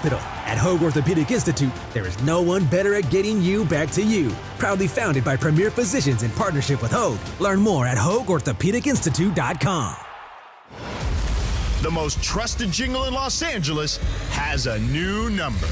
At Hoag Orthopedic Institute, there is no one better at getting you back to you. Proudly founded by premier physicians in partnership with Hoag. Learn more at HoagOrthopedicInstitute.com. The most trusted jingle in Los Angeles has a new number.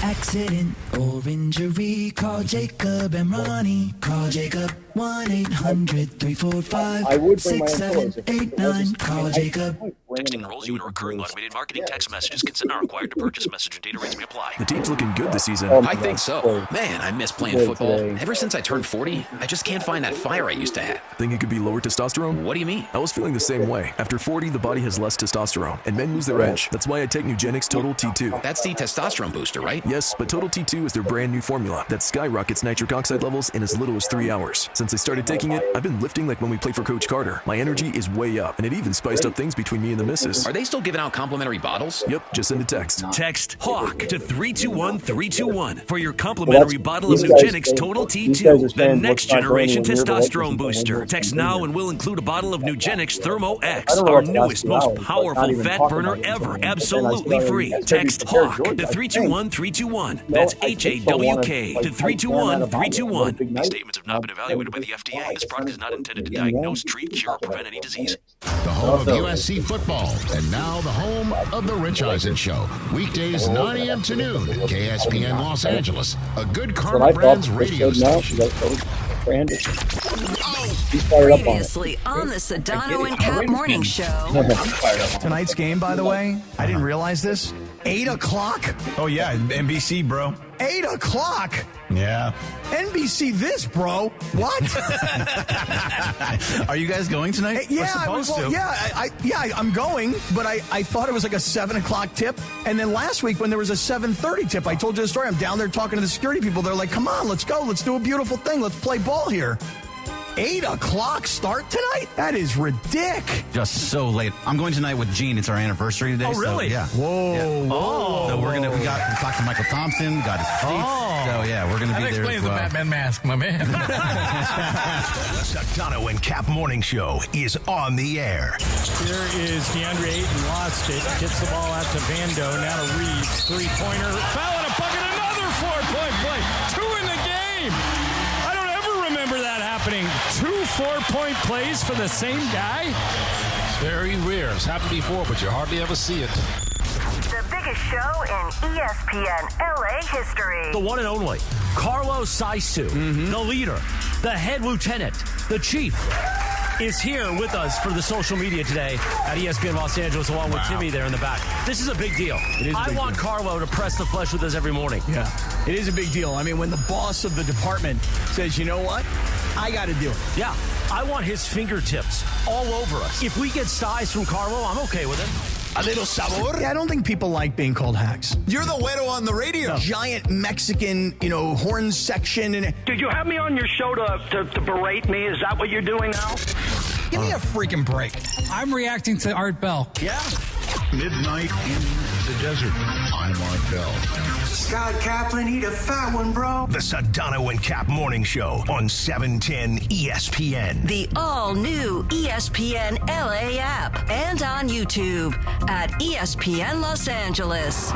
Accident or injury, call Jacob and Ronnie. Call Jacob 1-800-345-6789. Call Jacob. Texting enrolls you in a recurring automated marketing text messages. Consent not required to purchase. Message and data rates may apply. The team's looking good this season. I think so. Man, I miss playing football. Ever since I turned 40, I just can't find that fire I used to have. Think it could be lower testosterone? What do you mean? I was feeling the same way. After 40, the body has less testosterone, and men lose their edge. That's why I take Nugenix Total T2. That's the testosterone booster, right? Yes, but Total T2 is their brand new formula that skyrockets nitric oxide levels in as little as 3 hours. Since I started taking it, I've been lifting like when we played for Coach Carter. My energy is way up, and it even spiced up things between me and the missus. Are they still giving out complimentary bottles? Yep, just send a text. Text HAWK to 321-321 for your complimentary bottle of Nugenix Total T2, the next generation testosterone booster. Text now and we'll include a bottle of Nugenix Thermo X, our newest, most powerful fat burner ever, absolutely free. Text HAWK to 321-321. That's HAWK to 321-321. These statements have not been evaluated by the FDA. This product is not intended to diagnose, treat, cure, or prevent any disease. The home of USC football, and now the home of the Rich Eisen Show. Weekdays 9 a.m. to noon, KSPN Los Angeles, a good Karma Brands radio station. Previously on the Sedano and Kap Morning Show. Tonight's game, by the way, I didn't realize this. 8 o'clock? Oh, yeah, NBC, bro. 8 o'clock? Yeah. NBC this, bro. What? Are you guys going tonight? Yeah, I'm going, but I thought it was like a 7 o'clock tip. And then last week when there was a 7:30 tip, I told you the story. I'm down there talking to the security people. They're like, come on, let's go. Let's do a beautiful thing. Let's play ball here. 8 o'clock start tonight? That is ridiculous. Just so late. I'm going tonight with Gene. It's our anniversary today. Oh, really? So, yeah. Whoa. Yeah. Oh. So we talked to Michael Thompson, got his feet. Oh. So, yeah, we're going to be there as well. That explains the Batman mask, my man. The Sedano and Kap Morning Show is on the air. Here is DeAndre Ayton, lost it, gets the ball out to Vando, now to Reeves, three-pointer, foul and a bucket, another 4-point play, 2 in the game. I don't ever remember that happening. 2 4-point plays for the same guy? Very rare. It's happened before, but you hardly ever see it. The biggest show in ESPN LA history. The one and only Carlos Saisu, the leader, the head lieutenant, the chief, is here with us for the social media today at ESPN Los Angeles, along with Timmy there in the back. This is a big deal. I want Carlo to press the flesh with us every morning. Yeah, it is a big deal. I mean, when the boss of the department says, you know what, I got to do it. Yeah, I want his fingertips all over us. If we get size from Carlo, I'm okay with it. A little sabor? Yeah, I don't think people like being called hacks. You're the widow on the radio. Giant Mexican, horn section. And Did you have me on your show to berate me? Is that what you're doing now? Give me a freaking break. I'm reacting to Art Bell. Yeah. Midnight in the desert. I'm Art Bell. Scott Kaplan, eat a fat one, bro. The Sedano and Kap Morning Show on 710 ESPN. The all-new ESPN LA app and on YouTube at ESPN Los Angeles.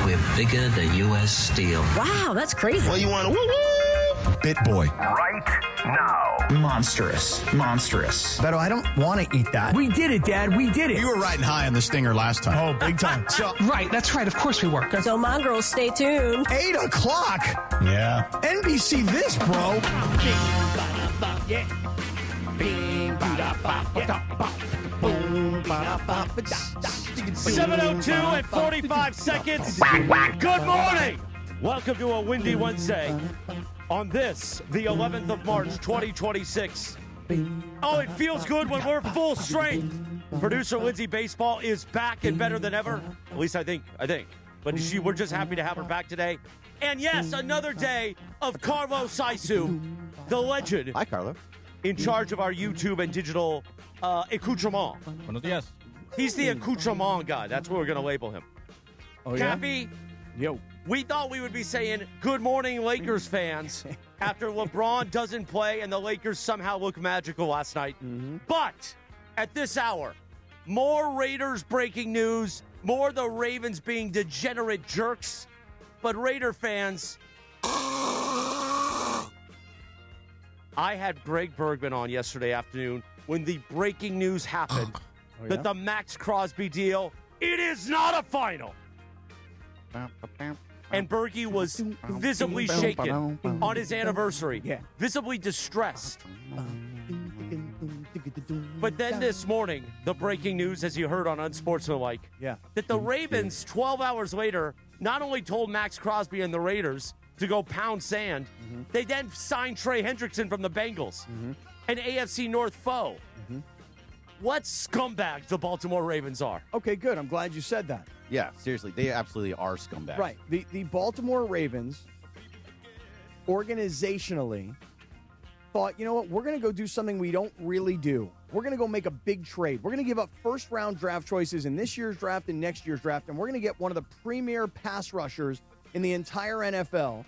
We're bigger than U.S. Steel. Wow, that's crazy. Well, you want to woo-woo? Bit boy. Right now. Monstrous. Beto, I don't want to eat that. We did it, Dad. We did it. You were riding high on the stinger last time. Oh, big time. So, Right, that's right. Of course we were. So, mongrels, stay tuned. 8 o'clock? Yeah. NBC this, bro. 7:02 at 45 seconds. Good morning. Welcome to a windy Wednesday on this, the 11th of March, 2026. Oh, it feels good when we're full strength. Producer Lindsay Baseball is back and better than ever. At least I think. But we're just happy to have her back today. And yes, another day of Carlo Saisu, the legend. Hi, Carlo. In charge of our YouTube and digital accoutrement. Buenos días. He's the accoutrement guy. That's what we're going to label him. Oh, yeah? Cappy, Yo. we thought we would be saying good morning, Lakers fans, after LeBron doesn't play and the Lakers somehow look magical last night. But at this hour, more Raiders breaking news more the Ravens being degenerate jerks, but Raider fans. I had Greg Bergman on yesterday afternoon when the breaking news happened that the Maxx Crosby deal, it is not a final. And Bergie was visibly shaken on his anniversary, visibly distressed. But then this morning, the breaking news, as you heard on Unsportsmanlike, that the Ravens, 12 hours later, not only told Maxx Crosby and the Raiders to go pound sand, they then signed Trey Hendrickson from the Bengals, an AFC North foe. What scumbags the Baltimore Ravens are. Okay, good. I'm glad you said that. Yeah, seriously, they absolutely are scumbags. Right. The Baltimore Ravens, organizationally, thought, you know what, we're going to go do something we don't really do. We're going to go make a big trade. We're going to give up first-round draft choices in this year's draft and next year's draft, and we're going to get one of the premier pass rushers in the entire NFL.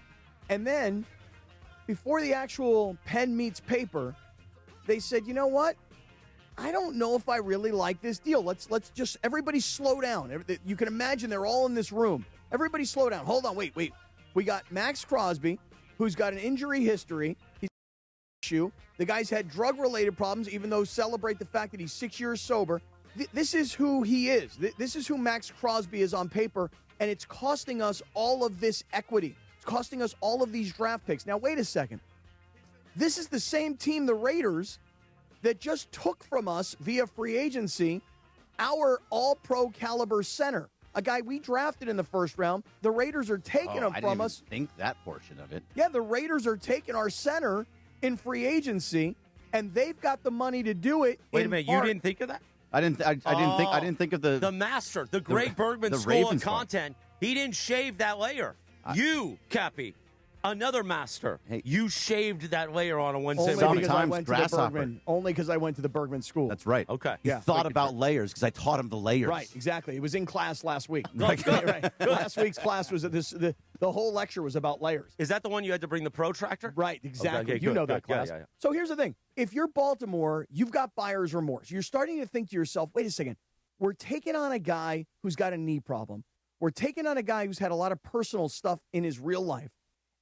And then, before the actual pen meets paper, they said, you know what? I don't know if I really like this deal. Let's just, everybody slow down. You can imagine they're all in this room. Everybody slow down. Hold on, wait. We got Maxx Crosby, who's got an injury history. The guy's had drug-related problems, even though celebrate the fact that he's 6 years sober. This is who he is. This is who Maxx Crosby is on paper, and it's costing us all of this equity. It's costing us all of these draft picks. Now, wait a second. This is the same team, the Raiders, that just took from us via free agency our all-pro caliber center, a guy we drafted in the first round. The Raiders are taking him from us. I didn't think that portion of it. Yeah, the Raiders are taking our center in free agency, and they've got the money to do it. Wait a minute, you didn't think of that? I didn't think of the master, the Greg Bergman School of Content. He didn't shave that layer. You, Cappy, another master. Hey, you shaved that layer on a Wednesday morning. Only because I went to the Bergman School. That's right. Okay. He thought about layers because I taught him the layers. Right, exactly. It was in class last week. Right. Last week's class was the whole lecture was about layers. Is that the one you had to bring the protractor? Right, exactly. Okay, you know that class. Yeah. So here's the thing. If you're Baltimore, you've got buyer's remorse. You're starting to think to yourself, wait a second. We're taking on a guy who's got a knee problem. We're taking on a guy who's had a lot of personal stuff in his real life.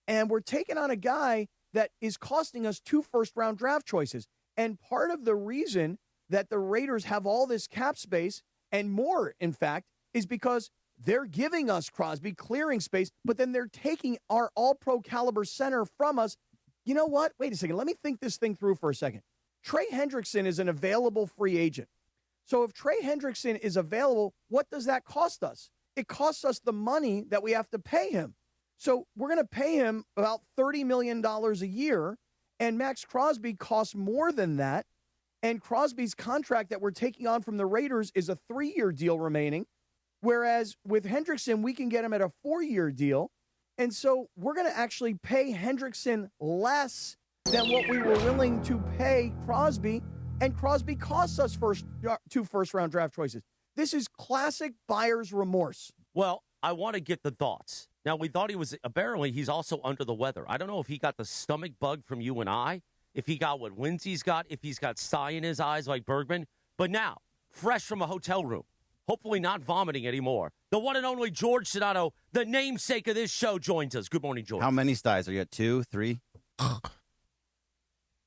And we're taking on a guy that is costing us 2 first-round draft choices. And part of the reason that the Raiders have all this cap space, and more, in fact, is because they're giving us Crosby, clearing space, but then they're taking our all-pro caliber center from us. You know what? Wait a second. Let me think this thing through for a second. Trey Hendrickson is an available free agent. So if Trey Hendrickson is available, what does that cost us? It costs us the money that we have to pay him. So we're going to pay him about $30 million a year, and Maxx Crosby costs more than that. And Crosby's contract that we're taking on from the Raiders is a 3-year deal remaining, whereas with Hendrickson, we can get him at a 4-year deal. And so we're going to actually pay Hendrickson less than what we were willing to pay Crosby, and Crosby costs us 2 first-round draft choices. This is classic buyer's remorse. Well, I want to get the thoughts. Now, we thought apparently he's also under the weather. I don't know if he got the stomach bug from you and I, if he got what Lindsay's got, if he's got sty in his eyes like Bergman. But now, fresh from a hotel room, hopefully not vomiting anymore, the one and only George Sedano, the namesake of this show, joins us. Good morning, George. How many styes? Are you at 2, 3?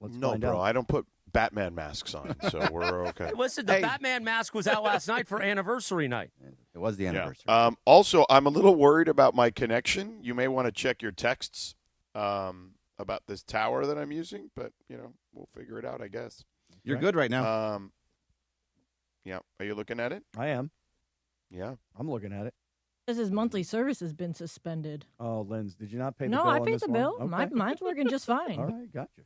No, bro, I don't put Batman masks on, so we're okay. Hey, listen, the Batman mask was out last night for anniversary night. It was the anniversary. Yeah. Also, I'm a little worried about my connection. You may want to check your texts about this tower that I'm using, but, we'll figure it out, I guess. You're good right now. Yeah. Are you looking at it? I am. Yeah. I'm looking at it. Because his monthly service has been suspended. Oh, Linz, did you not pay the bill? bill? No, I paid the bill. Okay. Mine's working just fine. All right, gotcha.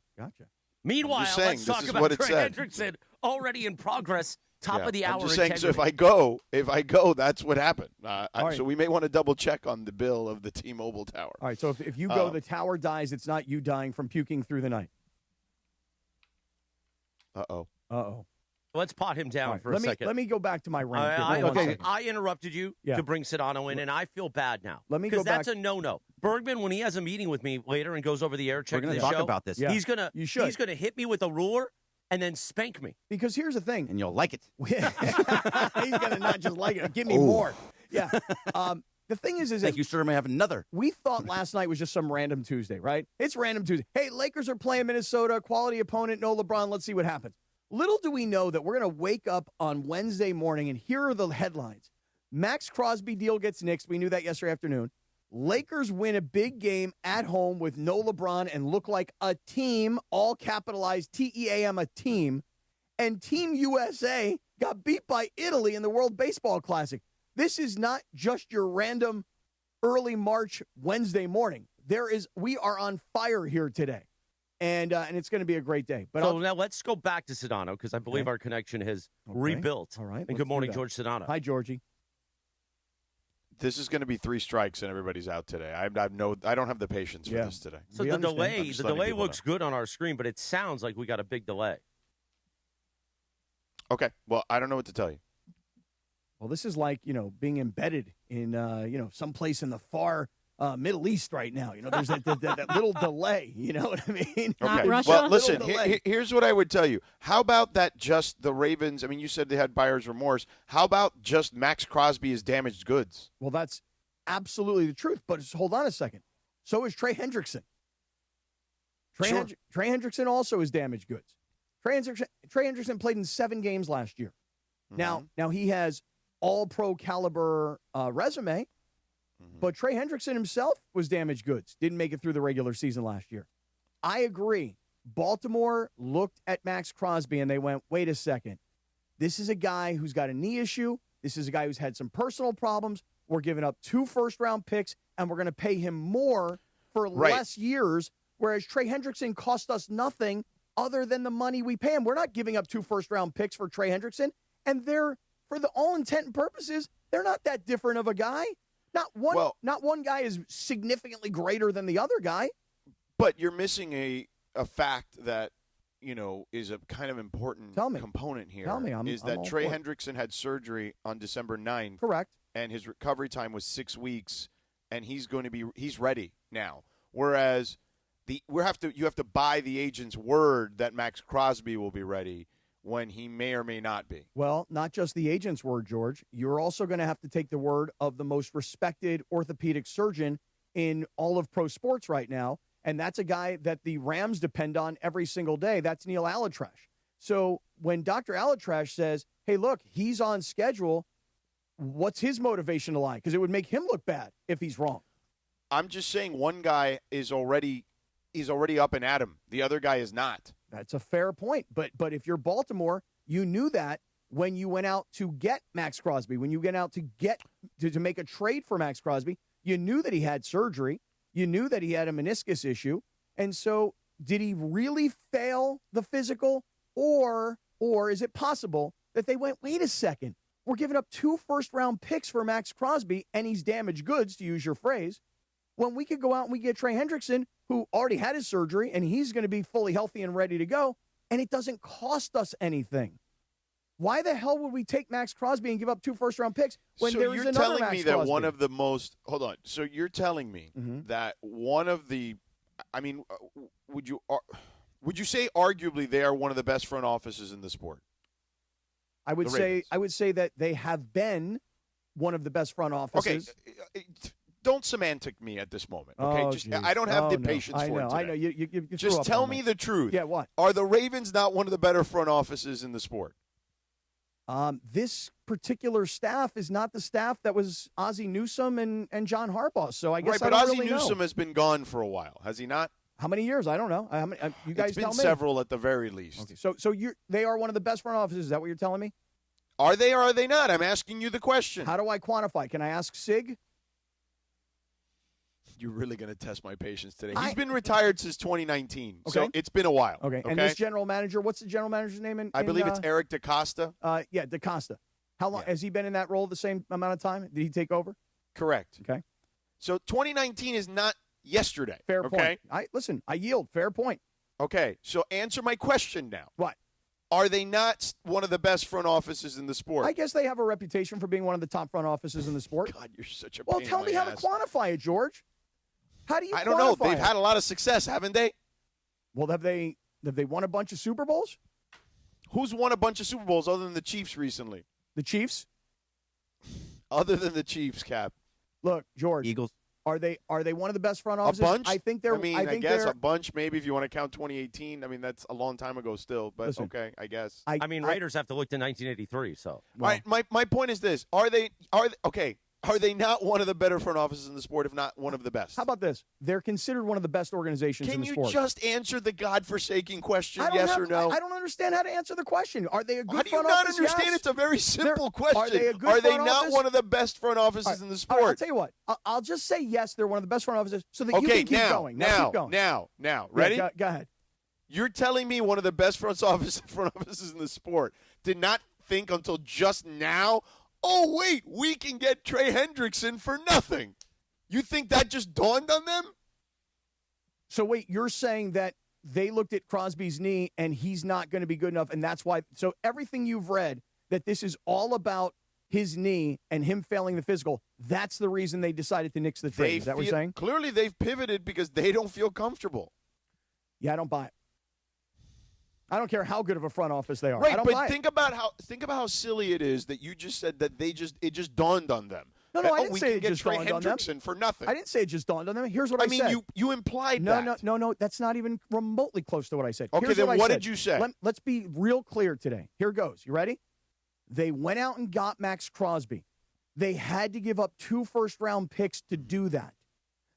Meanwhile, let's talk about Trey Hendrickson, already in progress, top of the hour. I'm just saying, so if I go, that's what happened. So we may want to double check on the bill of the T-Mobile tower. All right, so if you go, the tower dies, it's not you dying from puking through the night. Uh-oh. Let's pot him down for a second. Let me go back to my rant. I interrupted you to bring Sedano in, and I feel bad now. Let me go back. Because that's a no-no. Bergman, when he has a meeting with me later and goes over the air check We're the going to show, talk about this. he's gonna hit me with a ruler and then spank me. Because here's the thing. And you'll like it. He's going to not just like it. Give me more. Yeah. The thing is Thank you, sir. May I have another? We thought last night was just some random Tuesday, right? It's random Tuesday. Hey, Lakers are playing Minnesota, quality opponent, no LeBron. Let's see what happens. Little do we know that we're going to wake up on Wednesday morning, and here are the headlines. Maxx Crosby deal gets nixed. We knew that yesterday afternoon. Lakers win a big game at home with no LeBron and look like a team, all capitalized, T-E-A-M, a team. And Team USA got beat by Italy in the World Baseball Classic. This is not just your random early March Wednesday morning. We are on fire here today, and it's going to be a great day. But now let's go back to Sedano because I believe our connection has rebuilt. All right. And good morning, George Sedano. Hi, Georgie. This is going to be 3 strikes and everybody's out today. I don't have the patience for this today. So the delay looks good on our screen, but it sounds like we got a big delay. Okay. Well, I don't know what to tell you. Well, this is like, being embedded in, someplace in the far Middle East right now. There's that little delay. You know what I mean? Okay. Well, listen, here's what I would tell you. How about that just the Ravens? I mean, you said they had buyer's remorse. How about just Maxx Crosby is damaged goods? Well, that's absolutely the truth. But hold on a second. So is Trey Hendrickson. Trey Hendrickson also is damaged goods. Trey Hendrickson played in 7 games last year. Mm-hmm. Now he has all-pro caliber resume, but Trey Hendrickson himself was damaged goods. Didn't make it through the regular season last year. I agree. Baltimore looked at Maxx Crosby and they went, wait a second. This is a guy who's got a knee issue. This is a guy who's had some personal problems. We're giving up 2 first-round picks, and we're going to pay him more for less years, whereas Trey Hendrickson cost us nothing other than the money we pay him. We're not giving up 2 first-round picks for Trey Hendrickson, and they're, for the all intent and purposes, they're not that different of a guy. Not one guy is significantly greater than the other guy. But you're missing a fact that, is a kind of important component here. Tell me. Is that Trey Hendrickson had surgery on December 9th. Correct. And his recovery time was 6 weeks, and he's ready now. Whereas you have to buy the agent's word that Maxx Crosby will be ready when he may or may not be. Well, not just the agent's word, George. You're also going to have to take the word of the most respected orthopedic surgeon in all of pro sports right now, and that's a guy that the Rams depend on every single day. That's Neil Alatrash. So when Dr. Alatrash says, hey, look, he's on schedule, what's his motivation to lie? Because it would make him look bad if he's wrong. I'm just saying one guy is already up and at him. The other guy is not. That's a fair point. But if you're Baltimore, you knew that when you went out to get Maxx Crosby, when you went out to make a trade for Maxx Crosby, you knew that he had surgery. You knew that he had a meniscus issue. And so did he really fail the physical? Or is it possible that they went, wait a second, we're giving up 2 first-round picks for Maxx Crosby, and he's damaged goods, to use your phrase, when we could go out and we get Trey Hendrickson, who already had his surgery, and he's going to be fully healthy and ready to go, and it doesn't cost us anything. Why the hell would we take Maxx Crosby and give up 2 first-round picks when there is another Maxx Crosby? So you're telling me that one of the most – hold on. So you're telling me that one of the – I mean, would you say arguably they are one of the best front offices in the sport? I would say that they have been one of the best front offices. Okay. Don't semantic me at this moment, okay? I don't have the patience for it today. I know. You just tell me the truth. Yeah, what? Are the Ravens not one of the better front offices in the sport? This particular staff is not the staff that was Ozzie Newsome and John Harbaugh. So I guess but Ozzie Newsome has been gone for a while, has he not? How many years? I don't know. You guys it's been tell me. Several at the very least. Okay. So they are one of the best front offices. Is that what you're telling me? Are they or are they not? I'm asking you the question. How do I quantify? Can I ask Sig? You're really going to test my patience today. He's been retired since 2019, so it's been a while. Okay. And this general manager, what's the general manager's name? I believe it's Eric DaCosta. Yeah, DaCosta. How long has he been in that role the same amount of time? Did he take over? Correct. Okay. So 2019 is not yesterday. Fair point. I yield. Fair point. Okay. So answer my question now. What? Are they not one of the best front offices in the sport? I guess they have a reputation for being one of the top front offices in the sport. God, you're such a Well, pain tell in me my how ass. to quantify it, George. How do you I don't know. quantify They've it? had a lot of success, haven't they? Well, have they won a bunch of Super Bowls? Who's won a bunch of Super Bowls other than the Chiefs recently? The Chiefs? Other than the Chiefs, Cap. Look, George. Eagles. Are they one of the best front offices? A bunch? I think they're. I guess a bunch, maybe, if you want to count 2018. I mean, that's a long time ago still, but Listen, okay, I guess. I mean, Raiders have to look to 1983, so. All right, my point is this. Are they not one of the better front offices in the sport, if not one of the best? How about this? They're considered one of the best organizations in the sport. Can you just answer the godforsaken question, yes or no? I don't understand how to answer the question. Are they a good front office? How do you not understand? Yes. It's a very simple question. Are they a good Are they front not office? one of the best front offices in the sport? All right, I'll tell you what. I'll just say yes, they're one of the best front offices so that you can keep going. Now, keep going. Now. Ready? Yeah, go ahead. You're telling me one of the best front offices in the sport did not think until just now, oh, wait, we can get Trey Hendrickson for nothing. You think that just dawned on them? So, wait, you're saying that they looked at Crosby's knee and he's not going to be good enough, and that's why. So, everything you've read, that this is all about his knee and him failing the physical, that's the reason they decided to nix the trade. Is that what you're saying? Clearly, they've pivoted because they don't feel comfortable. Yeah, I don't buy it. I don't care how good of a front office they are. Right, I don't but buy think about how silly it is that you just said that it just dawned on them. No, I didn't say it just dawned on them. For nothing. I didn't say it just dawned on them. Here's what I said. I mean, you implied that. No, that's not even remotely close to what I said. Okay, Here's then what did you say? Let's be real clear today. Here goes. You ready? They went out and got Maxx Crosby. They had to give up 2 first-round picks to do that.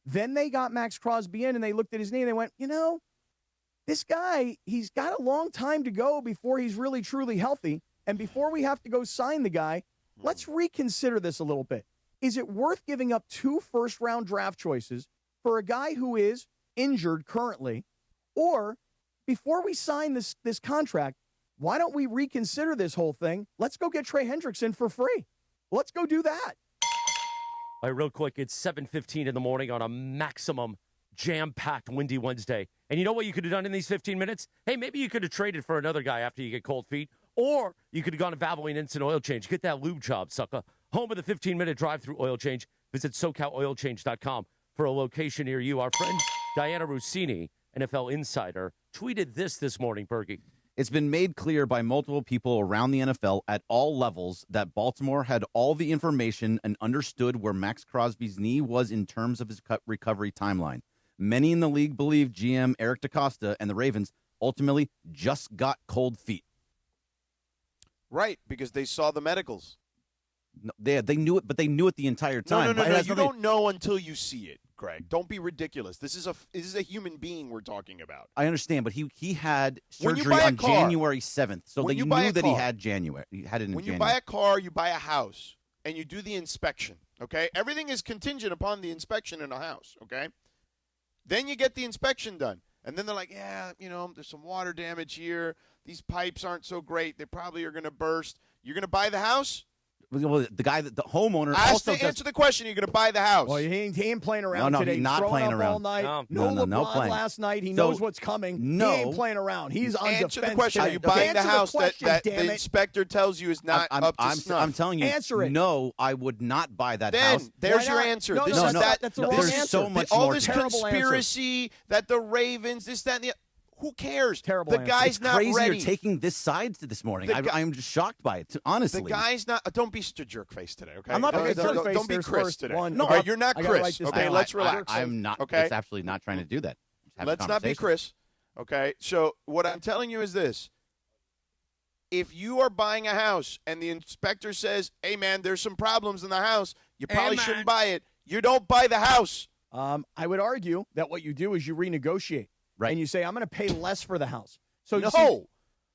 Then they got Maxx Crosby in, and they looked at his knee, and they went, this guy, he's got a long time to go before he's really, truly healthy. And before we have to go sign the guy, let's reconsider this a little bit. Is it worth giving up 2 first-round draft choices for a guy who is injured currently? Or before we sign this contract, why don't we reconsider this whole thing? Let's go get Trey Hendrickson for free. Let's go do that. All right, real quick, it's 7:15 in the morning on a maximum jam-packed windy Wednesday. And you know what you could have done in these 15 minutes? Hey, maybe you could have traded for another guy after you get cold feet. Or you could have gone to Valvoline Instant Oil Change. Get that lube job, sucker. Home of the 15-minute drive-through oil change. Visit SoCalOilChange.com for a location near you. Our friend Diana Rossini, NFL insider, tweeted this morning, Bergie. It's been made clear by multiple people around the NFL at all levels that Baltimore had all the information and understood where Maxx Crosby's knee was in terms of his recovery timeline. Many in the league believe GM Eric DaCosta and the Ravens ultimately just got cold feet. Right, because they saw the medicals. No, they knew it, but they knew it the entire time. No. You don't know until you see it, Greg. Don't be ridiculous. This is a human being we're talking about. I understand, but he had surgery on January 7th, so they knew that he had January. He had it in January. When you buy a car, you buy a house, and you do the inspection, okay? Everything is contingent upon the inspection in a house, okay? Then you get the inspection done. And then they're like, yeah, there's some water damage here. These pipes aren't so great. They probably are going to burst. You're going to buy the house? Well, the homeowner also answer the question. You're going to buy the house. Well, he ain't playing around today. No, he's not playing around all night. No LeBron last night. He knows what's coming. No. He ain't playing around. He's on defense. Answer the question. Are you buying the house that the inspector tells you is not up to snuff? I'm telling you. Answer it. No, I would not buy that house. There's your answer. That's the wrong there's answer. so much all more this to conspiracy that the Ravens, this, that, and the who cares? Terrible the answer. guy's It's not crazy ready. You're taking this side this morning. I'm just shocked by it, honestly. The guy's not. Don't be such a jerk face today, okay? I'm not being a jerk face. Don't be Chris today. No, all right, you're not Chris. Okay, let's relax. I'm not. Okay, It's absolutely not trying to do that. Let's not be Chris. Okay, so what I'm telling you is this. If you are buying a house and the inspector says, hey, man, there's some problems in the house, you probably shouldn't buy it. You don't buy the house. I would argue that what you do is you renegotiate. Right. And you say, I'm going to pay less for the house. So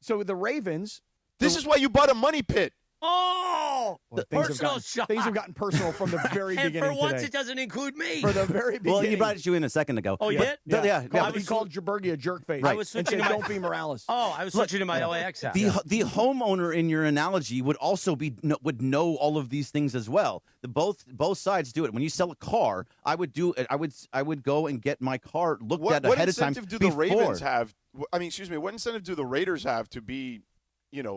so the Ravens. This is why you bought a money pit. Oh, well, personal shot. Things have gotten personal from the very and beginning for once, today. it doesn't include me. For the very beginning. Well, he brought you in a second ago. Oh, you did? Yeah. Yeah. He called Jabergi a jerk face. Right. I was switching and to said, don't be Morales. Oh, I was switching to my LAX app. The homeowner in your analogy would also would know all of these things as well. Both sides do it. When you sell a car, I would do it. I would go and get my car looked at ahead of time. What incentive do the Ravens have? I mean, excuse me. What incentive do the Raiders have to be,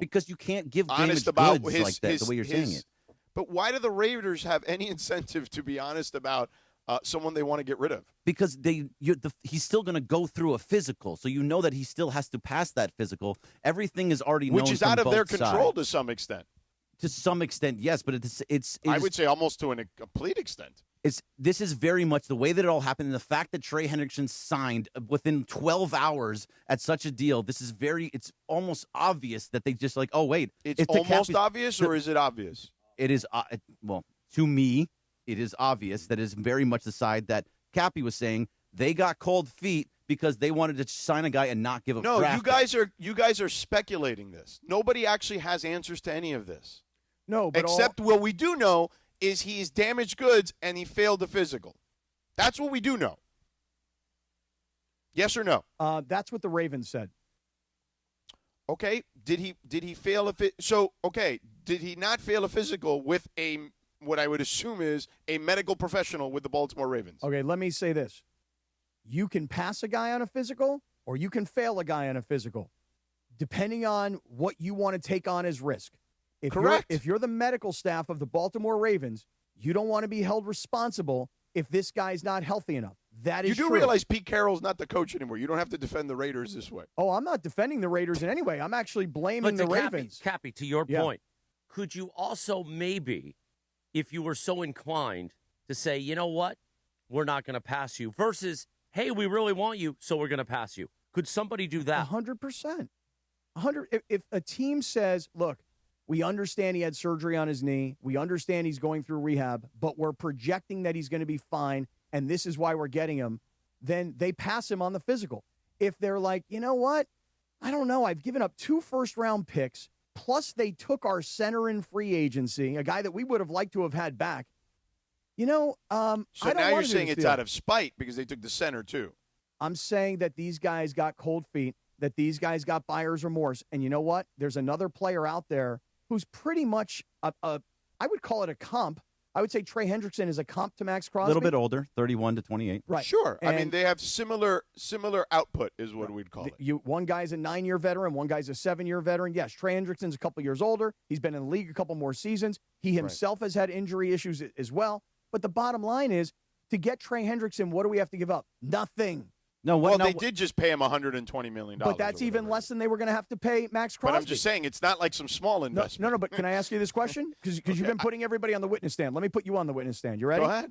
because you can't give honest damaged about goods like that the way you're saying it. But why do the Raiders have any incentive to be honest about someone they want to get rid of. Because he's still going to go through a physical, so you know that he still has to pass that physical. Everything is already known, which is from out of both their control sides. to some extent. To some extent, yes, but it's I would say almost to a complete extent. This is very much the way that it all happened, and the fact that Trey Hendrickson signed within 12 hours at such a deal. It's almost obvious that they just like, oh wait, it's almost obvious, or is it obvious? It is. Well, to me, it is obvious that it is very much the side that Cappy was saying. They got cold feet because they wanted to sign a guy and not give a No, draft you guys are speculating this. Nobody actually has answers to any of this. No, but except what we do know is he's damaged goods and he failed the physical. That's what we do know. Yes or no? That's what the Ravens said. Okay. Did he fail did he not fail a physical with what I would assume is a medical professional with the Baltimore Ravens? Okay, let me say this. You can pass a guy on a physical or you can fail a guy on a physical, depending on what you want to take on as risk. Correct. If you're the medical staff of the Baltimore Ravens, you don't want to be held responsible if this guy's not healthy enough. That is true. You do true. realize Pete Carroll's not the coach anymore. You don't have to defend the Raiders this way. Oh, I'm not defending the Raiders in any way. I'm actually blaming the Ravens. Cappy, to your point, could you also maybe, if you were so inclined to say, you know what, we're not going to pass you, versus, hey, we really want you, so we're going to pass you. Could somebody do that? 100%. If a team says, look, we understand he had surgery on his knee. We understand he's going through rehab, but we're projecting that he's going to be fine, and this is why we're getting him, then they pass him on the physical. If they're like, you know what? I don't know. I've given up 2 first-round picks, plus they took our center in free agency, a guy that we would have liked to have had back. You know, so I don't now want you're to do saying this it's deal. out of spite because they took the center too. I'm saying that these guys got cold feet, that these guys got buyer's remorse. And you know what? There's another player out there who's pretty much I would call it a comp. I would say Trey Hendrickson is a comp to Maxx Crosby. A little bit older, 31 to 28. Right. Sure. I mean, And they have similar output is what we'd call it. One guy's a 9-year veteran, one guy's a 7-year veteran. Yes, Trey Hendrickson's a couple years older. He's been in the league a couple more seasons. He himself has had injury issues as well. But the bottom line is, to get Trey Hendrickson, what do we have to give up? Nothing. No, they did just pay him $120 million. But that's even less than they were going to have to pay Maxx Crosby. But I'm just saying, it's not like some small investment. No, but can I ask you this question? Because you've been putting everybody on the witness stand. Let me put you on the witness stand. You ready? Go ahead.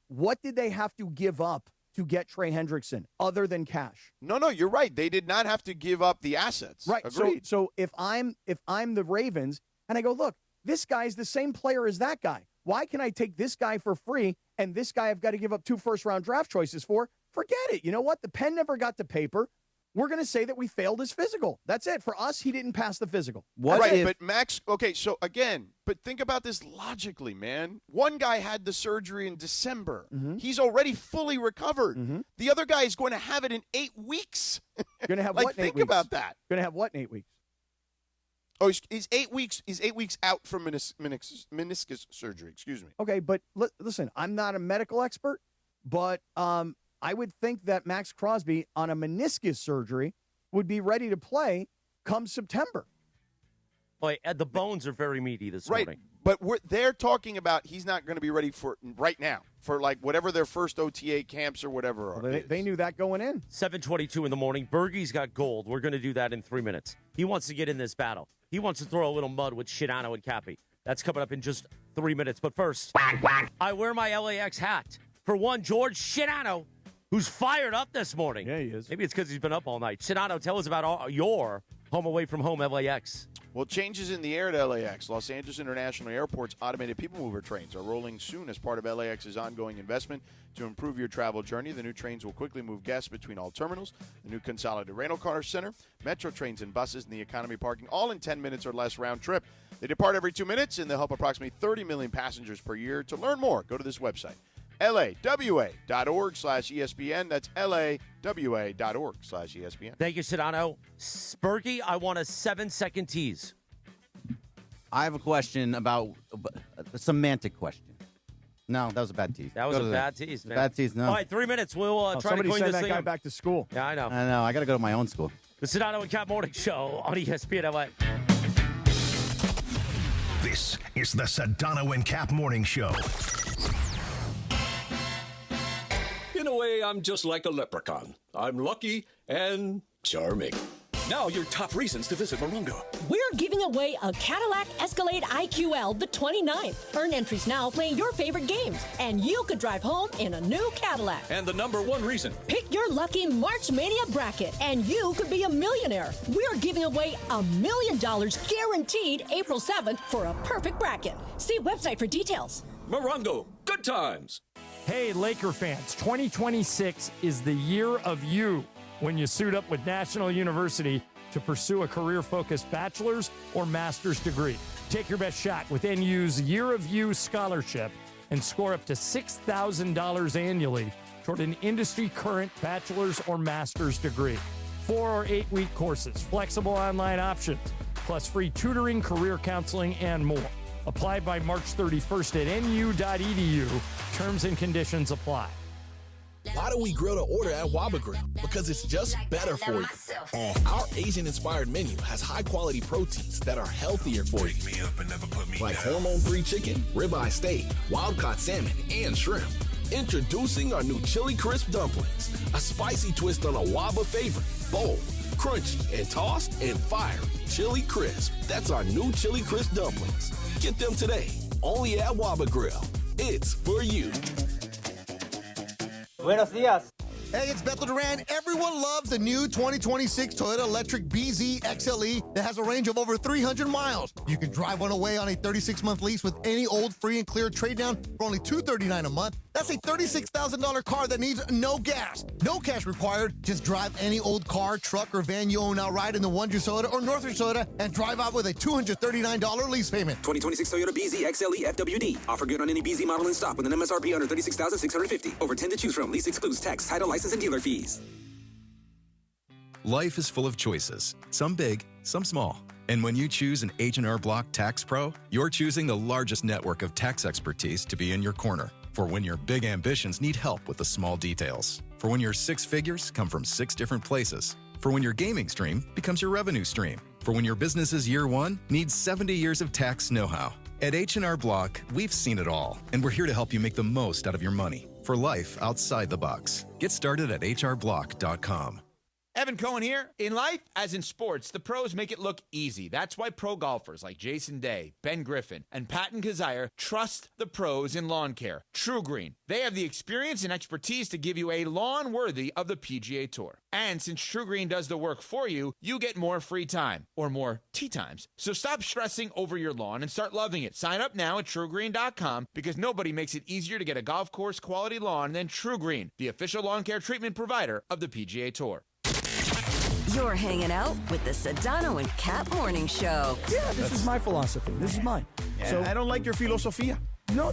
What did they have to give up to get Trey Hendrickson other than cash? No, you're right. They did not have to give up the assets. Right. Agreed. So if I'm the Ravens and I go, look, this guy's the same player as that guy. Why can I take this guy for free and this guy I've got to give up 2 first-round draft choices for? Forget it. You know what? The pen never got to paper. We're going to say that we failed his physical. That's it. For us, he didn't pass the physical. But Max, okay, so again, but think about this logically, man. One guy had the surgery in December. Mm-hmm. He's already fully recovered. The other guy is going to have it in 8 weeks. Going to have like, what in 8 think weeks? about that. Going to have what in 8 weeks? Oh, he's 8 weeks. He's 8 weeks out from meniscus surgery. Excuse me. Okay, but listen, I'm not a medical expert, but I would think that Maxx Crosby on a meniscus surgery would be ready to play come September. Boy, the bones are very meaty this morning. But they're talking about he's not going to be ready for right now for like whatever their first OTA camps or whatever. Well, they knew that going in. 7:22 in the morning. Bergie's got gold. We're going to do that in 3 minutes. He wants to get in this battle. He wants to throw a little mud with Sedano and Cappy. That's coming up in just 3 minutes. But first, I wear my LAX hat for one George Sedano, who's fired up this morning. Yeah, he is. Maybe it's because he's been up all night. Sedano, tell us about your home away from home LAX. Well, changes in the air at LAX. Los Angeles International Airport's automated people mover trains are rolling soon as part of LAX's ongoing investment to improve your travel journey. The new trains will quickly move guests between all terminals. The new consolidated rental car center, metro trains and buses, and the economy parking, all in 10 minutes or less round trip. They depart every 2 minutes, and they'll help approximately 30 million passengers per year. To learn more, go to this website, lawa.org/ESPN. That's lawa.org/ESPN. Thank you, Sedano. Bergie, I want a 7-second tease. I have a question about a semantic question. No, that was a bad tease. That was a bad tease, man. Bad tease, no. All right, 3 minutes. We'll try to somebody clean send this that thing guy up. back to school. Yeah, I know. I know. I got to go to my own school. The Sedano and Cap Morning Show on ESPN LA. This is the Sedano and Cap Morning Show. In a way, I'm just like a leprechaun. I'm lucky and charming. Now your top reasons to visit Morongo. We're giving away a Cadillac Escalade IQL the 29th. Earn entries now playing your favorite games, and you could drive home in a new Cadillac. And the number one reason. Pick your lucky March Mania bracket, and you could be a millionaire. We're giving away $1 million guaranteed April 7th for a perfect bracket. See website for details. Morongo, good times. Hey, Laker fans, 2026 is the year of you. When you suit up with National University to pursue a career-focused bachelor's or master's degree. Take your best shot with NU's Year of You scholarship and score up to $6,000 annually toward an industry-current bachelor's or master's degree. 4 or 8 week courses, flexible online options, plus free tutoring, career counseling, and more. Apply by March 31st at nu.edu. Terms and conditions apply. Why do we grill to order at Waba Grill? Because it's just better for you. Our Asian-inspired menu has high-quality proteins that are healthier for you. Like hormone-free chicken, ribeye steak, wild-caught salmon, and shrimp. Introducing our new Chili Crisp Dumplings, a spicy twist on a Waba favorite. Bold, crunchy, and tossed, and fiery. Chili Crisp. That's our new Chili Crisp Dumplings. Get them today, only at Waba Grill. It's for you. Buenos dias. Hey, it's Beto Duran. Everyone loves the new 2026 Toyota Electric BZ XLE that has a range of over 300 miles. You can drive one away on a 36-month lease with any old free and clear trade down for only $239 a month. That's a $36,000 car that needs no gas. No cash required. Just drive any old car, truck, or van you own outright in the Wonders Toyota or Northridge Toyota and drive out with a $239 lease payment. 2026 Toyota BZ XLE FWD. Offer good on any BZ model in stock with an MSRP under $36,650. Over 10 to choose from. Lease excludes tax, title, license, and dealer fees. Life is full of choices, some big, some small. And when you choose an H&R Block Tax Pro, you're choosing the largest network of tax expertise to be in your corner. For when your big ambitions need help with the small details. For when your 6 figures come from 6 different places. For when your gaming stream becomes your revenue stream. For when your business's year one needs 70 years of tax know-how. At H&R Block, we've seen it all, and we're here to help you make the most out of your money for life outside the box. Get started at hrblock.com. Evan Cohen here. In life, as in sports, the pros make it look easy. That's why pro golfers like Jason Day, Ben Griffin, and Patton Kazire trust the pros in lawn care. True Green. They have the experience and expertise to give you a lawn worthy of the PGA Tour. And since True Green does the work for you, you get more free time, or more tee times. So stop stressing over your lawn and start loving it. Sign up now at TrueGreen.com because nobody makes it easier to get a golf course quality lawn than True Green, the official lawn care treatment provider of the PGA Tour. You're hanging out with the Sedano and Kap Morning Show. Yeah, this is my philosophy. This is mine. Yeah, so I don't like your filosofía. No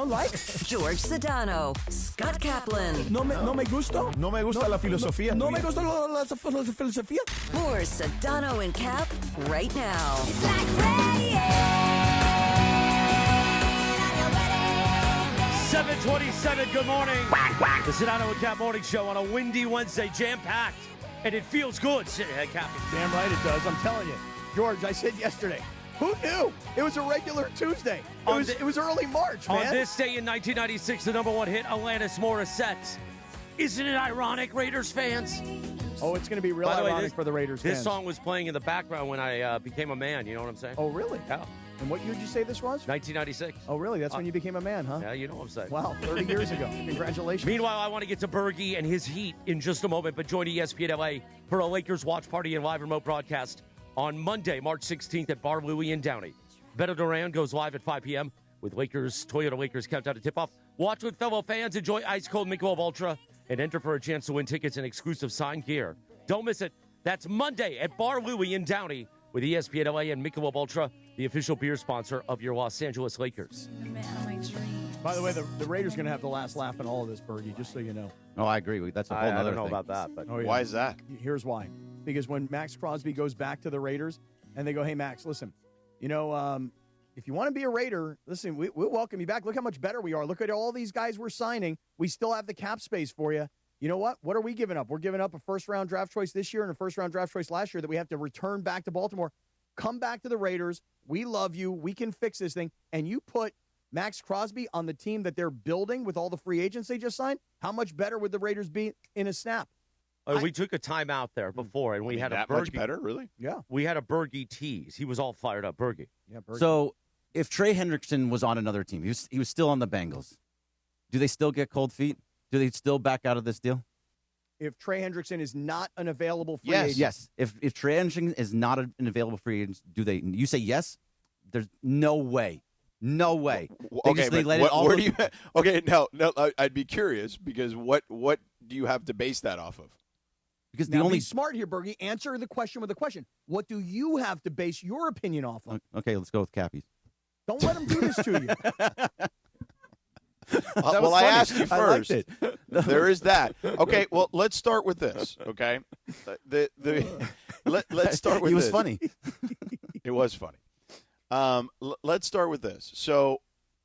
like. George Sedano, Scott Kaplan. No me gusta. No me gusta la filosofía. No me gusta la filosofía. More Sedano and Kap right now. It's like radio. 7:27. Good morning. The Sedano and Kap Morning Show on a windy Wednesday, jam-packed. And it feels good sitting here, Cappy. Damn right it does. I'm telling you. George, I said yesterday, who knew? It was a regular Tuesday. It was early March, man. On this day in 1996, the number one hit, Alanis Morissette. Isn't it ironic, Raiders fans? Oh, it's going to be real ironic for the Raiders fans. This song was playing in the background when I became a man. You know what I'm saying? Oh, really? Yeah. And what year did you say this was? 1996. Oh, really? That's when you became a man, huh? Yeah, you know what I'm saying. Wow, 30 years ago. Congratulations. Meanwhile, I want to get to Bergie and his Heat in just a moment, but join ESPN LA for a Lakers watch party and live remote broadcast on Monday, March 16th at Bar Louie in Downey. Beto Duran goes live at 5 p.m. with Toyota Lakers countdown to tip-off. Watch with fellow fans, enjoy ice-cold Michelob Ultra, and enter for a chance to win tickets and exclusive signed gear. Don't miss it. That's Monday at Bar Louie in Downey with ESPN LA and Michelob Ultra, the official beer sponsor of your Los Angeles Lakers. By the way, the Raiders are going to have the last laugh in all of this, Bergie, just so you know. Oh, I agree. That's a whole other thing. I don't know about that. But Why is that? Here's why. Because when Maxx Crosby goes back to the Raiders and they go, hey, Max, listen, you know, if you want to be a Raider, listen, we'll welcome you back. Look how much better we are. Look at all these guys we're signing. We still have the cap space for you. You know what? What are we giving up? We're giving up a first-round draft choice this year and a first-round draft choice last year that we have to return back to Baltimore. Come back to the Raiders. We love you. We can fix this thing. And you put Maxx Crosby on the team that they're building with all the free agents they just signed, how much better would the Raiders be in a snap? We took a timeout there before, and we had a that Berge. much better, really? Yeah. We had a Berge tease. He was all fired up, Berge. Yeah, Berge. So if Trey Hendrickson was on another team, he was still on the Bengals, do they still get cold feet? Do they still back out of this deal? If Trey Hendrickson is not an available free agent. Yes. If Trey Hendrickson is not an available free agent, do they? You say yes? There's no way. No way. Okay, no, I'd be curious because what do you have to base that off of? Because Now, be smart here, Bergie. Answer the question with a question. What do you have to base your opinion off of? Okay, let's go with Cappy's. Don't let him do this to you. Well, I asked you first. There is that. Okay, well, let's start with this. Okay, let's start with. He was this. funny. It was funny. Let's start with this. So,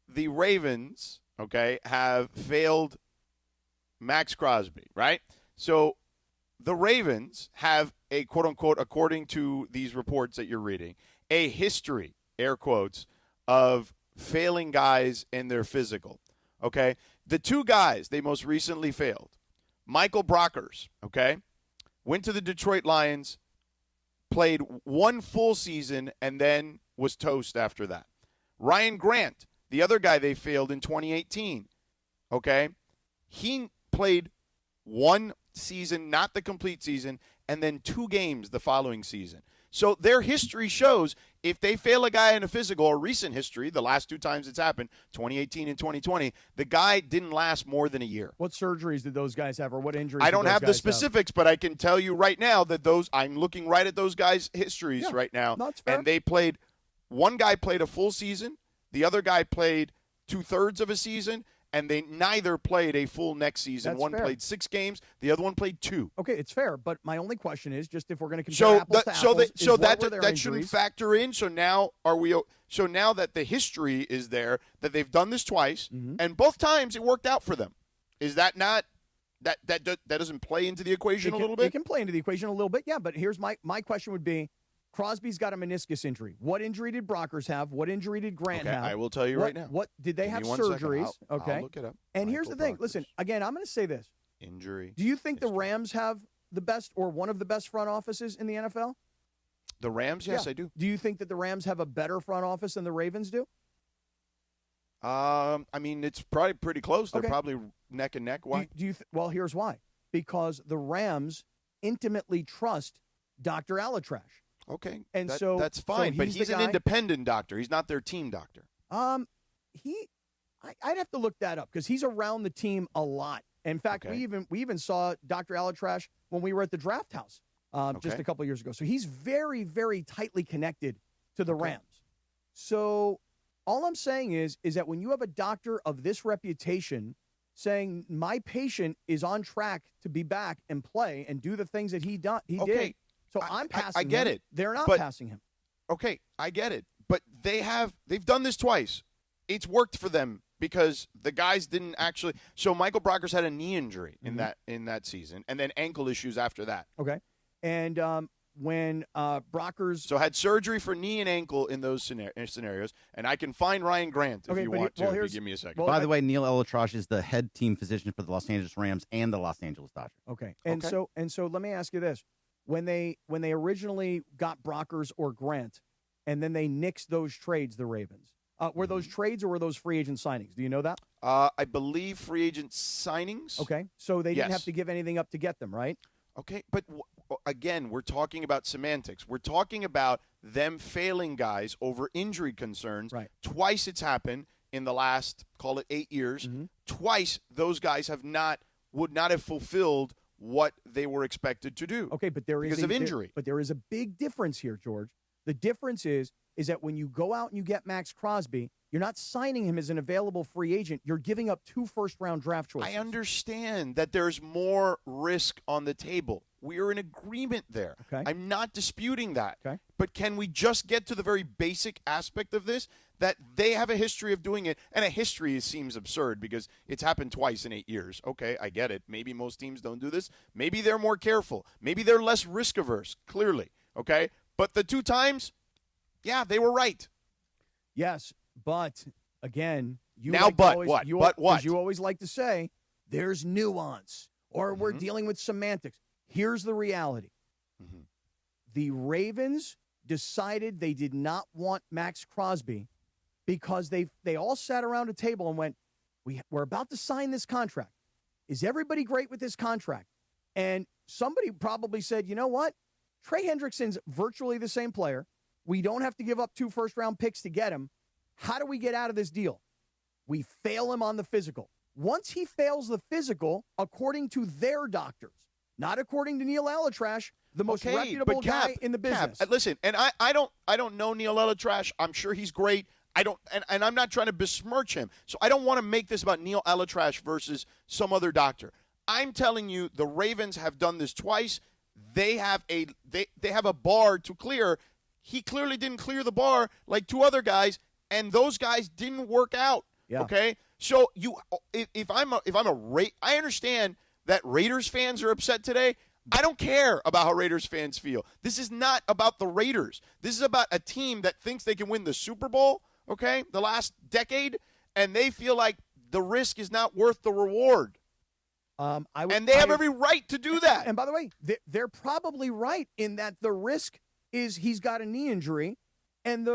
the Ravens, okay, have failed Maxx Crosby, right? So, the Ravens have a quote unquote, according to these reports that you're reading, a history, air quotes, of failing guys in their physical. Okay, the two guys they most recently failed, Michael Brockers, okay, went to the Detroit Lions, played one full season, and then was toast after that. Ryan Grant, the other guy they failed in 2018, okay, he played one season, not the complete season, and then 2 games the following season. So their history shows if they fail a guy in a physical, or recent history, the last 2 times it's happened, 2018 and 2020, the guy didn't last more than a year. What surgeries did those guys have, or what injuries? I don't have the specifics, but I can tell you right now that I'm looking right at those guys' histories right now. That's fair. And they played, one guy played a full season, the other guy played 2/3 of a season, and they neither played a full next season. That's one fair. played 6 games, the other one played 2. Okay, it's fair, but my only question is just if we're going to compare apples to apples, that shouldn't factor in. So now So now that the history is there, that they've done this twice, and both times it worked out for them, is that not that doesn't play into the equation a little bit? It can play into the equation a little bit, yeah. But here's my question would be: Crosby's got a meniscus injury. What injury did Brockers have? What injury did Grant have? I will tell you right now. What did they have surgeries? Okay. I'll look it up. And here's the thing. Listen, again, I'm going to say this. Injury. Do you think the Rams have the best or one of the best front offices in the NFL? The Rams? Yes, Yeah. I do. Do you think that the Rams have a better front office than the Ravens do? I mean, it's probably pretty close. They're Okay. probably neck and neck. Why? Well, here's why. Because the Rams intimately trust Dr. Alatrash. Okay, and that's fine. But he's the an guy- independent doctor. He's not their team doctor. I'd have to look that up because he's around the team a lot. In fact, Okay. we even saw Dr. Alatrash when we were at the Draft House just Okay. a couple years ago. So he's very, very tightly connected to the Rams. So all I'm saying is that when you have a doctor of this reputation saying my patient is on track to be back and play and do the things that he did, so I'm passing. I get him. it. They're not But- passing him. Okay, I get it. But they've done this twice. It's worked for them because the guys didn't actually. So Michael Brockers had a knee injury in that season, and then ankle issues after that. Okay, and when Brockers had surgery for knee and ankle in those scenarios, and I can find Ryan Grant if you want to. If you give me a second. By the way, Neil Elatrash is the head team physician for the Los Angeles Rams and the Los Angeles Dodgers. Okay, and so let me ask you this: when they originally got Brockers or Grant, and then they nixed those trades, the Ravens, were those trades or were those free agent signings? Do you know that? I believe free agent signings. Okay, so they didn't Yes. have to give anything up to get them, right? Okay, but again, we're talking about semantics. We're talking about them failing guys over injury concerns. Right. Twice it's happened in the last, call it 8 years. Twice those guys would not have fulfilled what they were expected to do. Okay, but there is because of injury. But there is a big difference here, George. The difference is that when you go out and you get Maxx Crosby, you're not signing him as an available free agent. You're giving up 2 first-round draft choices. I understand that there's more risk on the table. We are in agreement there. Okay. I'm not disputing that. Okay. But can we just get to the very basic aspect of this, that they have a history of doing it, and a history seems absurd because it's happened twice in 8 years. Okay, I get it. Maybe most teams don't do this. Maybe they're more careful. Maybe they're less risk-averse, clearly. Okay? But the 2 times, yeah, they were right. Yes, but again, What? You always like to say there's nuance or we're dealing with semantics. Here's the reality. The Ravens decided they did not want Maxx Crosby because they all sat around a table and went, we're about to sign this contract. Is everybody great with this contract? And somebody probably said, you know what? Trey Hendrickson's virtually the same player. We don't have to give up 2 first-round picks to get him. How do we get out of this deal? We fail him on the physical. Once he fails the physical, according to their doctors, not according to Neil Alitrash, the most reputable guy in the business. Listen, and I don't know Neil Alitrash. I'm sure he's great. And I'm not trying to besmirch him. So I don't want to make this about Neil Alitrash versus some other doctor. I'm telling you, the Ravens have done this twice. They have a bar to clear. He clearly didn't clear the bar like 2 other guys, and those guys didn't work out. Yeah. Okay, so I understand that Raiders fans are upset today. I don't care about how Raiders fans feel. This is not about the Raiders. This is about a team that thinks they can win the Super Bowl, okay, the last decade, and they feel like the risk is not worth the reward. And they have every right to do that. And by the way, they're probably right in that the risk is he's got a knee injury, and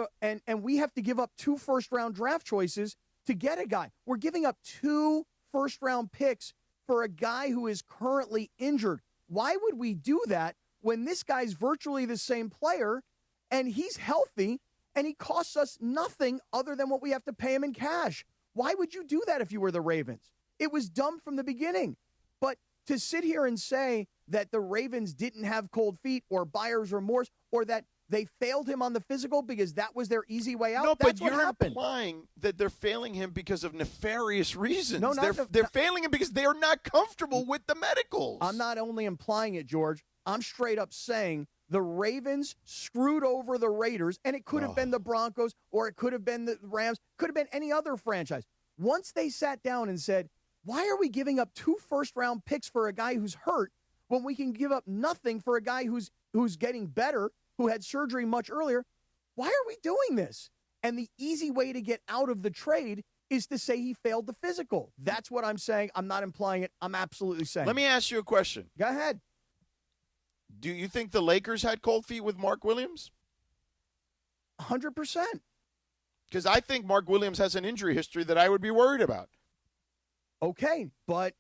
we have to give up 2 first-round draft choices to get a guy. We're giving up 2 first-round picks for a guy who is currently injured. Why would we do that when this guy's virtually the same player and he's healthy and he costs us nothing other than what we have to pay him in cash? Why would you do that if you were the Ravens? It was dumb from the beginning. But to sit here and say that the Ravens didn't have cold feet or buyer's remorse or that they failed him on the physical because that was their easy way out. No, That's but what you're happened. implying that they're failing him because of nefarious reasons. No, they're failing him because they're not comfortable with the medicals. I'm not only implying it, George. I'm straight up saying the Ravens screwed over the Raiders, and it could have been the Broncos or it could have been the Rams, could have been any other franchise. Once they sat down and said, why are we giving up 2 first-round picks for a guy who's hurt when we can give up nothing for a guy who's getting better, who had surgery much earlier? Why are we doing this? And the easy way to get out of the trade is to say he failed the physical. That's what I'm saying. I'm not implying it. I'm absolutely saying. Let me ask you a question. Go ahead. Do you think the Lakers had cold feet with Mark Williams? 100%. Because I think Mark Williams has an injury history that I would be worried about. Okay, but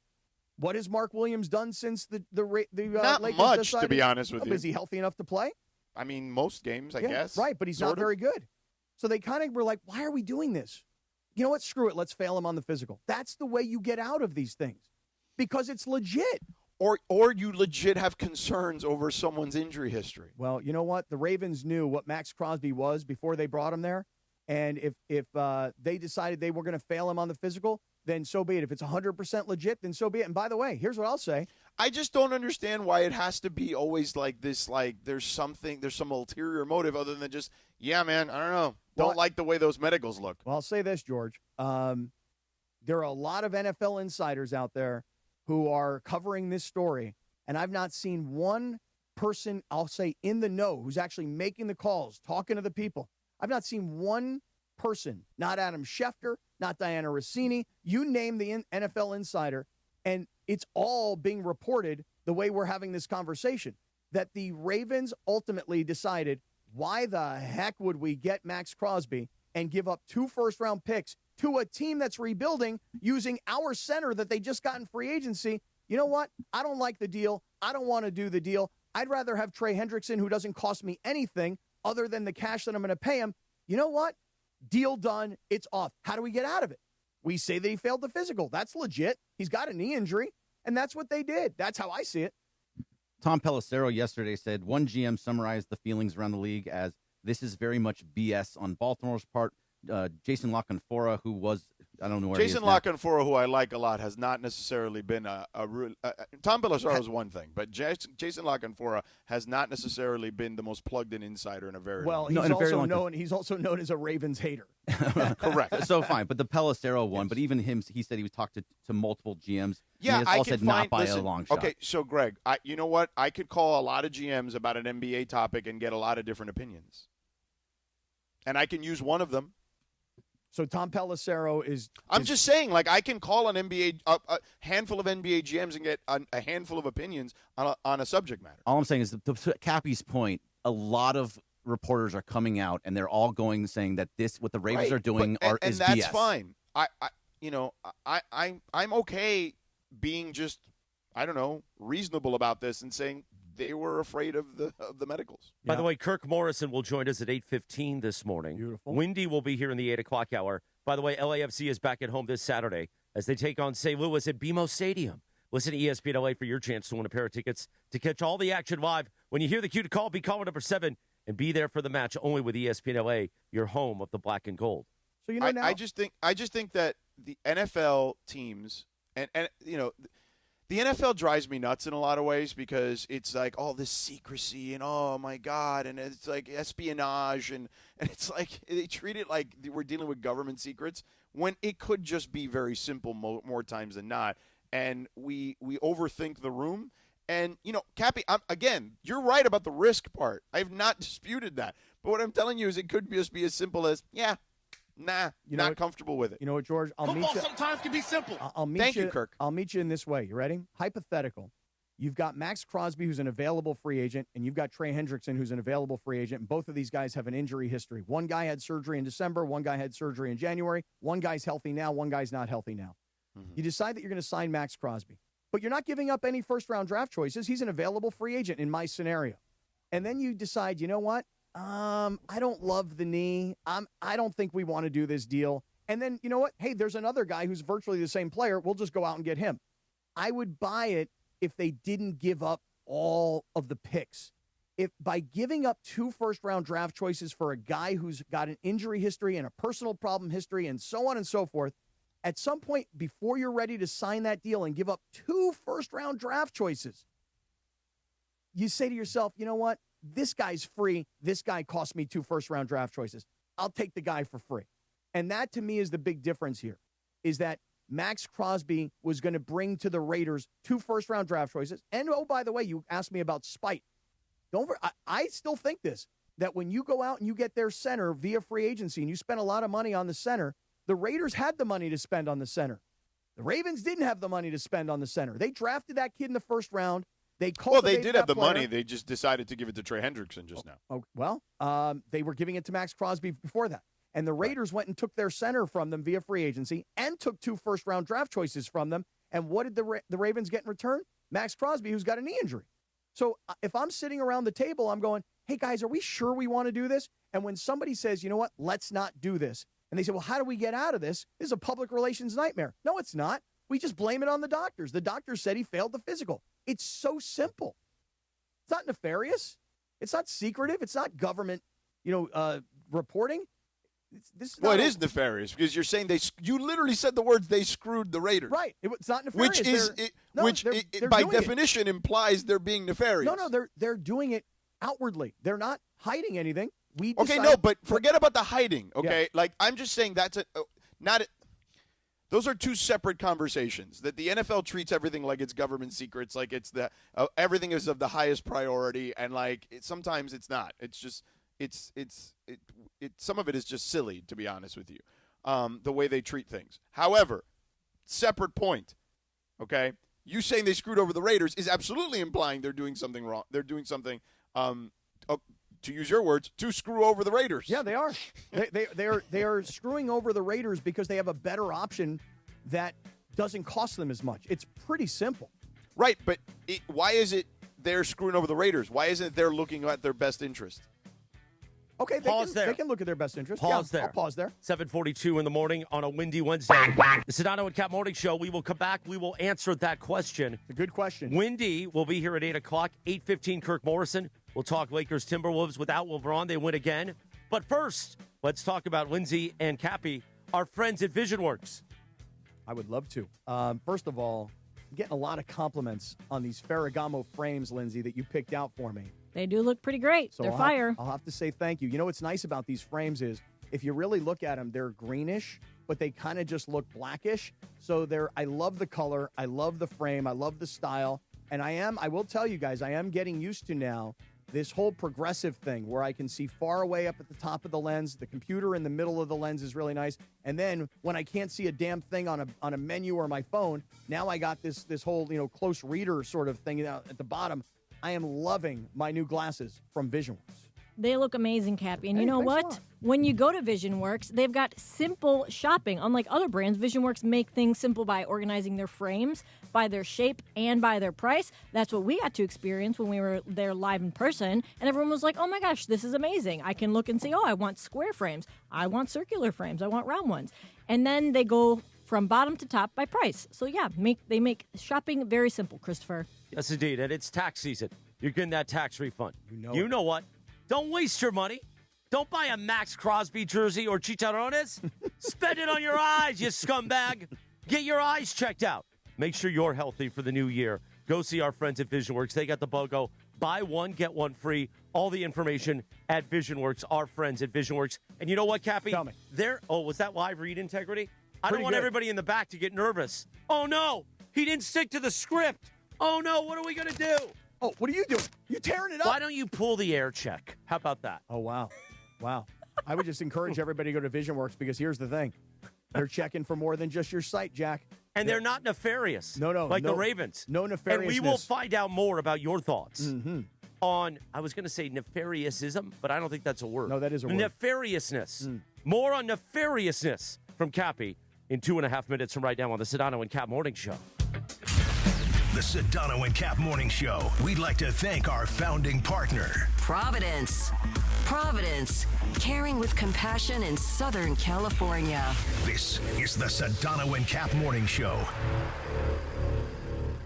what has Mark Williams done since the not Lakers much, decided? to be honest with you. Is he healthy enough to play? I mean, most games, I guess. Right, but he's not very good. So they kind of were like, why are we doing this? You know what? Screw it. Let's fail him on the physical. That's the way you get out of these things because it's legit. Or you legit have concerns over someone's injury history. Well, you know what? The Ravens knew what Maxx Crosby was before they brought him there. And if they decided they were going to fail him on the physical, then so be it. If it's 100% legit, then so be it. And by the way, here's what I'll say. I just don't understand why it has to be always like this, like there's some ulterior motive other than just, yeah, man, I don't know. Don't like the way those medicals look. Well, I'll say this, George. There are a lot of NFL insiders out there who are covering this story, and I've not seen one person, I'll say, in the know who's actually making the calls, talking to the people. I've not seen one person, not Adam Schefter, not Diana Rossini, you name the NFL insider, and it's all being reported the way we're having this conversation, that the Ravens ultimately decided, why the heck would we get Maxx Crosby and give up 2 first-round picks to a team that's rebuilding using our center that they just got in free agency? You know what? I don't like the deal. I don't want to do the deal. I'd rather have Trey Hendrickson, who doesn't cost me anything other than the cash that I'm going to pay him. You know what? Deal done. It's off. How do we get out of it? We say that he failed the physical. That's legit. He's got a knee injury, and that's what they did. That's how I see it. Tom Pelissero yesterday said one GM summarized the feelings around the league as this is very much BS on Baltimore's part. Jason La Canfora, who was, I don't know where Jason he is La Canfora, who I like a lot, has not necessarily been Tom Pelissero is one thing, but Jason La Canfora has not necessarily been the most plugged-in insider in a very long time. He's also known as a Ravens hater. Correct. So fine, but the Pelissero one, but even him, he said he was talked to multiple GMs. Yeah, I said not by a long shot. Okay, so Greg, you know what? I could call a lot of GMs about an NBA topic and get a lot of different opinions, and I can use one of them. So Tom Pelissero is. I'm just saying, like, I can call an NBA, a handful of NBA GMs and get a handful of opinions on a subject matter. All I'm saying is, to Cappy's point, a lot of reporters are coming out and they're all going saying that what the Ravens are doing is BS. And that's fine. I'm okay being just, I don't know, reasonable about this and saying they were afraid of the medicals. By the way, Kirk Morrison will join us at 8:15 this morning. Beautiful. Windy will be here in the 8 o'clock hour. By the way, LAFC is back at home this Saturday as they take on St. Louis at BMO Stadium. Listen to ESPN LA for your chance to win a pair of tickets to catch all the action live. When you hear the cue to call, be caller number 7 and be there for the match only with ESPN LA, your home of the black and gold. So you know now, I just think that the NFL teams and the NFL drives me nuts in a lot of ways because it's like all this secrecy and oh my God, and it's like espionage and it's like they treat it like we're dealing with government secrets when it could just be very simple more times than not. And we overthink the room. And, Cappy, again, you're right about the risk part. I have not disputed that. But what I'm telling you is it could just be as simple as, not comfortable with it. You know what, George? Football sometimes can be simple. Thank you, Kirk. I'll meet you in this way. You ready? Hypothetical. You've got Maxx Crosby, who's an available free agent, and you've got Trey Hendrickson, who's an available free agent. And both of these guys have an injury history. One guy had surgery in December. One guy had surgery in January. One guy's healthy now. One guy's not healthy now. Mm-hmm. You decide that you're going to sign Maxx Crosby. But you're not giving up any first-round draft choices. He's an available free agent in my scenario. And then you decide, you know what? I don't love the knee. I don't think we want to do this deal. And then, you know what? Hey, there's another guy who's virtually the same player. We'll just go out and get him. I would buy it if they didn't give up all of the picks. If by giving up 2 first-round draft choices for a guy who's got an injury history and a personal problem history and so on and so forth, at some point before you're ready to sign that deal and give up 2 first-round draft choices, you say to yourself, you know what? This guy's free. This guy cost me 2 first-round draft choices. I'll take the guy for free. And that, to me, is the big difference here, is that Maxx Crosby was going to bring to the Raiders 2 first-round draft choices. And, oh, by the way, you asked me about spite. I still think this, that when you go out and you get their center via free agency and you spend a lot of money on the center, the Raiders had the money to spend on the center. The Ravens didn't have the money to spend on the center. They drafted that kid in the first round. They did have the money. They just decided to give it to Trey Hendrickson just now. Oh, well, they were giving it to Maxx Crosby before that. And the Raiders went and took their center from them via free agency and took 2 first-round draft choices from them. And what did the Ravens get in return? Maxx Crosby, who's got a knee injury. So if I'm sitting around the table, I'm going, hey, guys, are we sure we want to do this? And when somebody says, you know what, let's not do this. And they say, well, how do we get out of this? This is a public relations nightmare. No, it's not. We just blame it on the doctors. The doctor said he failed the physical. It's so simple. It's not nefarious. It's not secretive. It's not government, reporting. It is nefarious because you're saying you literally said the words they screwed the Raiders. Right. It's not nefarious. Which by definition implies they're being nefarious. No, they're doing it outwardly. They're not hiding anything. But forget about the hiding, okay? Yeah. Like, I'm just saying those are 2 separate conversations, that the NFL treats everything like it's government secrets, like it's everything is of the highest priority, and like sometimes it's not. It's just some of it is just silly, to be honest with you, the way they treat things. However, separate point, okay? You saying they screwed over the Raiders is absolutely implying they're doing something wrong. They're doing something, to use your words, to screw over the Raiders. Yeah, they are. They are screwing over the Raiders because they have a better option that doesn't cost them as much. It's pretty simple. Right, but why is it they're screwing over the Raiders? Why isn't it they're looking at their best interest? Okay, they can look at their best interest. Pause there. I'll pause there. 7:42 in the morning on a windy Wednesday. The Sedano Kap Morning Show. We will come back. We will answer that question. It's a good question. Windy will be here at 8 o'clock. 8:15, Kirk Morrison. We'll talk Lakers TWolves without LeBron. They win again. But first, let's talk about Lindsay and Cappy, our friends at VisionWorks. I would love to. First of all, I'm getting a lot of compliments on these Ferragamo frames, Lindsay, that you picked out for me. They do look pretty great. So they're fire. I'll have to say thank you. You know what's nice about these frames is if you really look at them, they're greenish, but they kind of just look blackish. So I love the color. I love the frame. I love the style. And I will tell you guys, I am getting used to now this whole progressive thing where I can see far away up at the top of the lens. The computer in the middle of the lens is really nice. And then when I can't see a damn thing on a menu or my phone, now I got this whole, close reader sort of thing out at the bottom. I am loving my new glasses from VisionWorks. They look amazing, Cappy. And you know what? When you go to VisionWorks, they've got simple shopping. Unlike other brands, VisionWorks make things simple by organizing their frames by their shape and by their price. That's what we got to experience when we were there live in person. And everyone was like, oh my gosh, this is amazing. I can look and see, I want square frames. I want circular frames. I want round ones. And then they go from bottom to top by price. So yeah, they make shopping very simple, Christopher. Yes, indeed. And it's tax season. You're getting that tax refund. You know what? Don't waste your money. Don't buy a Maxx Crosby jersey or chicharrones. Spend it on your eyes, you scumbag. Get your eyes checked out. Make sure you're healthy for the new year. Go see our friends at VisionWorks. They got the BOGO. Buy one, get one free. All the information at VisionWorks, our friends at VisionWorks. And you know what, Cappy? Tell me. Was that live read integrity? I don't want everybody in the back to get nervous. Oh, no. He didn't stick to the script. Oh, no. What are we going to do? Oh, what are you doing? You tearing it up? Why don't you pull the air check? How about that? Oh, wow. I would just encourage everybody to go to VisionWorks because here's the thing. They're checking for more than just your site, Jack. And they're not nefarious. No. Like the Ravens. No nefariousness. And we will find out more about your thoughts on, I was going to say nefariousism, but I don't think that's a word. No, that is a word. Nefariousness. More on nefariousness from Cappy in 2.5 minutes from right now on the Sedano and Kap Morning Show. The Sedano and Kap Morning Show. We'd like to thank our founding partner, Providence, caring with compassion in Southern California. This is the Sedano and Kap Morning Show.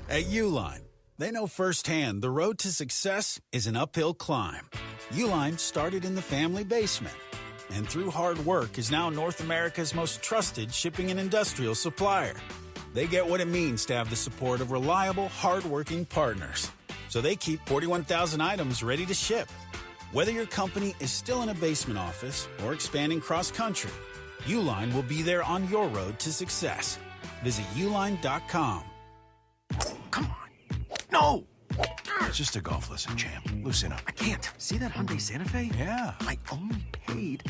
At Uline, they know firsthand the road to success is an uphill climb. Uline started in the family basement, and through hard work is now North America's most trusted shipping and industrial supplier. They get what it means to have the support of reliable, hard-working partners. So they keep 41,000 items ready to ship. Whether your company is still in a basement office or expanding cross-country, Uline will be there on your road to success. Visit uline.com. Come on. No! It's just a golf lesson, champ. Loosen up. I can't. See that Hyundai Santa Fe? Yeah. I only paid...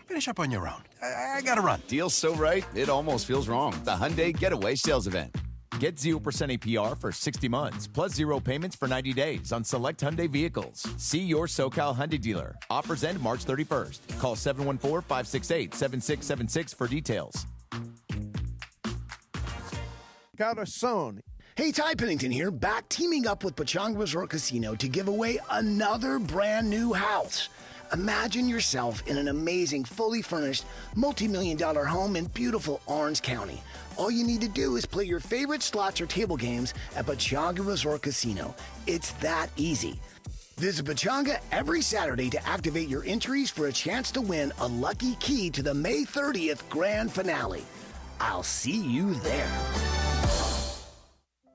Finish up on your own. I gotta run. Deal's so right, it almost feels wrong. The Hyundai Getaway Sales Event. Get 0% APR for 60 months, plus 0 payments for 90 days on select Hyundai vehicles. See your SoCal Hyundai dealer. Offers end March 31st. Call 714-568-7676 for details. Got a son. Hey, Ty Pennington here, back teaming up with Pechanga Resort Casino to give away another brand new house. Imagine yourself in an amazing, fully furnished, multi-million-dollar home in beautiful Orange County. All you need to do is play your favorite slots or table games at Pechanga Resort Casino. It's that easy. Visit Pechanga every Saturday to activate your entries for a chance to win a lucky key to the May 30th grand finale. I'll see you there.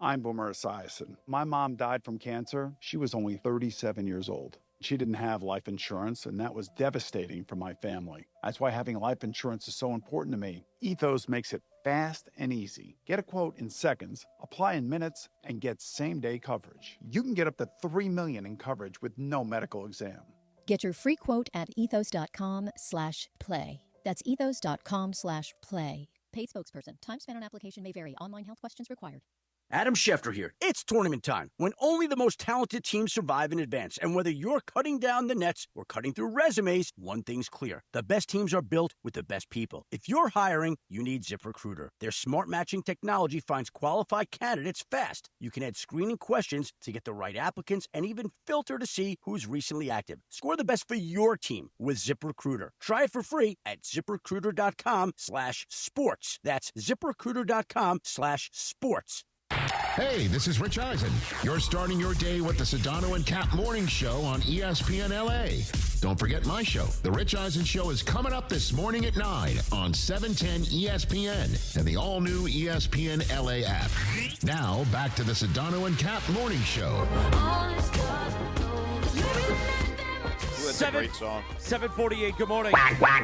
I'm Boomer Esiason. My mom died from cancer. She was only 37 years old. She didn't have life insurance, and that was devastating for my family. That's why having life insurance is so important to me. Ethos makes it fast and easy. Get a quote in seconds, apply in minutes, and get same-day coverage. You can get up to $3 million in coverage with no medical exam. Get your free quote at ethos.com/play. That's ethos.com/play. Paid spokesperson. Time spent on application may vary. Online health questions required. Adam Schefter here. It's tournament time, when only the most talented teams survive and advance. And whether you're cutting down the nets or cutting through resumes, one thing's clear. The best teams are built with the best people. If you're hiring, you need ZipRecruiter. Their smart matching technology finds qualified candidates fast. You can add screening questions to get the right applicants and even filter to see who's recently active. Score the best for your team with ZipRecruiter. Try it for free at ZipRecruiter.com/sports. That's ZipRecruiter.com/sports. Hey, this is Rich Eisen. You're starting your day with the Sedano and Kap Morning Show on ESPN LA. Don't forget my show. The Rich Eisen Show is coming up this morning at 9 on 710 ESPN and the all-new ESPN LA app. Now, back to the Sedano and Kap Morning Show. That's a great song. 7:48, good morning.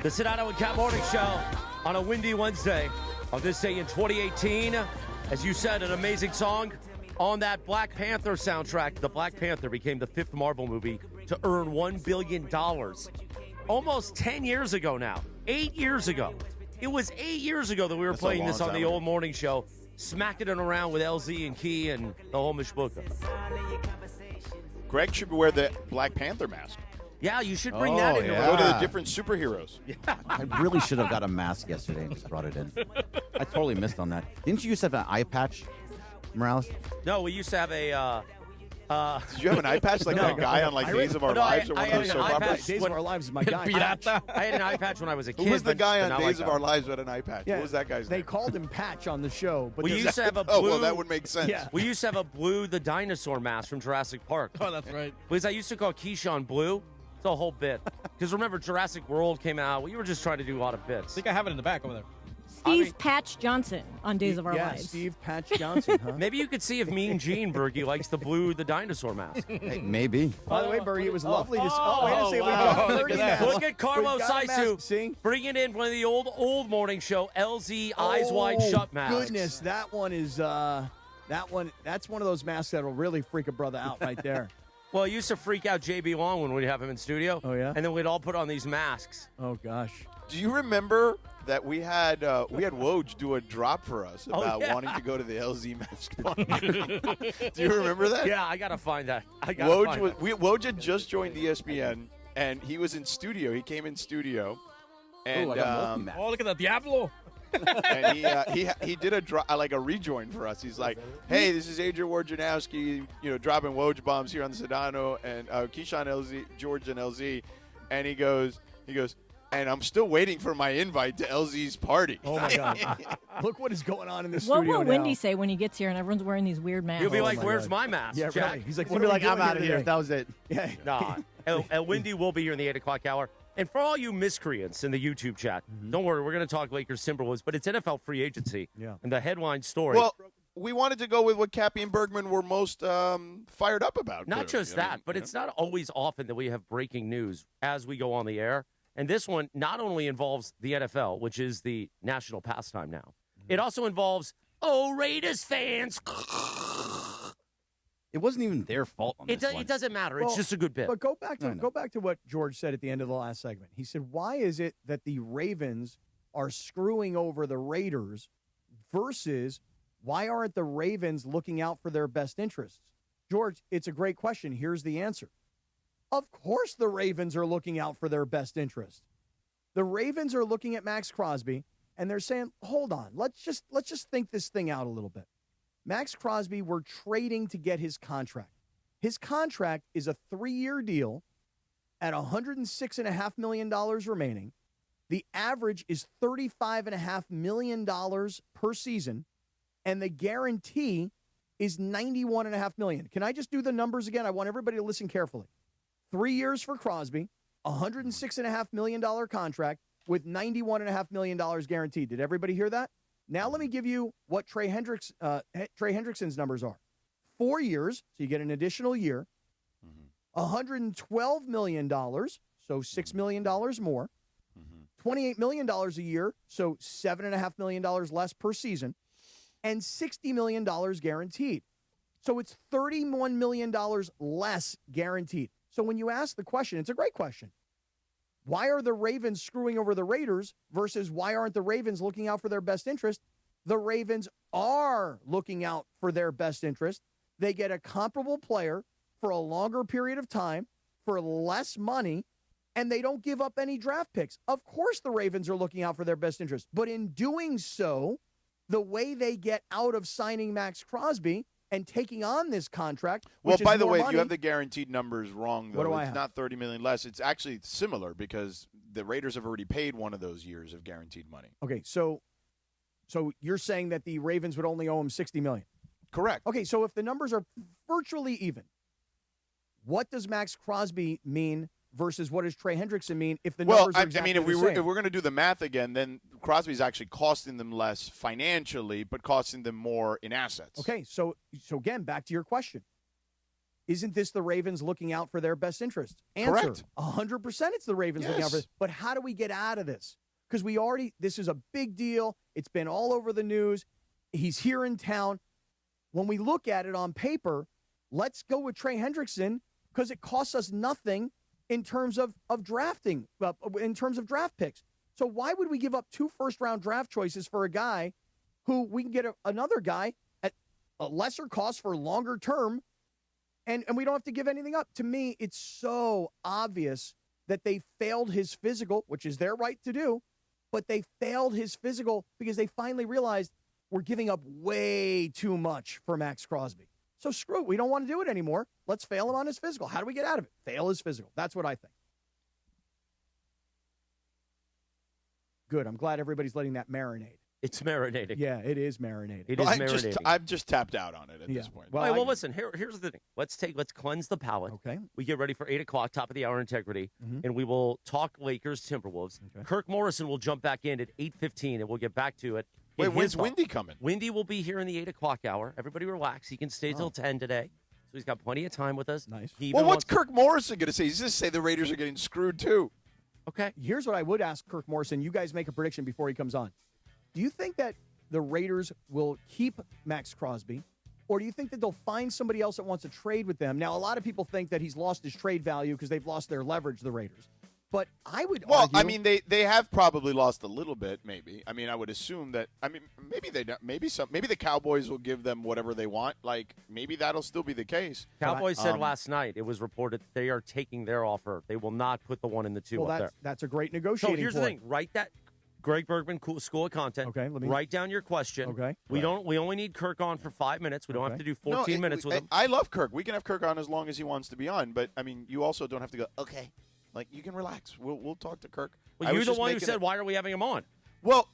The Sedano and Kap Morning Show on a windy Wednesday. On this day in 2018, as you said, an amazing song. on that Black Panther soundtrack. The Black Panther became the 5th Marvel movie to earn $1 billion. Almost 10 years ago now. 8 years ago. It was 8 years ago that we were playing this on the old morning show, smacking it around with LZ and Key and the whole mishbuka. Greg should wear the Black Panther mask. Yeah, you should bring that in. Go to the different superheroes. Yeah. I really should have got a mask yesterday and just brought it in. I totally missed on that. Didn't you used to have an eye patch, Morales? No, we used to have a... Did you have an eye patch like that guy on Days of Our Lives or one of those soap operas? Days of Our Lives is my guy. I had an eye patch when I was a kid. Who was the guy on Days of Our Lives with an eye patch? Yeah, what was that guy's name? name? They called him Patch on the show. But we used to have a blue... Oh, well, that would make sense. Yeah. We used to have a Blue the dinosaur mask from Jurassic Park. Oh, that's right. Because I used to call Keyshawn Blue. It's a whole bit. Because remember, Jurassic World came out. We were just trying to do a lot of bits. I think I have it in the back over there. Steve Patch Johnson on Days of Our Lives. Steve Patch Johnson, huh? Maybe you could see if Mean Gene Bergie likes the Blue the dinosaur mask. Hey, maybe. By the way, Bergie, it was lovely to see. Oh, wait a second. wow. We got Bergie now. Look at Carlos We got a mask. Saisu See? bringing in one of the old morning show LZ Eyes Wide Shut masks. Goodness, that one is that's one of those masks that'll really freak a brother out right there. Well, it used to freak out JB Long when we'd have him in studio. Oh, yeah? And then we'd all put on these masks. Oh, gosh. Do you remember that we had Woj do a drop for us about wanting to go to the LZ mask party? Do you remember that? Yeah, I gotta find that. Woj had just joined ESPN and he was in studio. He came in studio, and oh, look at that Diablo! and he did a rejoin for us. He's like, "Hey, this is Adrian Wojnarowski, dropping Woj bombs here on the Sedano and Keyshawn LZ, George and LZ," and he goes. And I'm still waiting for my invite to LZ's party. Oh, my God. Look what is going on in this What studio will now. Wendy say when he gets here and everyone's wearing these weird masks? He'll be like, "Where's my mask, Yeah, Jack?" right. He's like, He'll be like, "I'm out of here." That was it. Yeah. Nah. and Wendy will be here in the 8 o'clock hour. And for all you miscreants in the YouTube chat, don't worry, we're going to talk Lakers Timberwolves, but it's NFL free agency. Yeah. And the headline story. Well, we wanted to go with what Cappy and Bergman were most fired up about. Not just that, but it's not always often that we have breaking news as we go on the air. And this one not only involves the NFL, which is the national pastime now, it also involves, Raiders fans. It wasn't even their fault on this one. It doesn't matter. Well, it's just a good bit. But go back to what George said at the end of the last segment. He said, why is it that the Ravens are screwing over the Raiders versus why aren't the Ravens looking out for their best interests? George, it's a great question. Here's the answer. Of course the Ravens are looking out for their best interest. The Ravens are looking at Maxx Crosby, and they're saying, hold on, let's just think this thing out a little bit. Maxx Crosby, we're trading to get his contract. His contract is a 3-year deal at $106.5 million remaining. The average is $35.5 million per season, and the guarantee is $91.5 million. Can I just do the numbers again? I want everybody to listen carefully. 3 years for Crosby, $106.5 million contract with $91.5 million guaranteed. Did everybody hear that? Now let me give you what Trey Hendrickson's numbers are. 4 years, so you get an additional year. $112 million, so $6 million more. $28 million a year, so $7.5 million less per season. And $60 million guaranteed. So it's $31 million less guaranteed. So when you ask the question, it's a great question. Why are the Ravens screwing over the Raiders versus why aren't the Ravens looking out for their best interest? The Ravens are looking out for their best interest. They get a comparable player for a longer period of time for less money, and they don't give up any draft picks. Of course the Ravens are looking out for their best interest. But in doing so, the way they get out of signing Maxx Crosby and taking on this contract. Well, by the way, money, you have the guaranteed numbers wrong, though. What do I it's have? not $30 million less. It's actually similar because the Raiders have already paid one of those years of guaranteed money. Okay, so you're saying that the Ravens would only owe him $60 million? Correct. Okay, so if the numbers are virtually even, what does Maxx Crosby mean versus what does Trey Hendrickson mean if the numbers are exactly if the same? if we're going to do the math again, then Crosby's actually costing them less financially, but costing them more in assets. Okay, so again, back to your question. Isn't this the Ravens looking out for their best interest? Answer, Correct. 100% it's the Ravens looking out for this. But how do we get out of this? Because this is a big deal. It's been all over the news. He's here in town. when we look at it on paper, let's go with Trey Hendrickson because it costs us nothing in terms of drafting, in terms of draft picks. So why would we give up 2 first-round draft choices for a guy who we can get another guy at a lesser cost for longer term, and we don't have to give anything up? To me, it's so obvious that they failed his physical, which is their right to do, but they failed his physical because they finally realized we're giving up way too much for Maxx Crosby. So screw it. We don't want to do it anymore. Let's fail him on his physical. How do we get out of it? Fail his physical. That's what I think. Good. I'm glad everybody's letting that marinate. It's marinating. Yeah, it is marinating. It is marinating. I'm just tapped out on it at this point. Well, listen. Here's the thing. Let's cleanse the palate. Okay. We get ready for 8 o'clock, top of the hour integrity, and we will talk Lakers Timberwolves. Okay. Kirk Morrison will jump back in at 8:15, and we'll get back to it. Wait, when's Windy coming? Windy will be here in the 8 o'clock hour. Everybody relax. He can stay till 10 today, so he's got plenty of time with us. Nice. Well, what's Kirk Morrison going to say? He's going to say the Raiders are getting screwed too. Okay. Here's what I would ask Kirk Morrison. You guys make a prediction before he comes on. Do you think that the Raiders will keep Maxx Crosby, or do you think that they'll find somebody else that wants to trade with them? Now, a lot of people think that he's lost his trade value because they've lost their leverage, the Raiders. But I would argue... I mean, they have probably lost a little bit, maybe. I mean, I would assume that... I mean, maybe they don't. Maybe the Cowboys will give them whatever they want. Like, maybe that'll still be the case. Cowboys said last night, it was reported they are taking their offer. They will not put the 1 and the 2 up there. That's a great negotiating So here's point. the thing. Write that... Greg Bergman, School of Content. Okay, let me write down your question. Okay. We only need Kirk on for 5 minutes. We don't have to do 14 minutes with him. I love Kirk. We can have Kirk on as long as he wants to be on. But, I mean, you also don't have to go, okay. Like, you can relax. We'll talk to Kirk. Well, you're the one who said, why are we having him on? Well,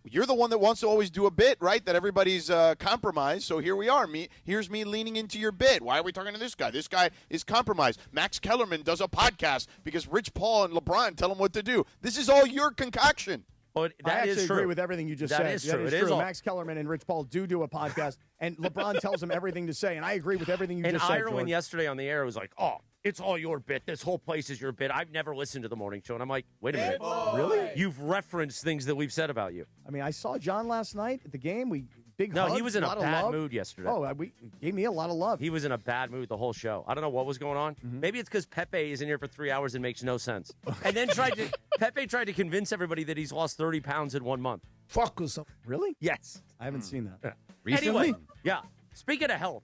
you're the one that wants to always do a bit, right? That everybody's compromised. So here we are. Here's me leaning into your bit. Why are we talking to this guy? This guy is compromised. Max Kellerman does a podcast because Rich Paul and LeBron tell him what to do. This is all your concoction. Well, I actually agree with everything you just said. That is true. That is true. Max Kellerman and Rich Paul do a podcast, and LeBron tells them everything to say, and I agree with everything you just said, And Ireland George. yesterday on the air was like, oh, it's all your bit. This whole place is your bit. I've never listened to the morning show. And I'm like, wait a minute. Really? You've referenced things that we've said about you. I mean, I saw John last night at the game. No, hugs, he was in a lot of bad love. mood yesterday. Oh, he gave me a lot of love. He was in a bad mood the whole show. I don't know what was going on. Maybe it's because Pepe is in here for 3 hours and makes no sense. And then Pepe tried to convince everybody that he's lost 30 pounds in 1 month. Fuck us. Really? Yes. I haven't seen that. Yeah. Recently? Anyway, yeah. Speaking of health,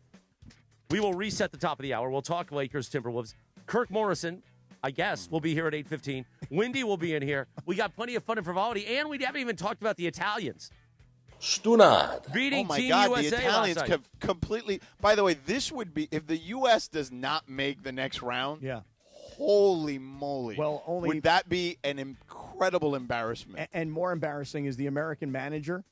we will reset the top of the hour. We'll talk Lakers, Timberwolves. Kirk Morrison, I guess, will be here at 8:15. Windy will be in here. We got plenty of fun and frivolity, and we haven't even talked about the Italians. Stunad. Beating oh my Team God, USA the Italians last night. completely. By the way, this would be if the U.S. does not make the next round. Yeah. Holy moly! Well, would that be an incredible embarrassment? And more embarrassing is the American manager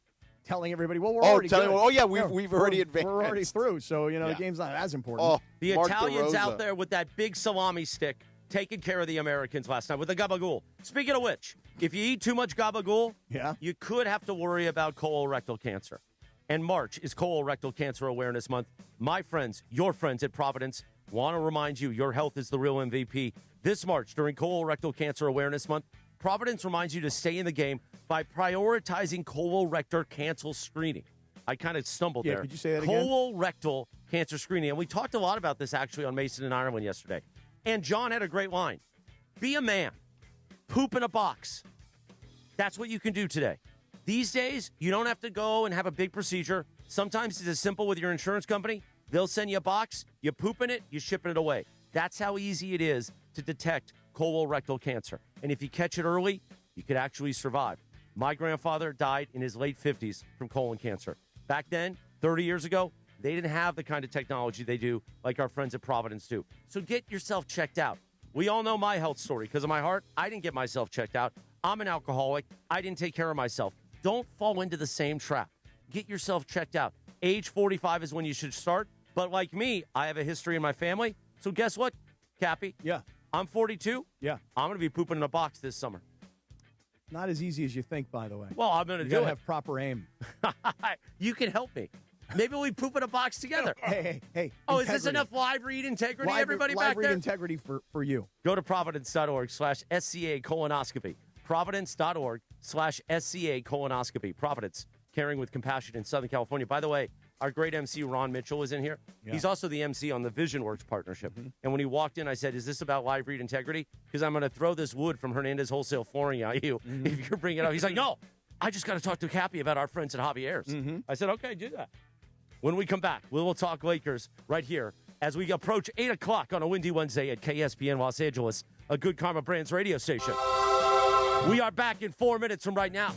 telling everybody, "Well, we're already good. We've already advanced. We're already through, so the game's not as important." Oh, the Mark Italians DeRosa. out there with that big salami stick taking care of the Americans last night with the gabagool. Speaking of which, if you eat too much gabagool, you could have to worry about colorectal cancer. And March is Colorectal Cancer Awareness Month. My friends, your friends at Providence, want to remind you your health is the real MVP. This March, during Colorectal Cancer Awareness Month, Providence reminds you to stay in the game by prioritizing colorectal cancer screening. I kind of stumbled there. Could you say that again? Colorectal cancer screening. And we talked a lot about this actually on Mason and Ireland yesterday. And John had a great line. Be a man. Poop in a box. That's what you can do today. These days, you don't have to go and have a big procedure. Sometimes it's as simple with your insurance company. They'll send you a box, you poop in it, you ship it away. That's how easy it is to detect colorectal cancer. And if you catch it early, you could actually survive. My grandfather died in his late 50s from colon cancer. Back then, 30 years ago, they didn't have the kind of technology they do like our friends at Providence do. So get yourself checked out. We all know my health story. Because of my heart, I didn't get myself checked out. I'm an alcoholic. I didn't take care of myself. Don't fall into the same trap. Get yourself checked out. Age 45 is when you should start. But like me, I have a history in my family. So guess what, Cappy? Yeah. I'm 42. Yeah. I'm going to be pooping in a box this summer. Not as easy as you think, by the way. Well, I'm going to do You it. got to have proper aim. You can help me. Maybe we poop in a box together. Hey. Oh, is this enough live read integrity, everybody back there? Live read integrity for you. Go to providence.org/SCA colonoscopy. Providence.org/SCA colonoscopy. Providence. Caring with Compassion in Southern California. By the way, our great MC Ron Mitchell is in here. Yeah. He's also the MC on the VisionWorks partnership. And when he walked in, I said, is this about live read integrity? Because I'm going to throw this wood from Hernandez Wholesale Flooring at you if you're bringing it up. He's like, no, I just got to talk to Cappy about our friends at Javier's. I said, okay, do that. When we come back, we will talk Lakers right here as we approach 8 o'clock on a windy Wednesday at KSPN Los Angeles, a Good Karma Brands radio station. We are back in 4 minutes from right now.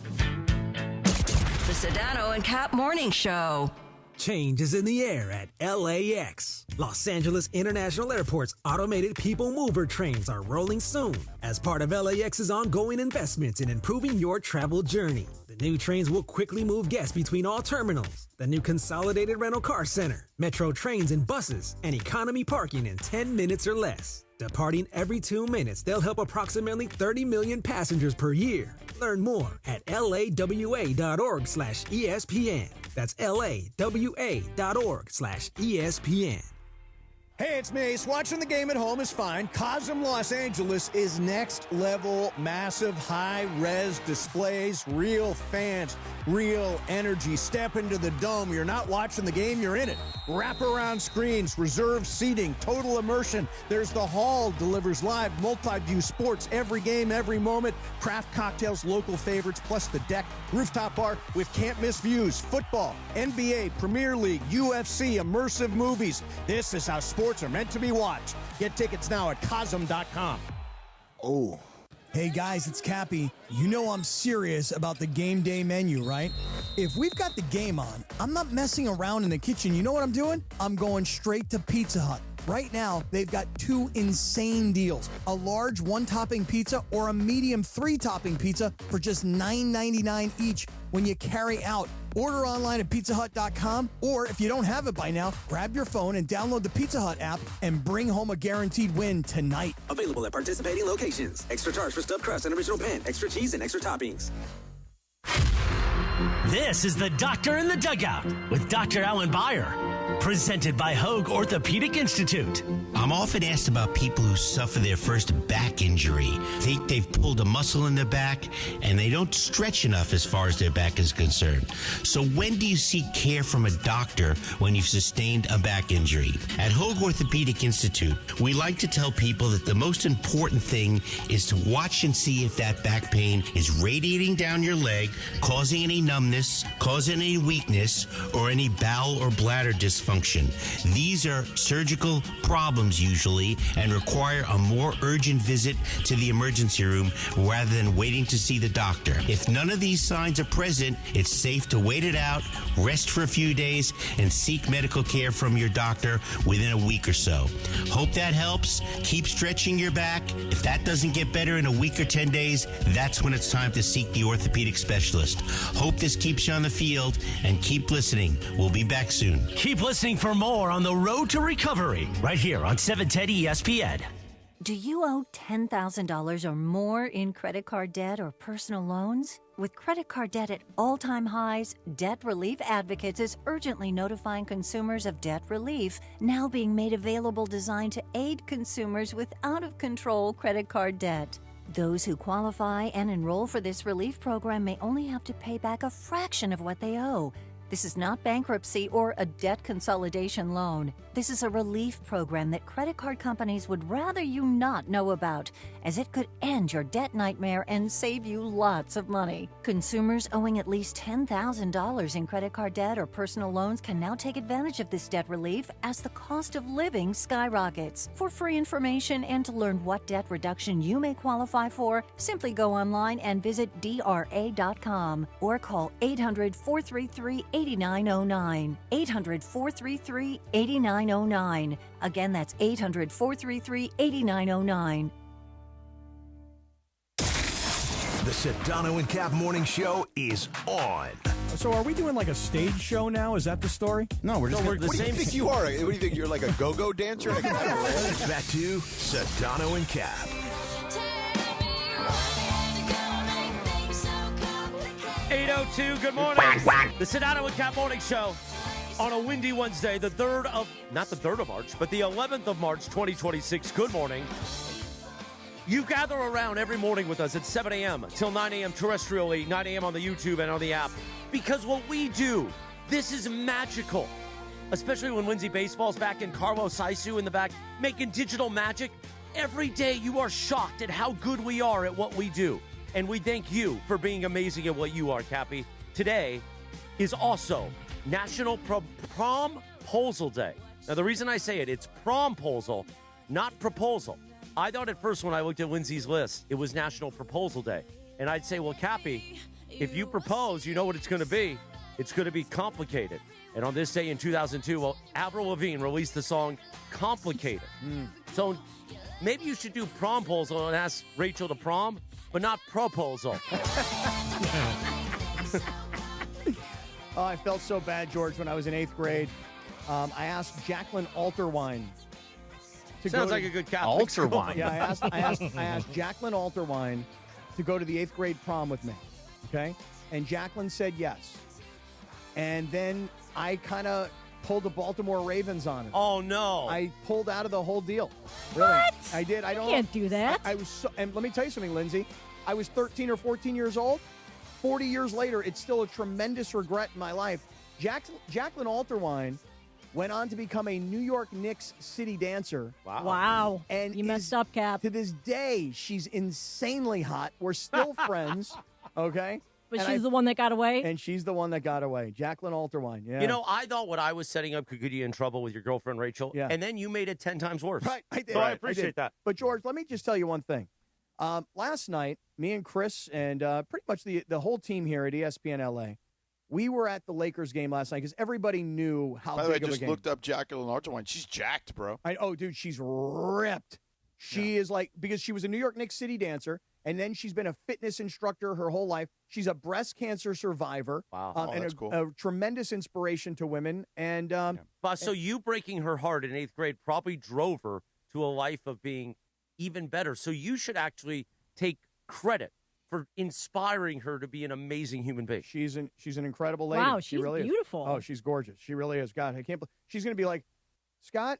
The Sedano and Kap Morning Show. Change is in the air at LAX. Los Angeles International Airport's automated people mover trains are rolling soon as part of LAX's ongoing investments in improving your travel journey. The new trains will quickly move guests between all terminals, the new consolidated rental car center, metro trains and buses, and economy parking in 10 minutes or less. Departing every 2 minutes, they'll help approximately 30 million passengers per year. Learn more at lawa.org/ESPN. That's lawa.org/ESPN. Hey, it's me, Ace. Watching the game at home is fine. Cosm Los Angeles is next level, massive, high-res displays, real fans, real energy. Step into the dome. You're not watching the game, you're in it. Wraparound screens, reserved seating, total immersion. There's the hall, delivers live, multi-view sports, every game, every moment. Craft cocktails, local favorites, plus the deck, rooftop bar with can't-miss views. Football, NBA, Premier League, UFC, immersive movies. This is how sports are meant to be watched. Get tickets now at Cosm.com. Oh. Hey guys, it's Cappy. You know I'm serious about the game day menu, right? If we've got the game on, I'm not messing around in the kitchen. You know what I'm doing? I'm going straight to Pizza Hut. Right now, they've got 2 insane deals. A large 1-topping pizza or a medium 3-topping pizza for just $9.99 each when you carry out. Order online at pizzahut.com, or if you don't have it by now, grab your phone and download the Pizza Hut app and bring home a guaranteed win tonight. Available at participating locations. Extra charge for stuffed crust and original pan, extra cheese, and extra toppings. This is the Doctor in the Dugout with Dr. Alan Byer, presented by Hoag Orthopedic Institute. I'm often asked about people who suffer their first back injury, think they've pulled a muscle in their back, and they don't stretch enough as far as their back is concerned. So when do you seek care from a doctor when you've sustained a back injury? At Hoag Orthopedic Institute, we like to tell people that the most important thing is to watch and see if that back pain is radiating down your leg, causing any numbness, causing any weakness, or any bowel or bladder dysfunction. These are surgical problems usually and require a more urgent visit to the emergency room rather than waiting to see the doctor. If none of these signs are present, it's safe to wait it out, rest for a few days, and seek medical care from your doctor within a week or so. Hope that helps. Keep stretching your back. If that doesn't get better in a week or 10 days, that's when it's time to seek the orthopedic specialist. Hope this keeps you on the field, and keep listening. We'll be back soon. Keep listening for more on the road to recovery right here on 710 ESPN. Do you owe $10,000 or more in credit card debt or personal loans? With credit card debt at all-time highs, Debt Relief Advocates is urgently notifying consumers of debt relief now being made available, designed to aid consumers with out-of-control credit card debt. Those who qualify and enroll for this relief program may only have to pay back a fraction of what they owe. This is not bankruptcy or a debt consolidation loan. This is a relief program that credit card companies would rather you not know about, as it could end your debt nightmare and save you lots of money. Consumers owing at least $10,000 in credit card debt or personal loans can now take advantage of this debt relief as the cost of living skyrockets. For free information and to learn what debt reduction you may qualify for, simply go online and visit DRA.com or call 800-433-8909. 800-433-8909. Again, that's 800-433-8909. The Sedano and Kap Morning Show is on. So are we doing like a stage show now? Is that the story? No, we're just What do you think you are? What do you think? You're like a go-go dancer? Back to Sedano and Kap. 8:02, good morning. The Sedano and Kap Morning Show on a windy Wednesday, not the 3rd of March, but the 11th of March, 2026. Good morning. You gather around every morning with us at 7 a.m. till 9 a.m. terrestrially, 9 a.m. on the YouTube and on the app. Because what we do, this is magical. Especially when Lindsay Baseball's back and Carlos Saisu in the back making digital magic. Every day you are shocked at how good we are at what we do. And we thank you for being amazing at what you are, Cappy. Today is also National Promposal Day. Now, the reason I say it, it's promposal, not proposal. I thought at first when I looked at Lindsay's list, it was National Proposal Day. And I'd say, well, Cappy, if you propose, you know what it's going to be. It's going to be complicated. And on this day in 2002, well, Avril Lavigne released the song Complicated. So maybe you should do promposal and ask Rachel to prom, but not proposal. Oh, I felt so bad, George, when I was in 8th grade. I asked Jacqueline Alterwine. Sounds like a good Catholic school. Yeah, I asked Jacqueline Alterwine to go to the 8th grade prom with me, okay? And Jacqueline said yes. And then I kind of pulled the Baltimore Ravens on her. Oh, no. I pulled out of the whole deal. Really. What? I did. I don't You can't do that. I was so, and let me tell you something, Lindsay. I was 13 or 14 years old. 40 years later, it's still a tremendous regret in my life. Jacqueline Alterwine went on to become a New York Knicks city dancer. Wow. And you messed up, Cap. To this day, she's insanely hot. We're still friends, okay? But And she's the one that got away? And she's the one that got away. Jacqueline Alterwine, yeah. You know, I thought what I was setting up could get you in trouble with your girlfriend, Rachel. Yeah. And then you made it 10 times worse. Right, I did. So I did. appreciate that. But, George, let me just tell you one thing. Last night, me and Chris and pretty much the whole team here at ESPN LA, we were at the Lakers game last night because everybody knew how By the way, I big of a just game. looked up Jacqueline Archewine. She's jacked, bro. Oh, dude, she's ripped. She is like, because she was a New York Knicks city dancer, and then she's been a fitness instructor her whole life. She's a breast cancer survivor. Wow. And that's cool. a tremendous inspiration to women. And So you breaking her heart in 8th grade probably drove her to a life of being even better. So you should actually take credit for inspiring her to be an amazing human being. She's an incredible lady. Wow, she she's really beautiful. Is. Oh, she's gorgeous. She really is. God, I can't believe she's going to be like, Scott,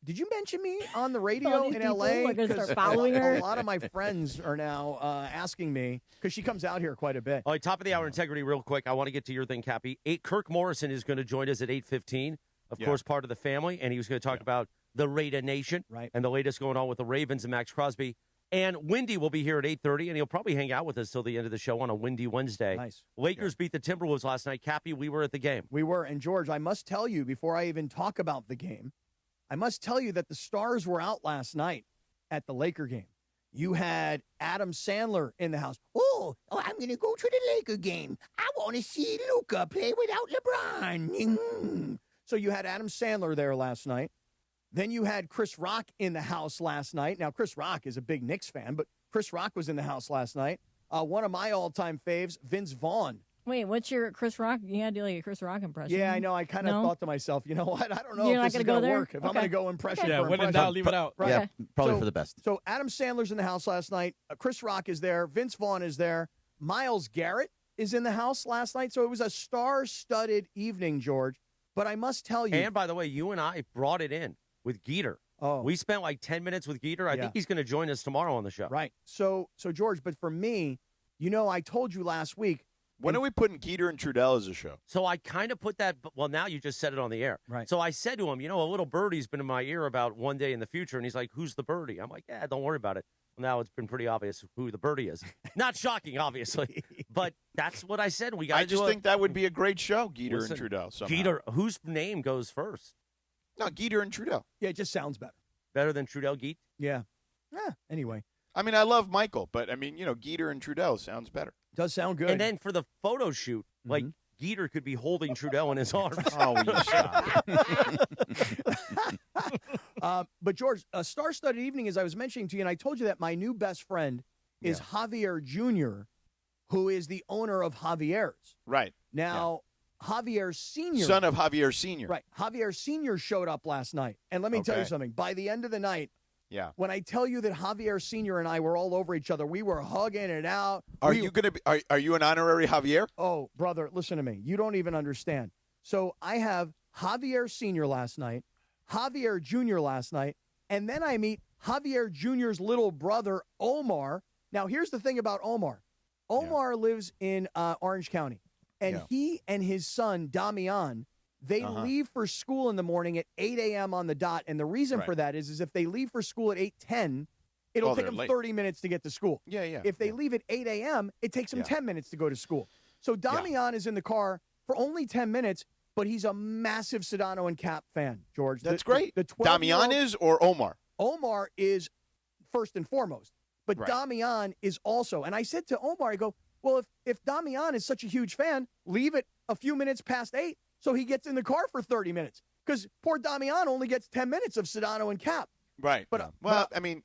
did you mention me on the radio in LA? Are going to start following her? A lot of my friends are now asking me because she comes out here quite a bit. All right, top of the hour integrity real quick. I want to get to your thing, Cappy. Kirk Morrison is going to join us at 8:15. Of course, part of the family, and he was going to talk about the Raider Nation and the latest going on with the Ravens and Maxx Crosby. And Windy will be here at 8:30, and he'll probably hang out with us till the end of the show on a windy Wednesday. Nice. Lakers beat the Timberwolves last night. Cappy, we were at the game. We were. And, George, I must tell you, before I even talk about the game, I must tell you that the stars were out last night at the Laker game. You had Adam Sandler in the house. Oh, I'm going to go to the Laker game. I want to see Luca play without LeBron. So you had Adam Sandler there last night. Then you had Chris Rock in the house last night. Now, Chris Rock is a big Knicks fan, but Chris Rock was in the house last night. One of my all-time faves, Vince Vaughn. Wait, what's your Chris Rock? You had to do like a Chris Rock impression. Yeah, I know. I kind of thought to myself, you know what? I don't know You're if not this is gonna going to go work. there? If I'm going to go impression Yeah, for when in impression. doubt, leave it out. Right. Yeah, probably for the best. So Adam Sandler's in the house last night. Chris Rock is there. Vince Vaughn is there. Myles Garrett is in the house last night. So it was a star-studded evening, George. But I must tell you. And by the way, you and I brought it in with Geeter. Oh. We spent like 10 minutes with Geeter. I think he's going to join us tomorrow on the show. Right. So George, but for me, you know, I told you last week. When are we putting Geeter and Trudell as a show? So I kind of put that, well, now you just said it on the air. Right. So I said to him, you know, a little birdie's been in my ear about one day in the future. And he's like, who's the birdie? I'm like, yeah, don't worry about it. Well, now it's been pretty obvious who the birdie is. Not shocking, obviously, but that's what I said. We got. I just think that would be a great show, Geeter and Trudell. Somehow. Geeter, whose name goes first? No, Geeter and Trudell. Yeah, it just sounds better. Better than Trudell Geet? Yeah. Anyway. I mean, I love Michael, but I mean, you know, Geeter and Trudell sounds better. Does sound good. And then for the photo shoot, like Geeter could be holding Trudell in his arms. Oh, you stop. But George, a star-studded evening, as I was mentioning to you, and I told you that my new best friend is Javier Jr., who is the owner of Javier's. Right. Now, Javier Sr. Son of Javier Sr. Right. Javier Sr. showed up last night. And let me tell you something. By the end of the night, when I tell you that Javier Sr. and I were all over each other, we were hugging it out. Are you going to be? Are you an honorary Javier? Oh, brother, listen to me. You don't even understand. So I have Javier Sr. last night, Javier Jr. last night, and then I meet Javier Jr.'s little brother, Omar. Now, here's the thing about Omar. Omar lives in Orange County, and he and his son, Damian, they leave for school in the morning at 8 a.m. on the dot. And the reason for that is if they leave for school at 8:10, it'll take them 30 minutes to get to school. If they leave at 8 a.m., it takes them 10 minutes to go to school. So Damian is in the car for only 10 minutes, but he's a massive Sedano and Kap fan, George. That's great. The Damian is or Omar? Omar is first and foremost, but Damian is also. And I said to Omar, I go, well, if Damian is such a huge fan, leave it a few minutes past 8 so he gets in the car for 30 minutes. Because poor Damian only gets 10 minutes of Sedano and Kap. Right. But I mean,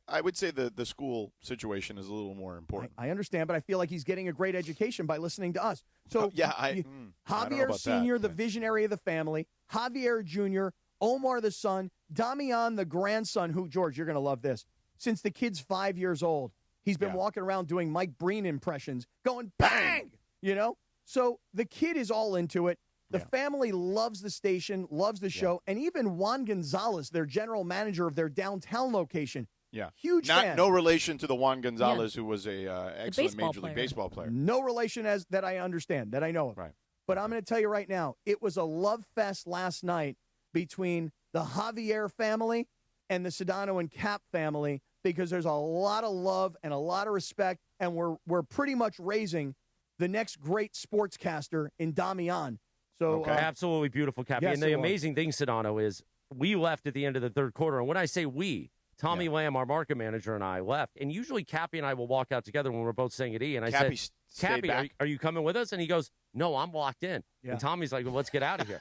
I would say the school situation is a little more important. I understand, but I feel like he's getting a great education by listening to us. So Javier Sr., the visionary of the family, Javier Jr., Omar the son, Damian the grandson, who, George, you're going to love this. Since the kid's 5 years old, he's been walking around doing Mike Breen impressions, going bang, you know? So the kid is all into it. The family loves the station, loves the show, and even Juan Gonzalez, their general manager of their downtown location, huge fan. No relation to the Juan Gonzalez, who was a excellent Major League Baseball player. No relation as that I understand, that I know of. Right. But I'm going to tell you right now, it was a love fest last night between the Javier family and the Sedano and Kap family because there's a lot of love and a lot of respect, and we're pretty much raising the next great sportscaster in Damian. So absolutely beautiful, Cappy. Yes, and the amazing thing, Sedano, is we left at the end of the third quarter. And when I say we, Tommy Lamb, our market manager, and I left. And usually Cappy and I will walk out together when we're both staying at E. And I said, Cappy, are you coming with us? And he goes, no, I'm locked in. And Tommy's like, well, let's get out of here.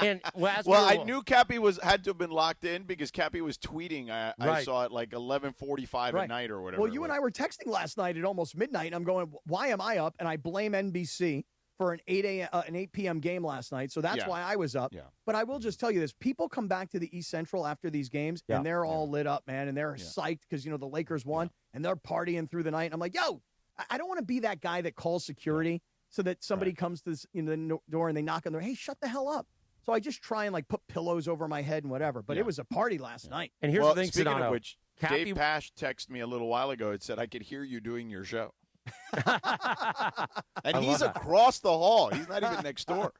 And I knew Cappy had to have been locked in because Cappy was tweeting. I saw it like 11:45 at night or whatever. Well, you and I were texting last night at almost midnight. And I'm going, why am I up? And I blame NBC for an 8 p.m. game last night. So that's why I was up. But I will just tell you this. People come back to the East Central after these games, and they're all lit up, man, and they're psyched because, you know, the Lakers won, and they're partying through the night. And I'm like, yo, I don't want to be that guy that calls security so that somebody comes to this, the door and they knock on their, hey, shut the hell up. So I just try and, like, put pillows over my head and whatever. But it was a party last night. And here's the thing, speaking Sedano, of which, Dave Pash texted me a little while ago. It said, I could hear you doing your show. And he's across the hall. He's not even next door.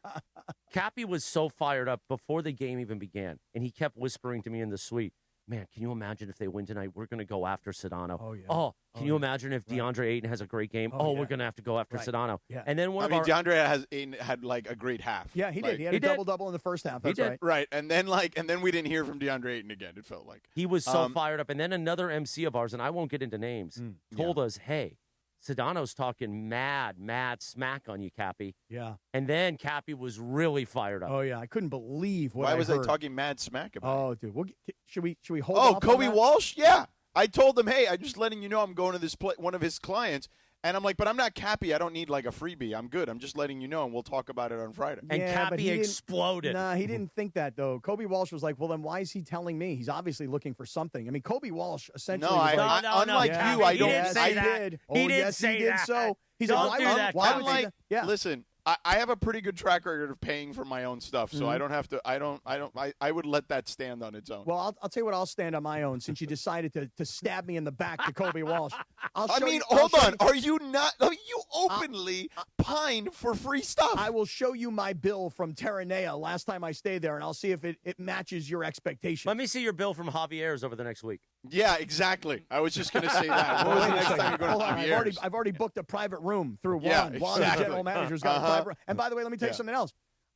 Cappy was so fired up before the game even began, and he kept whispering to me in the suite, man, can you imagine if they win tonight? We're going to go after Sedano. Can you imagine if DeAndre Ayton has a great game? We're going to have to go after Sedano. And then DeAndre had like a great half. Yeah, he did. He had a double-double in the first half. That's right. Right. And then we didn't hear from DeAndre Ayton again, it felt like. He was so fired up. And then another MC of ours, and I won't get into names, told us, hey, Sedano's talking mad smack on you, Cappy. Yeah. And then Cappy was really fired up. Oh, yeah. I couldn't believe what Why I was heard. I talking mad smack about? Oh, dude. Should we hold off Kobe on that? Walsh? Yeah. I told him, hey, I'm just letting you know I'm going to this one of his clients. And I'm like, but I'm not Cappy. I don't need like a freebie. I'm good. I'm just letting you know, and we'll talk about it on Friday. And Cappy exploded. Nah, he didn't think that, though. Kobe Walsh was like, well, then why is he telling me? He's obviously looking for something. I mean, Kobe Walsh essentially unlike you, I don't. He did. He did say that. So he's don't like, do that. why would he? Yeah. Listen, I have a pretty good track record of paying for my own stuff, so I don't have to. I would let that stand on its own. Well, I'll tell you what. I'll stand on my own since you decided to stab me in the back to Kobe Walsh. Hold on. Are you not? You openly pined for free stuff. I will show you my bill from Terranea last time I stayed there, and I'll see if it matches your expectations. Let me see your bill from Javier's over the next week. Yeah, exactly. I was just going to say that. What was the next time you go to Javier's? I've already booked a private room through Juan. Yeah, Juan, the general manager's got a private room. And by the way, let me tell you something else.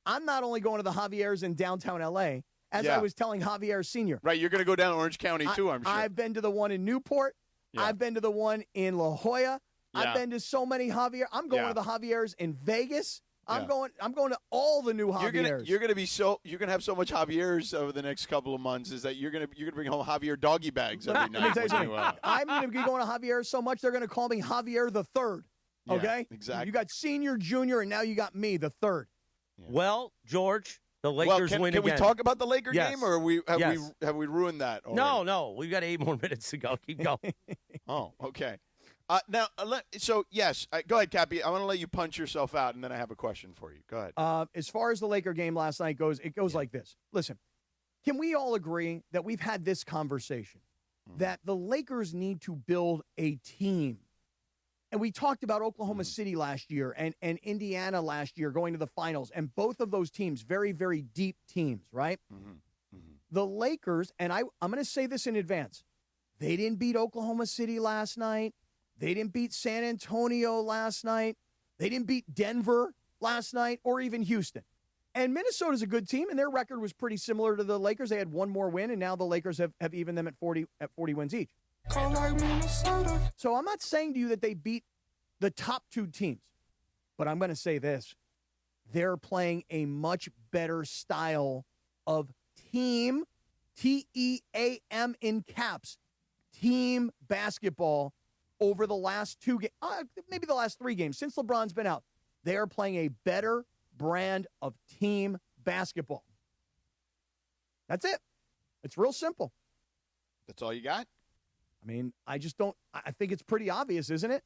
I'm not only going to the Javier's in downtown L.A., as I was telling Javier Sr. Right, you're going to go down Orange County, too, I'm sure. I've been to the one in Newport. Yeah. I've been to the one in La Jolla. Yeah. I've been to so many Javier. I'm going to the Javier's in Vegas. I'm going to all the new Javier's. You're gonna have so much Javier's over the next couple of months is that you're gonna bring home Javier doggy bags every night. Let me tell you something. I'm gonna be going to Javier's so much they're gonna call me Javier the Third. Okay, exactly. You got senior, junior, and now you got me, the third. Yeah. Well, George, the Lakers win again. Can we talk about the Laker game, or have we ruined that already? No. We've got 8 more minutes to go. Keep going. Oh, okay. Now, go ahead, Cappy. I want to let you punch yourself out, and then I have a question for you. Go ahead. As far as the Laker game last night goes, it goes like this. Listen, can we all agree that we've had this conversation? that the Lakers need to build a team. And we talked about Oklahoma City last year and Indiana last year going to the finals, and both of those teams, very, very deep teams, right? The Lakers, and I'm going to say this in advance, they didn't beat Oklahoma City last night. They didn't beat San Antonio last night. They didn't beat Denver last night or even Houston. And Minnesota's a good team, and their record was pretty similar to the Lakers. They had one more win, and now the Lakers have evened them at 40 wins each. So I'm not saying to you that they beat the top two teams, but I'm going to say this. They're playing a much better style of team, T-E-A-M in caps, team basketball over the last two games, maybe the last three games, since LeBron's been out. They are playing a better brand of team basketball. That's it. It's real simple. That's all you got? I mean, I think it's pretty obvious, isn't it?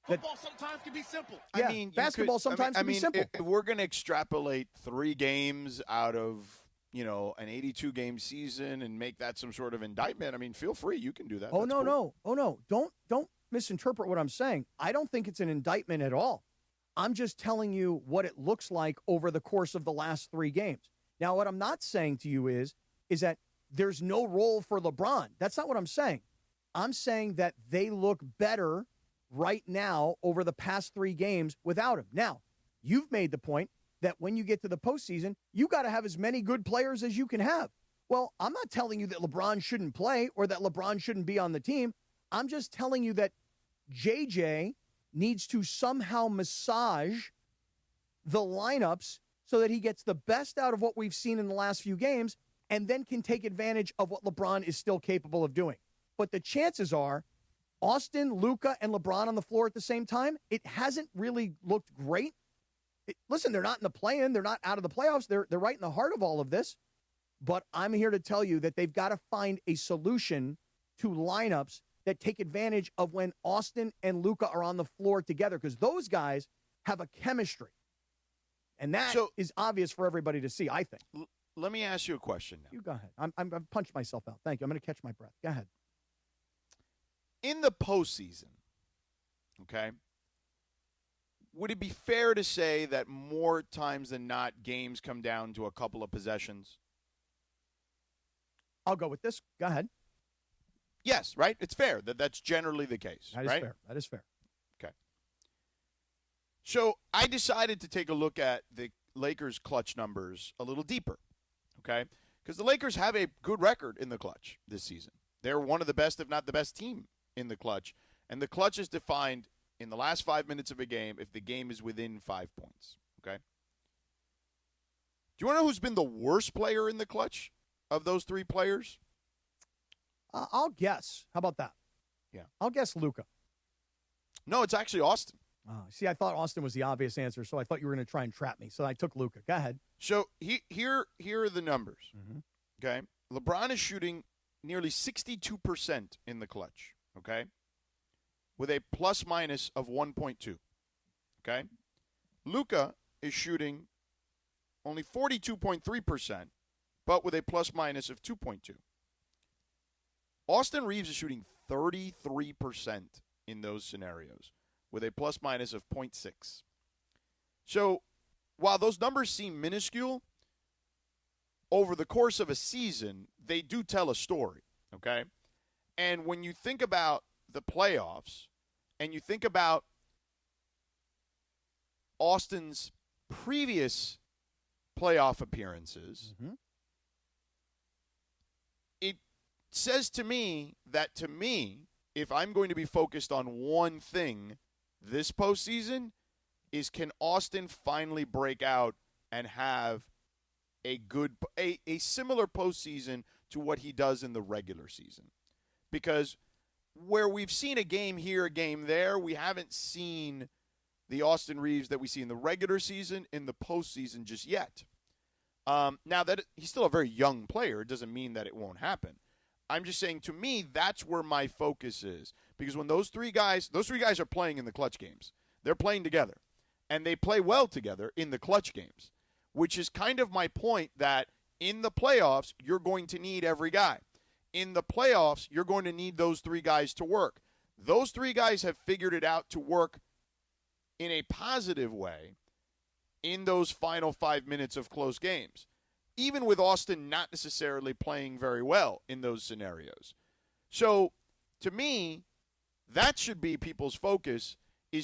Football sometimes can be simple. Yeah, I mean, basketball sometimes can be simple. If we're going to extrapolate 3 games out of, an 82-game season and make that some sort of indictment, I mean, feel free. You can do that. That's cool. No. Don't misinterpret what I'm saying. I don't think it's an indictment at all. I'm just telling you what it looks like over the course of the last 3 games. Now, what I'm not saying to you is that there's no role for LeBron. That's not what I'm saying. I'm saying that they look better right now over the past 3 games without him. Now, you've made the point that when you get to the postseason, you got to have as many good players as you can have. Well, I'm not telling you that LeBron shouldn't play or that LeBron shouldn't be on the team. I'm just telling you that JJ needs to somehow massage the lineups so that he gets the best out of what we've seen in the last few games and then can take advantage of what LeBron is still capable of doing. But the chances are Austin, Luca, and LeBron on the floor at the same time, it hasn't really looked great. Listen, they're not in the play-in. They're not out of the playoffs. They're right in the heart of all of this. But I'm here to tell you that they've got to find a solution to lineups that take advantage of when Austin and Luca are on the floor together, because those guys have a chemistry. And that is obvious for everybody to see, I think. Let me ask you a question now. You go ahead. I've punched myself out. Thank you. I'm going to catch my breath. Go ahead. In the postseason, okay, would it be fair to say that more times than not, games come down to a couple of possessions? I'll go with this. Go ahead. Yes, right? It's fair. That's generally the case, That is right? fair. That is fair. Okay. So I decided to take a look at the Lakers' clutch numbers a little deeper, okay? Because the Lakers have a good record in the clutch this season. They're one of the best, if not the best team in the clutch. And the clutch is defined in the last 5 minutes of a game if the game is within 5 points, okay? Do you want to know who's been the worst player in the clutch of those 3 players? I'll guess. How about that? Yeah. I'll guess Luca. No, it's actually Austin. See, I thought Austin was the obvious answer, so I thought you were going to try and trap me. So I took Luca. Go ahead. So here are the numbers, okay? LeBron is shooting nearly 62% in the clutch, okay, with a plus-minus of 1.2, okay? Luca is shooting only 42.3%, but with a plus-minus of 2.2. Austin Reeves is shooting 33% in those scenarios with a plus-minus of 0.6. So while those numbers seem minuscule, over the course of a season, they do tell a story, okay? And when you think about the playoffs and you think about Austin's previous playoff appearances, it says to me that, if I'm going to be focused on one thing this postseason, is can Austin finally break out and have a similar postseason to what he does in the regular season? Because where we've seen a game here, a game there, we haven't seen the Austin Reeves that we see in the regular season in the postseason just yet. Now that he's still a very young player, it doesn't mean that it won't happen. I'm just saying, to me, that's where my focus is. Because when those three guys are playing in the clutch games. They're playing together. And they play well together in the clutch games, which is kind of my point that in the playoffs, you're going to need every guy. in the playoffs, you're going to need those three guys to work. Those three guys have figured it out to work in a positive way in those final 5 minutes of close games, even with Austin not necessarily playing very well in those scenarios. So, to me, that should be people's focus.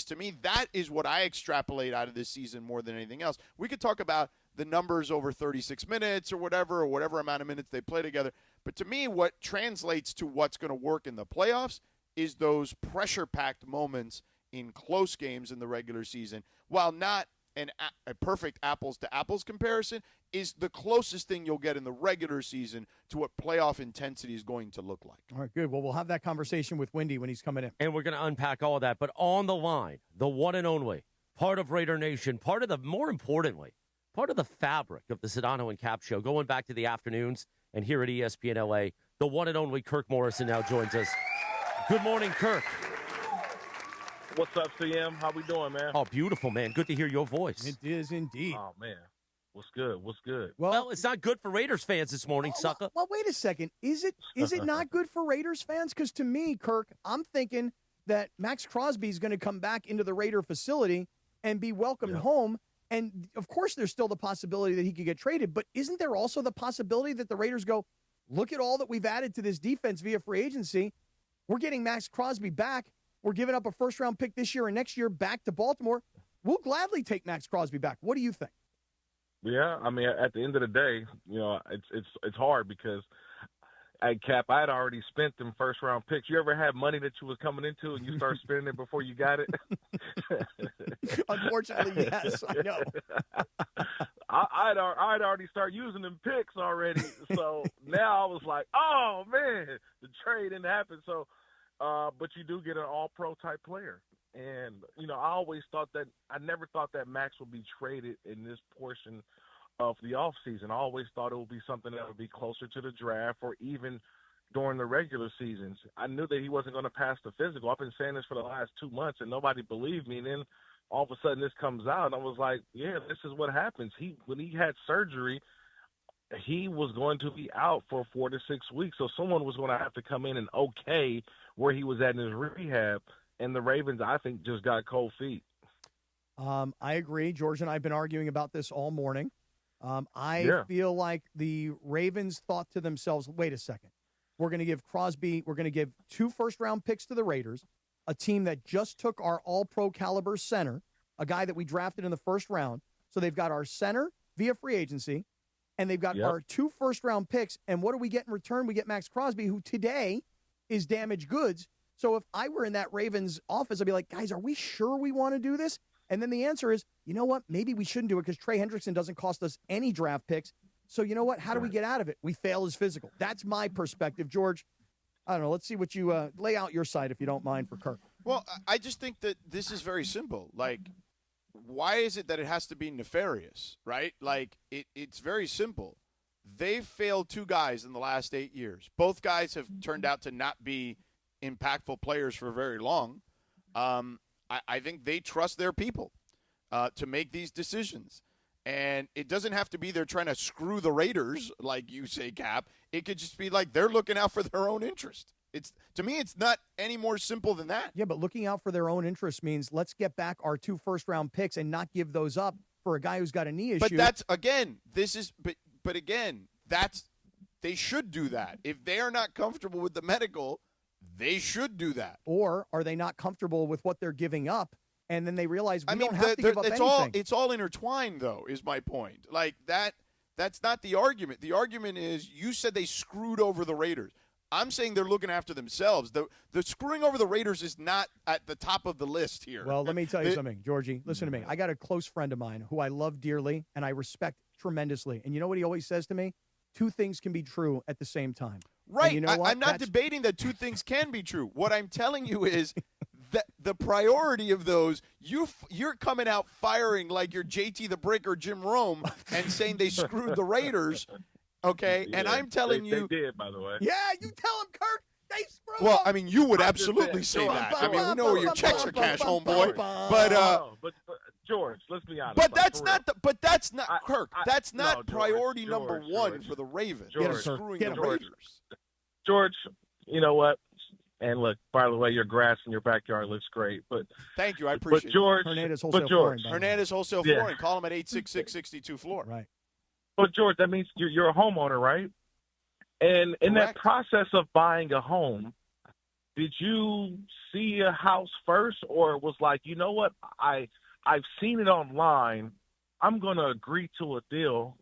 To me, that is what I extrapolate out of this season more than anything else. We could talk about the numbers over 36 minutes or whatever amount of minutes they play together. But to me, what translates to what's going to work in the playoffs is those pressure-packed moments in close games in the regular season. While not a perfect apples-to-apples comparison, is the closest thing you'll get in the regular season to what playoff intensity is going to look like. All right, good. Well, we'll have that conversation with Wendy when he's coming in. And we're going to unpack all of that. But on the line, the one and only, part of Raider Nation, more importantly, part of the fabric of the Sedano and Kap show, going back to the afternoons and here at ESPN LA, the one and only Kirk Morrison now joins us. Good morning, Kirk. What's up, CM? How we doing, man? Oh, beautiful, man. Good to hear your voice. It is indeed. Oh, man. What's good? What's good? Well, it's not good for Raiders fans this morning, sucker. Well, wait a second. Is it not good for Raiders fans? Because to me, Kirk, I'm thinking that Maxx Crosby is going to come back into the Raider facility and be welcomed home. And, of course, there's still the possibility that he could get traded. But isn't there also the possibility that the Raiders go, look at all that we've added to this defense via free agency. We're getting Maxx Crosby back. We're giving up a first-round pick this year and next year back to Baltimore. We'll gladly take Maxx Crosby back. What do you think? Yeah, I mean, at the end of the day, it's hard because at Cap, I had already spent them first-round picks. You ever had money that you was coming into and you start spending it before you got it? Unfortunately, yes, I know. I'd already started using them picks already. So now I was like, oh, man, the trade didn't happen. So, but you do get an all-pro type player. And, I never thought that Maxx would be traded in this portion of the offseason. I always thought it would be something that would be closer to the draft or even during the regular seasons. I knew that he wasn't going to pass the physical. I've been saying this for the last 2 months, and nobody believed me. And then all of a sudden this comes out, and I was like, yeah, this is what happens. When he had surgery, he was going to be out for 4 to 6 weeks. So someone was going to have to come in and okay where he was at in his rehab. And the Ravens, I think, just got cold feet. I agree. George and I have been arguing about this all morning. I feel like the Ravens thought to themselves, wait a second. We're going to give 2 first-round picks to the Raiders, a team that just took our all-pro caliber center, a guy that we drafted in the first round. So they've got our center via free agency, and they've got our 2 first-round picks. And what do we get in return? We get Maxx Crosby, who today is damaged goods. So if I were in that Ravens office, I'd be like, guys, are we sure we want to do this? And then the answer is, you know what? Maybe we shouldn't do it because Trey Hendrickson doesn't cost us any draft picks. So you know what? How do we get out of it? We fail his physical. That's my perspective. George, I don't know. Let's see what you lay out your side, if you don't mind, for Kirk. Well, I just think that this is very simple. Like, why is it that it has to be nefarious, right? Like, it's very simple. They've failed 2 guys in the last 8 years. Both guys have turned out to not be impactful players for very long. I think they trust their people to make these decisions. And it doesn't have to be they're trying to screw the Raiders, like you say, Cap. It could just be like they're looking out for their own interest. To me, it's not any more simple than that. Yeah, but looking out for their own interest means let's get back our 2 first-round picks and not give those up for a guy who's got a knee issue. But that's, again, but again, they should do that. If they are not comfortable with the medical, they should do that. Or are they not comfortable with what they're giving up, and then they realize we don't have to give up anything? It's all intertwined, though, is my point. Like, that's not the argument. The argument is you said they screwed over the Raiders. I'm saying they're looking after themselves. The screwing over the Raiders is not at the top of the list here. Well, let me tell you something, Georgie. Listen to me. I got a close friend of mine who I love dearly and I respect tremendously. And you know what he always says to me? 2 things can be true at the same time. Right. You know I'm not debating that 2 things can be true. What I'm telling you is that the priority of those, you're coming out firing like you're JT the Brick or Jim Rome and saying they screwed the Raiders. Okay, Yeah, and I'm telling you. They did, by the way. Yeah, you tell him, Kirk. They screwed Well, up. I mean, you would absolutely say that. I mean, we know where your checks are cashed, homeboy. But George, let's be honest. But that's not Kirk. That's not priority number 1 for the Ravens. George, screwing the Raiders. George, you know what? And look, by the way, your grass in your backyard looks great. But thank you, I appreciate it. George, Hernandez but Wholesale George, Flooring. Hernandez Wholesale Flooring. Call him at 866-62-FLOOR. Right. But George, that means you're a homeowner, right? And in that process of buying a home, did you see a house first, or was like, you know what, I've seen it online, I'm going to agree to a deal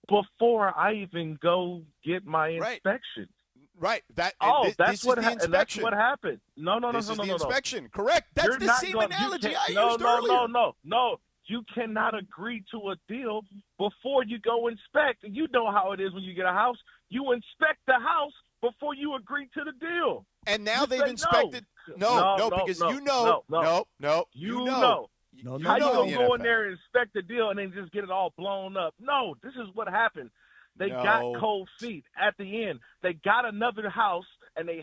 before I even go get my inspection? Right. That's that's what happened. That's what happened. No. This is the inspection. Correct. That's You're the not same going- analogy I used No. earlier. No. You cannot agree to a deal before you go inspect. You know how it is when you get a house. You inspect the house before you agree to the deal. And now You they've say inspected. No, because you know. No. You know. How you know gonna the go in NFL. there and inspect the deal and then just get it all blown up? No, this is what happened. They got cold feet at the end. They got another house and they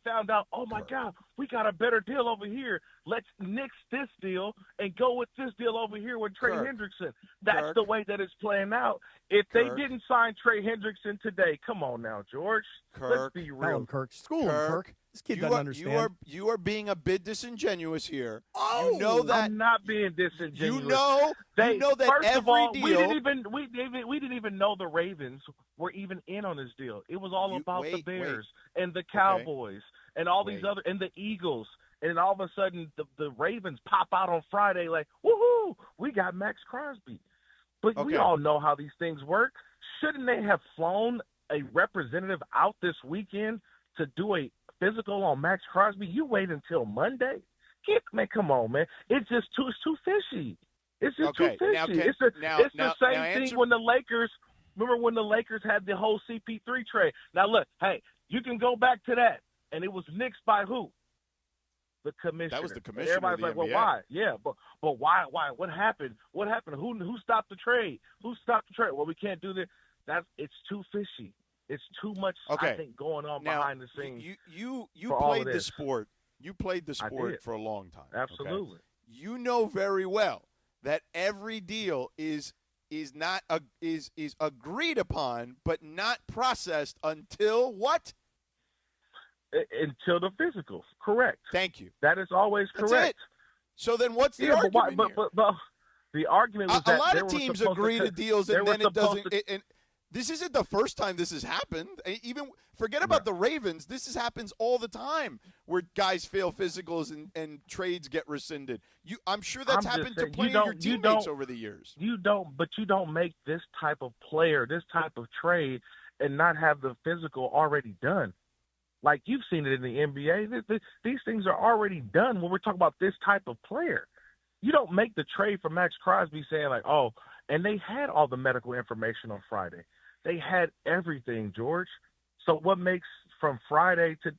found out, oh my God, we got a better deal over here. Let's nix this deal and go with this deal over here with Trey Hendrickson. That's the way that it's playing out. If they didn't sign Trey Hendrickson today, come on now, George. Let's be real. Tell him, Kirk. School him, Kirk. This kid doesn't understand. You are being a bit disingenuous here. Oh, you know that I'm not being disingenuous. you know that first every of all, deal. we didn't even know the Ravens were even in on this deal. It was all about the Bears and the Cowboys and all these other and the Eagles. And all of a sudden, the Ravens pop out on Friday like, woohoo, we got Maxx Crosby. But we all know how these things work. Shouldn't they have flown a representative out this weekend to do a physical on Maxx Crosby? You wait until Monday? Come on, man. It's just too fishy. It's just too fishy. It's the same thing when the Lakers – remember when the Lakers had the whole CP3 trade? Now, look, hey, you can go back to that. And it was nixed by who? The commissioner. That was the commissioner. Everybody's like, well, why? Yeah, but why? What happened? What happened? Who stopped the trade? Who stopped the trade? Well, we can't do this. It's too fishy. It's too much, I think, going on behind the scenes. You played the sport. You played the sport for a long time. Absolutely. Okay? You know very well that every deal is agreed upon, but not processed until what? Until the physicals. Correct. Thank you. That is always correct. That's it. So then what's the argument here? But the argument was that a lot of teams agree to deals and then it doesn't. This isn't the first time this has happened. Even forget about the Ravens. This happens all the time where guys fail physicals and trades get rescinded. I'm sure that's happened to plenty of your teammates over the years. You don't make this type of player, this type of trade, and not have the physical already done. Like you've seen it in the NBA. These things are already done when we're talking about this type of player. You don't make the trade for Maxx Crosby saying like, oh, and they had all the medical information on Friday. They had everything, George. So what makes from Friday to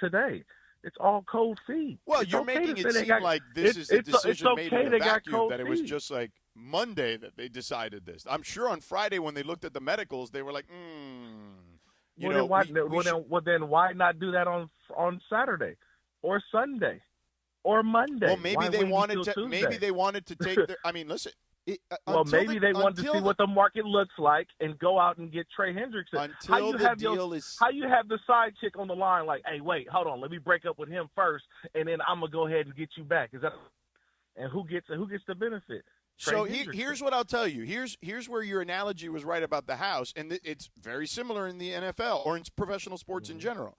today? It's all cold feet. Well, it's you're making it seem like this is a decision made in a vacuum, that it was feet. just like Monday that they decided this. I'm sure on Friday when they looked at the medicals, they were like, then why not do that on Saturday or Sunday or Monday? Well, maybe they wanted to take their. I mean, listen. Maybe they wanted to see what the market looks like and go out and get Trey Hendrickson. How you have the side chick on the line like, hey, wait, hold on, let me break up with him first, and then I'm gonna go ahead and get you back. Is that? And who gets the benefit? So here's what I'll tell you. Here's where your analogy was right about the house, and it's very similar in the NFL or in professional sports in general.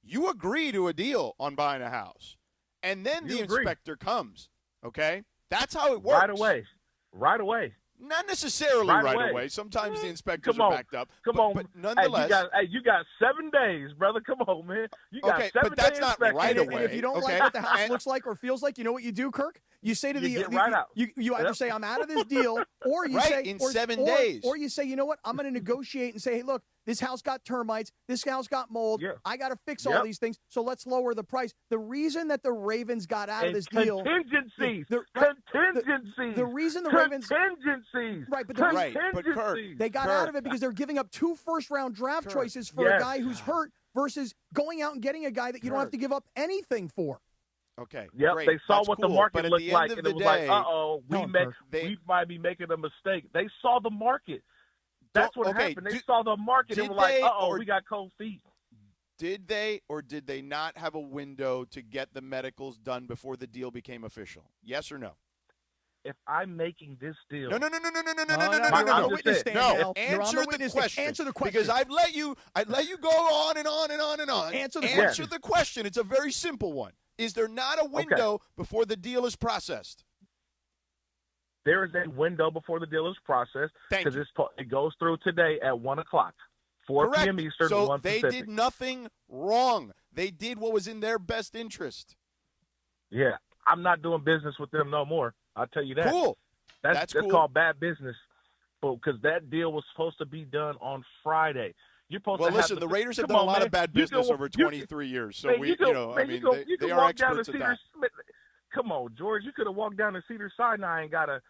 You agree to a deal on buying a house, and then the inspector comes. Okay, that's how it works. Right away. Not necessarily right away. Sometimes the inspectors are backed up. But nonetheless, you got 7 days, brother. Come on, man. You got 7 days. But that's not right away. And if you don't like what the house looks like or feels like, you know what you do, Kirk? You say to you either say I'm out of this deal, or you say in 7 days, or you say, you know what, I'm going to negotiate and say, hey, look, this house got termites, this house got mold, I got to fix all these things, so let's lower the price. The reason that the Ravens got out of this deal, contingencies. The reason the Ravens contingencies, right, but Kirk, they got out of it because they're giving up 2 first-round draft choices for a guy who's hurt versus going out and getting a guy that you don't have to give up anything for. Okay. Yep. Great. They saw That's what cool. the market but looked like, and it was like, we might be making a mistake. They saw the market. That's what happened. They saw the market and were like, we got cold feet. Did they or did they not have a window to get the medicals done before the deal became official? Yes or no? If I'm making this deal, No. You're on the witness stand now. You're on the witness stand. Answer the question. Because I'd let you go on and on and on and on. Answer the question. It's a very simple one. Is there not a window before the deal is processed? there is a window before the deal is processed because it goes through today at 1 o'clock, 4 Correct. p.m. Eastern, so 1 they Pacific. did nothing wrong. They did what was in their best interest. Yeah, I'm not doing business with them no more. I'll tell you that. Cool. That's cool. called bad business. Because that deal was supposed to be done on Friday. You're supposed Well, to listen, have the Raiders have done a lot of bad business over 23 years. So they are experts at that. Come on, George. You could have walked down to Cedar Sinai and got a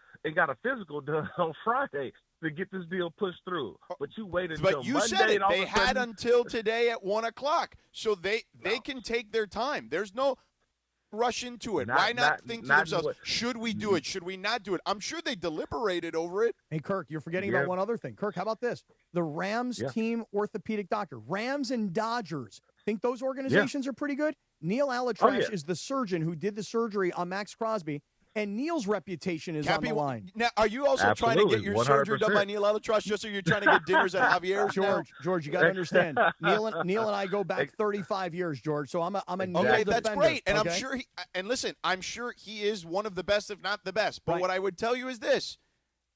physical done on Friday to get this deal pushed through. But you waited until But you Monday. said it. And all They of a had sudden, until today at 1 o'clock. So they can take their time. There's no rush into it. Why not think to themselves, should we do it? Should we not do it? I'm sure they deliberated over it. Hey, Kirk, you're forgetting about one other thing. Kirk, how about this? The Rams team orthopedic doctor, Rams and Dodgers. Think those organizations are pretty good? Neil Alatrash is the surgeon who did the surgery on Max Crosby, and Neil's reputation is on the line. Now, are you also trying to get your surgery done by Neil Alatrash just so you're trying to get dinners at Javier's now? George, you got to understand. Neil and I go back 35 years, George. So I'm a Neil okay, defender. that's great, and okay? I'm sure. Listen, I'm sure he is one of the best, if not the best. But what I would tell you is this: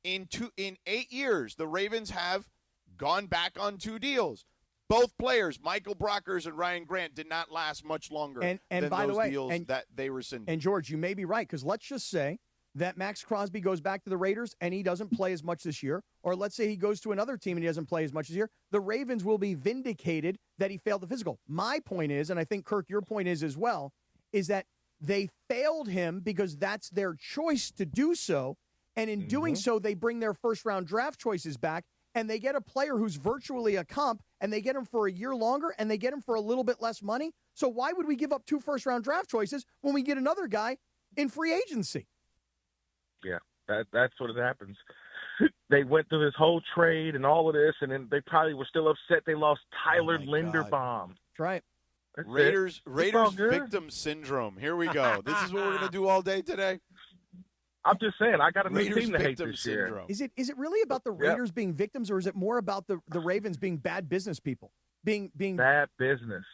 in 8 years, the Ravens have gone back on 2 deals. Both players, Michael Brockers and Ryan Grant, did not last much longer than by those the way, deals that they rescinded. And, George, you may be right, because let's just say that Max Crosby goes back to the Raiders and he doesn't play as much this year, or let's say he goes to another team and he doesn't play as much this year, the Ravens will be vindicated that he failed the physical. My point is, and I think, Kirk, your point is as well, is that they failed him because that's their choice to do so, and in doing so, they bring their first-round draft choices back, and they get a player who's virtually a comp, and they get him for a year longer, and they get him for a little bit less money. So why would we give up 2 first-round draft choices when we get another guy in free agency? Yeah, that's what happens. They went through this whole trade and all of this, and then they probably were still upset they lost Tyler Linderbaum. That's right. Raiders victim syndrome. Here we go. This is what we're going to do all day today. I'm just saying, I got a new Raiders team to hate victim this year. syndrome. Is it really about the Raiders being victims, or is it more about the Ravens being bad business people? Being bad business.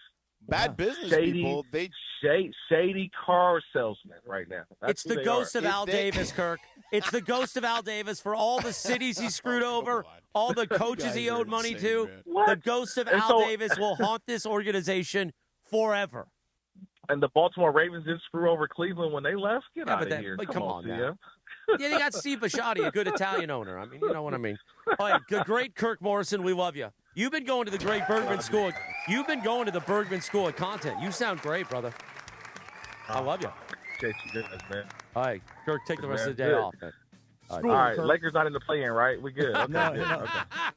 Bad business people. Shady car salesmen right now. It's the ghost of Al Davis, Kirk. It's the ghost of Al Davis for all the cities he screwed over, all the coaches he owed money to. The ghost of Al Davis will haunt this organization forever. And the Baltimore Ravens didn't screw over Cleveland when they left? Get out of here. Come on now. Tia. Yeah, they got Steve Bisciotti, a good Italian owner. I mean, you know what I mean. All right, great Kirk Morrison. We love you. You've been going to the great Bergman School. You've been going to the Bergman School of Content. You sound great, brother. I love you. Appreciate you guys, man. All right, Kirk, take the rest of the day off, man. All right, Lakers not in the play-in, right? We good. Okay, No.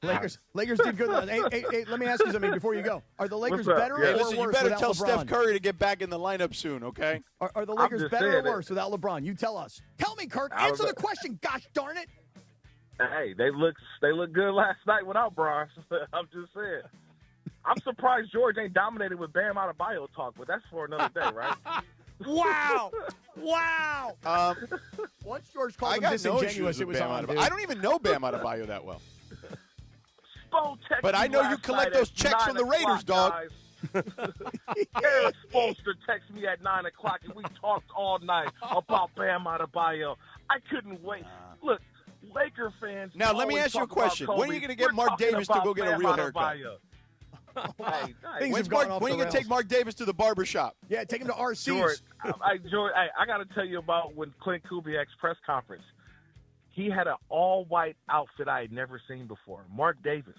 Okay. Lakers did good. Hey, let me ask you something before you go. Are the Lakers What's up? better Yeah. or Listen, worse you better without tell LeBron? Steph Curry to get back in the lineup soon, okay? Are the Lakers just better or saying it. worse without LeBron? You tell us. Tell me, Kirk. Answer the question. Gosh darn it. Hey, they look good last night without Bron. I'm just saying. I'm surprised George ain't dominated with Bam Adebayo talk, but that's for another day, right? Wow. Once George called I him got no disingenuous, issues it with was Bam on, Adebayo. dude. I don't even know Bam Adebayo that well. Spo texted But I me know you last collect night those at checks from the 9 Raiders, o'clock, dog. guys. Eric Spolster texted me at 9 o'clock, and we talked all night about Bam Adebayo. I couldn't wait. Look, Laker fans. Now, let me always ask you a talk about question. When Kobe. are you going to get We're Mark talking Davis to about go get a Bam real haircut? Adebayo. Hey, Things When have gone are off you the going to take rails. Mark Davis to the barber shop? Yeah, take him to RC's. George, I got to tell you about when Clint Kubiak's press conference. He had an all-white outfit I had never seen before. Mark Davis,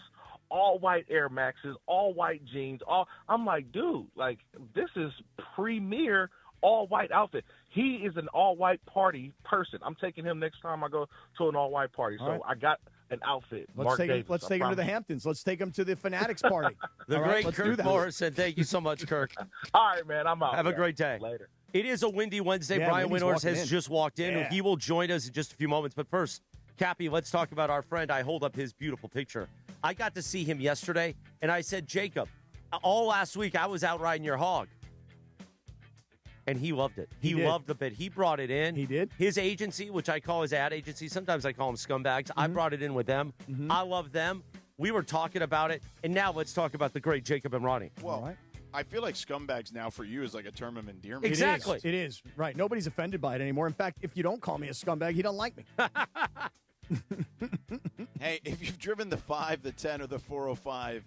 all-white Air Maxes, all-white jeans. I'm like, dude, like this is premier all-white outfit. He is an all-white party person. I'm taking him next time I go to an all-white party. So right. I got an outfit. Let's Mark take Davis, him to the Hamptons. Let's take him to the Fanatics party. The All great right, let's do Kirk that. Morrison. Thank you so much, Kirk. All right, man. I'm out. Have a guys. great day. Later. It is a windy Wednesday. Yeah, Brian Wendy's Windhorst walking has in. just walked in. Yeah. He will join us in just a few moments. But first, Cappy, let's talk about our friend. I hold up his beautiful picture. I got to see him yesterday, and I said, Jacob, all last week I was out riding your hog. And he loved it. He loved the bit. He brought it in. He did? His agency, which I call his ad agency, sometimes I call them scumbags. I brought it in with them. I love them. We were talking about it. And now let's talk about the great Jacob and Ronnie. Well, I feel like scumbags now for you is like a term of endearment. Exactly. It is. Right. Nobody's offended by it anymore. In fact, if you don't call me a scumbag, you don't like me. Hey, if you've driven the 5, the 10, or the 405,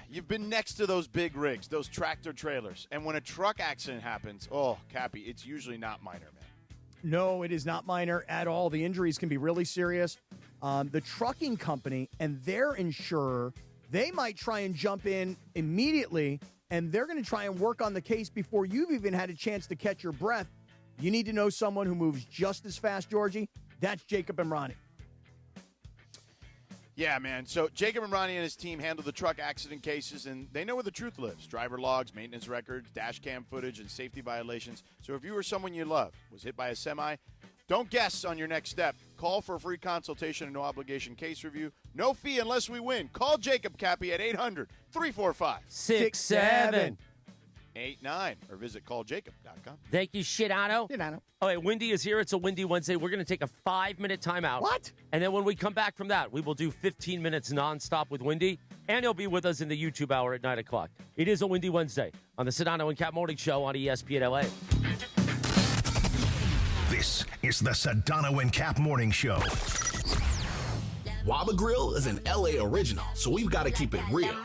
you've been next to those big rigs, those tractor trailers. And when a truck accident happens, oh, Cappy, it's usually not minor, man. No, it is not minor at all. The injuries can be really serious. The trucking company and their insurer, they might try and jump in immediately, and they're going to try and work on the case before you've even had a chance to catch your breath. You need to know someone who moves just as fast, Georgie. That's Jacob and Ronnie. Yeah, man. So Jacob and Ronnie and his team handle the truck accident cases, and they know where the truth lives. Driver logs, maintenance records, dash cam footage, and safety violations. So if you or someone you love was hit by a semi, don't guess on your next step. Call for a free consultation and no obligation case review. No fee unless we win. Call Jacob Cappy at 800-345-6789 or visit calljacob.com. Thank you, Sedano. Sedano. All right, Windy is here. It's a Windy Wednesday. We're going to take a 5-minute timeout. What? And then when we come back from that, we will do 15 minutes nonstop with Windy, and he'll be with us in the YouTube hour at 9 o'clock. It is a Windy Wednesday on the Sedano and Kap Morning Show on ESPN LA. This is the Sedano and Kap Morning Show. Waba Grill is an LA original, so we've got to keep it real.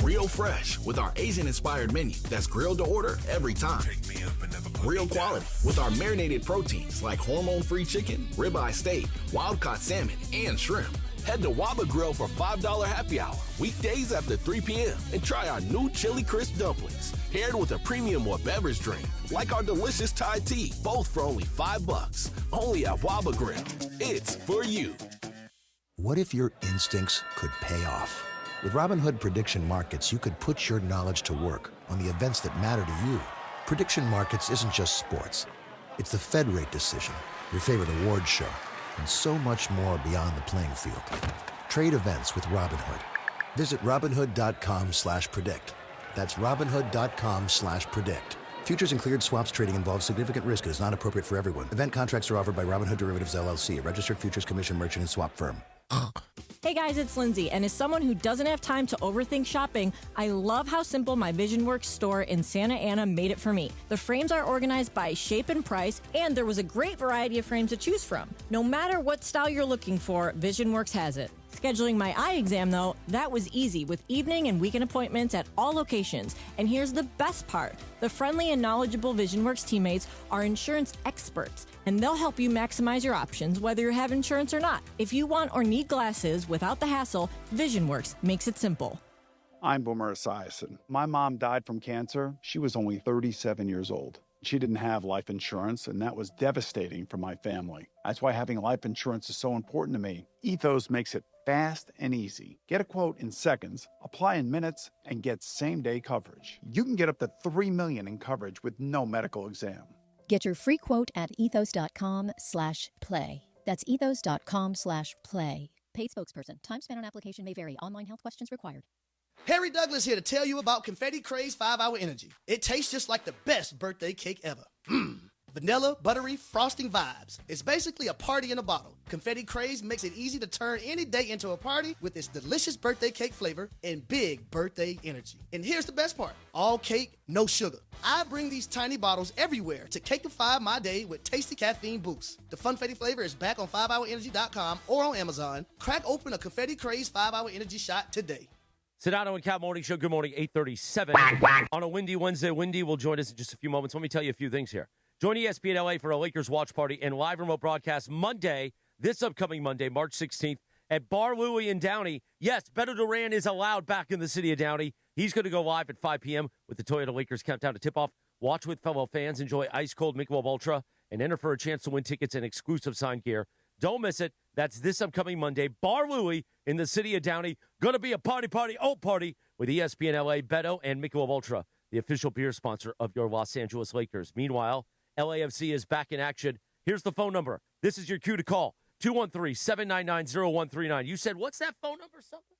Real fresh with our Asian-inspired menu that's grilled to order every time. Real quality with our marinated proteins like hormone-free chicken, ribeye steak, wild-caught salmon, and shrimp. Head to Waba Grill for $5 happy hour, weekdays after 3 p.m., and try our new Chili Crisp dumplings, paired with a premium or beverage drink, like our delicious Thai tea, both for only $5. Only at Waba Grill. It's for you. What if your instincts could pay off? With Robinhood Prediction Markets, you could put your knowledge to work on the events that matter to you. Prediction Markets isn't just sports. It's the Fed rate decision, your favorite awards show, and so much more beyond the playing field. Trade events with Robinhood. Visit Robinhood.com/predict. That's Robinhood.com/predict. Futures and cleared swaps trading involves significant risk and is not appropriate for everyone. Event contracts are offered by Robinhood Derivatives LLC, a registered futures commission merchant and swap firm. Hey guys, it's Lindsay, and as someone who doesn't have time to overthink shopping, I love how simple my VisionWorks store in Santa Ana made it for me. The frames are organized by shape and price, and there was a great variety of frames to choose from. No matter what style you're looking for, VisionWorks has it. Scheduling my eye exam, though, that was easy with evening and weekend appointments at all locations. And here's the best part. The friendly and knowledgeable VisionWorks teammates are insurance experts, and they'll help you maximize your options whether you have insurance or not. If you want or need glasses without the hassle, VisionWorks makes it simple. I'm Boomer Esiason. My mom died from cancer. She was only 37 years old. She didn't have life insurance, and that was devastating for my family. That's why having life insurance is so important to me. Ethos makes it fast and easy. Get a quote in seconds, apply in minutes, and get same-day coverage. You can get up to $3 million in coverage with no medical exam. Get your free quote at ethos.com/play. That's ethos.com/play. Paid spokesperson. Time spent on application may vary. Online health questions required. Harry Douglas here to tell you about Confetti Craze 5-Hour Energy. It tastes just like the best birthday cake ever. Vanilla, buttery, frosting vibes. It's basically a party in a bottle. Confetti Craze makes it easy to turn any day into a party with its delicious birthday cake flavor and big birthday energy. And here's the best part. All cake, no sugar. I bring these tiny bottles everywhere to cakeify my day with tasty caffeine boosts. The Funfetti flavor is back on 5hourenergy.com or on Amazon. Crack open a Confetti Craze 5-Hour Energy shot today. Sedano and Kap Morning Show. Good morning, 8:37. On a windy Wednesday, Windy will join us in just a few moments. Let me tell you a few things here. Join ESPN LA for a Lakers watch party and live remote broadcast Monday, this upcoming Monday, March 16th, at Bar Louie in Downey. Yes, Beto Duran is allowed back in the city of Downey. He's going to go live at 5 p.m. with the Toyota Lakers countdown to tip-off. Watch with fellow fans, enjoy ice-cold Michelob Ultra, and enter for a chance to win tickets and exclusive signed gear. Don't miss it. That's this upcoming Monday. Bar Louie in the city of Downey. Going to be a party with ESPN LA, Beto, and Michelob Ultra, the official beer sponsor of your Los Angeles Lakers. Meanwhile, LAFC is back in action. Here's the phone number. This is your cue to call. 213-799-0139. You said, what's that phone number? Something?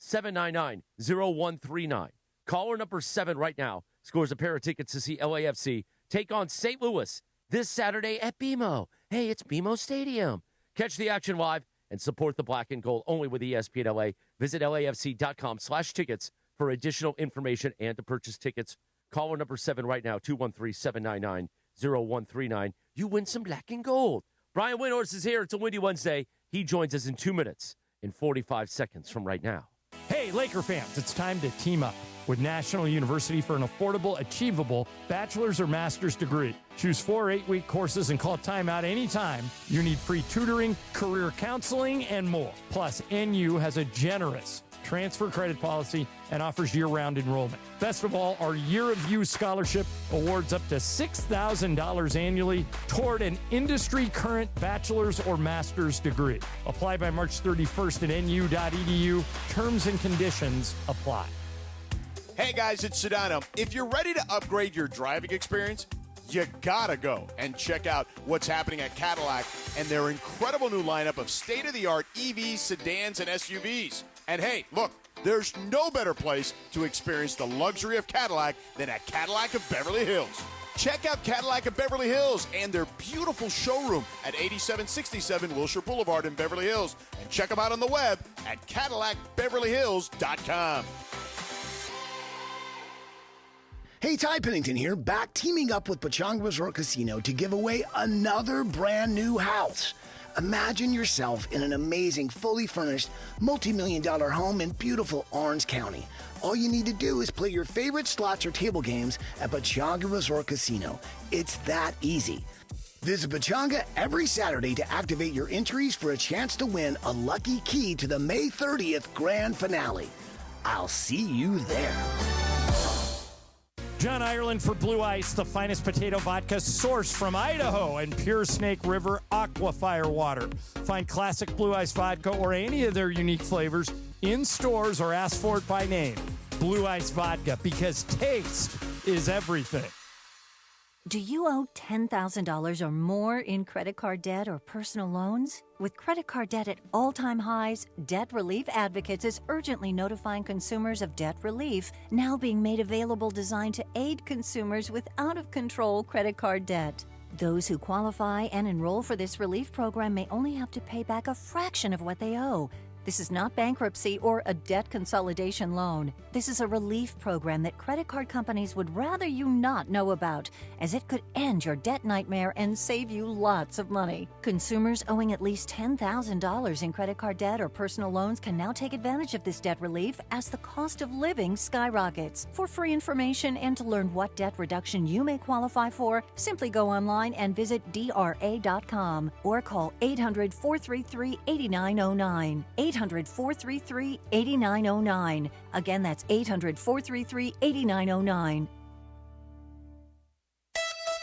799-0139. Caller number 7 right now scores a pair of tickets to see LAFC take on St. Louis this Saturday at BMO. Hey, it's BMO Stadium. Catch the action live and support the black and gold only with ESPN LA. Visit LAFC.com/tickets for additional information and to purchase tickets. Caller number 7 right now, 213-799-0139. You win some black and gold. Brian Windhorst is here. It's a Windy Wednesday. He joins us in 2 minutes and 45 seconds from right now. Hey, Laker fans, it's time to team up with National University for an affordable, achievable bachelor's or master's degree. Choose 4 8-week courses and call timeout anytime. You need free tutoring, career counseling, and more. Plus, NU has a generous transfer credit policy and offers year-round enrollment. Best of all, our Year of You scholarship awards up to $6,000 annually toward an industry-current bachelor's or master's degree. Apply by March 31st at nu.edu. Terms and conditions apply. Hey guys, it's Sedano. If you're ready to upgrade your driving experience, you gotta go and check out what's happening at Cadillac and their incredible new lineup of state-of-the-art EVs, sedans, and SUVs. And hey, look, there's no better place to experience the luxury of Cadillac than at Cadillac of Beverly Hills. Check out Cadillac of Beverly Hills and their beautiful showroom at 8767 Wilshire Boulevard in Beverly Hills. And check them out on the web at CadillacBeverlyHills.com. Hey, Ty Pennington here, back teaming up with Pechanga Resort Casino to give away another brand new house. Imagine yourself in an amazing, fully furnished, multi-million-dollar home in beautiful Orange County. All you need to do is play your favorite slots or table games at Pechanga Resort Casino. It's that easy. Visit Pechanga every Saturday to activate your entries for a chance to win a lucky key to the May 30th grand finale. I'll see you there. John Ireland for Blue Ice, the finest potato vodka sourced from Idaho and pure Snake River Aquafire water. Find classic Blue Ice vodka or any of their unique flavors in stores or ask for it by name. Blue Ice vodka, because taste is everything. Do you owe $10,000 or more in credit card debt or personal loans? With credit card debt at all-time highs, Debt Relief Advocates is urgently notifying consumers of debt relief now being made available designed to aid consumers with out-of-control credit card debt. Those who qualify and enroll for this relief program may only have to pay back a fraction of what they owe. This is not bankruptcy or a debt consolidation loan. This is a relief program that credit card companies would rather you not know about, as it could end your debt nightmare and save you lots of money. Consumers owing at least $10,000 in credit card debt or personal loans can now take advantage of this debt relief as the cost of living skyrockets. For free information and to learn what debt reduction you may qualify for, simply go online and visit DRA.com or call 800-433-8909. 800-433-8909. Again, that's 800-433-8909.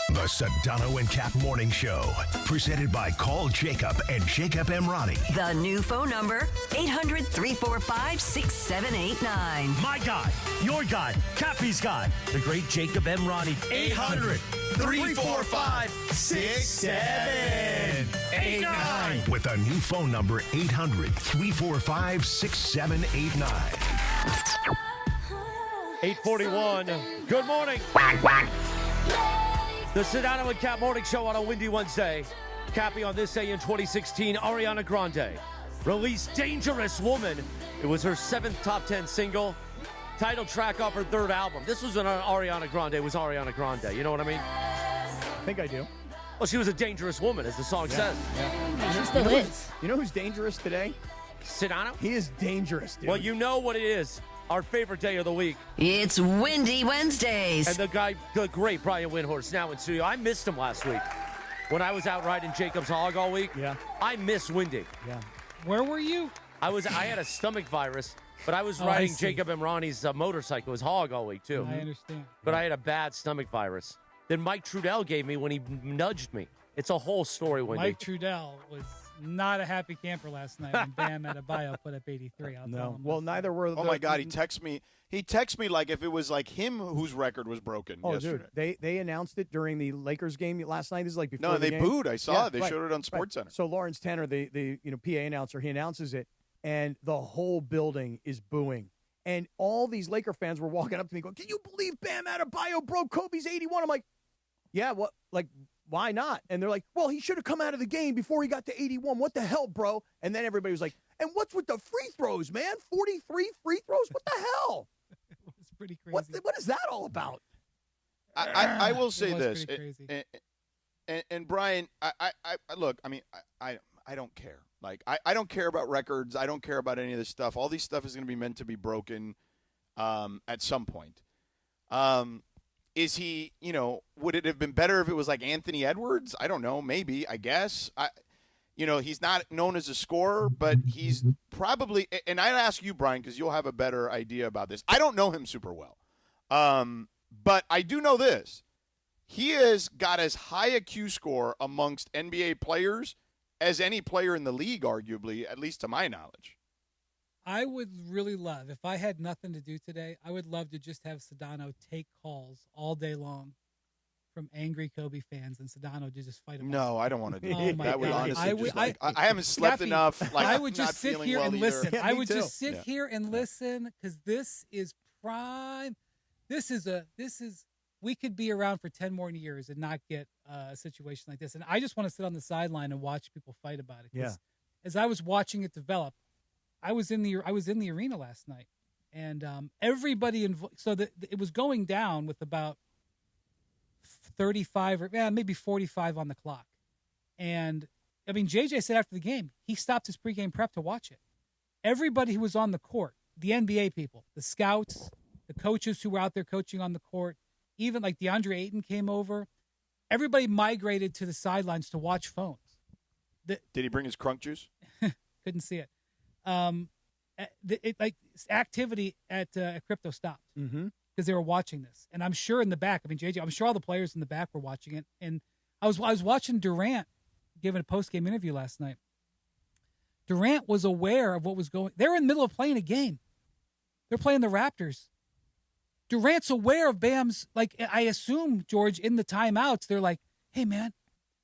The Sedano and Kap Morning Show, presented by Call Jacob and Jacob Emrani. The new phone number, 800-345-6789. My guy, your guy, Cappy's guy, the great Jacob Emrani. 800-345-6789. With a new phone number, 800-345-6789. 841. Good morning. The Sedano and Kap Morning Show on a windy Wednesday. Cappy on this day in 2016, Ariana Grande released Dangerous Woman. It was her 7th top 10 single, title track off her 3rd album. This was an Ariana Grande. It was Ariana Grande. You know what I mean? I think I do. Well, she was a dangerous woman, as the song says. Yeah. She still is. You know who's dangerous today? Sedano? He is dangerous, dude. Well, you know what it is. Our favorite day of the week. It's Windy Wednesdays. And the great Brian Windhorst, now in studio. I missed him last week when I was out riding Jacob's Hog all week. Yeah. I miss Windy. Yeah. Where were you? I had a stomach virus, but I was riding Jacob Emrani's motorcycle, his Hog, all week, too. I understand. But I had a bad stomach virus. Then Mike Trudell gave me when he nudged me. It's a whole story, Windy. Mike Trudell was not a happy camper last night when Bam Adebayo put up 83. I'll tell him. Well, neither were. Oh my God, he texts me. He texts me like if it was like him whose record was broken yesterday. Dude, they announced it during the Lakers game last night. This is like before No, the they game. booed. I saw it. They right, showed it on SportsCenter. So Lawrence Tanner, the PA announcer, he announces it, and the whole building is booing. And all these Laker fans were walking up to me going, "Can you believe Bam Adebayo broke Kobe's 81?" I'm like, "Yeah, what? Like, why not?" And they're like, "Well, he should have come out of the game before he got to 81. What the hell, bro?" And then everybody was like, "And what's with the free throws, man? 43 free throws? What the hell?" It's pretty crazy. What is that all about? I will say this, and Brian, I look. I mean, I don't care. Like, I don't care about records. I don't care about any of this stuff. All these stuff is going to be meant to be broken at some point. Is he, would it have been better if it was like Anthony Edwards? I don't know. Maybe, I guess. He's not known as a scorer, but he's probably – and I'd ask you, Brian, because you'll have a better idea about this. I don't know him super well. But I do know this. He has got as high a Q score amongst NBA players as any player in the league, arguably, at least to my knowledge. I would really love, if I had nothing to do today, I would love to just have Sedano take calls all day long from angry Kobe fans, and Sedano to just fight them. No, I don't want to do that. My that would God. honestly I haven't slept Kathy, enough. Like, I would just sit here and listen. Yeah, I me would too. just sit here and listen, because this is prime. This is we could be around for 10 more years and not get a situation like this. And I just want to sit on the sideline and watch people fight about it. Yeah. As I was watching it develop, I was in the arena last night, and everybody it was going down with about 35 or maybe 45 on the clock. And I mean, JJ said after the game, he stopped his pregame prep to watch it. Everybody who was on the court, the NBA people, the scouts, the coaches who were out there coaching on the court, even like DeAndre Ayton came over. Everybody migrated to the sidelines to watch phones. Did he bring his crunk juice? Couldn't see it. Activity at crypto stopped because they were watching this, and I'm sure in the back. I mean, JJ, I'm sure all the players in the back were watching it, and I was watching Durant giving a post game interview last night. Durant was aware of what was going. They're in the middle of playing a game. They're playing the Raptors. Durant's aware of Bam's. Like, I assume, George, in the timeouts, they're like, "Hey, man,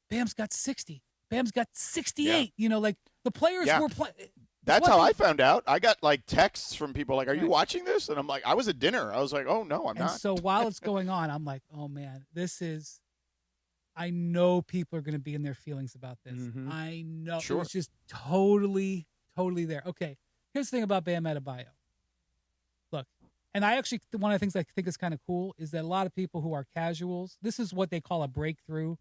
Bam's got 60. Bam's got 68." Yeah. Like the players were playing. That's how I found out. I got like texts from people like, "Are you watching this?" And I'm like, "I was at dinner." I was like, "Oh no, I'm not." And so while it's going on, I'm like, "Oh man, I know people are going to be in their feelings about this. I know." Sure. It's just totally there. Okay, here's the thing about Bam Adebayo. Look, and I actually, one of the things I think is kind of cool is that a lot of people who are casuals, this is what they call a breakthrough.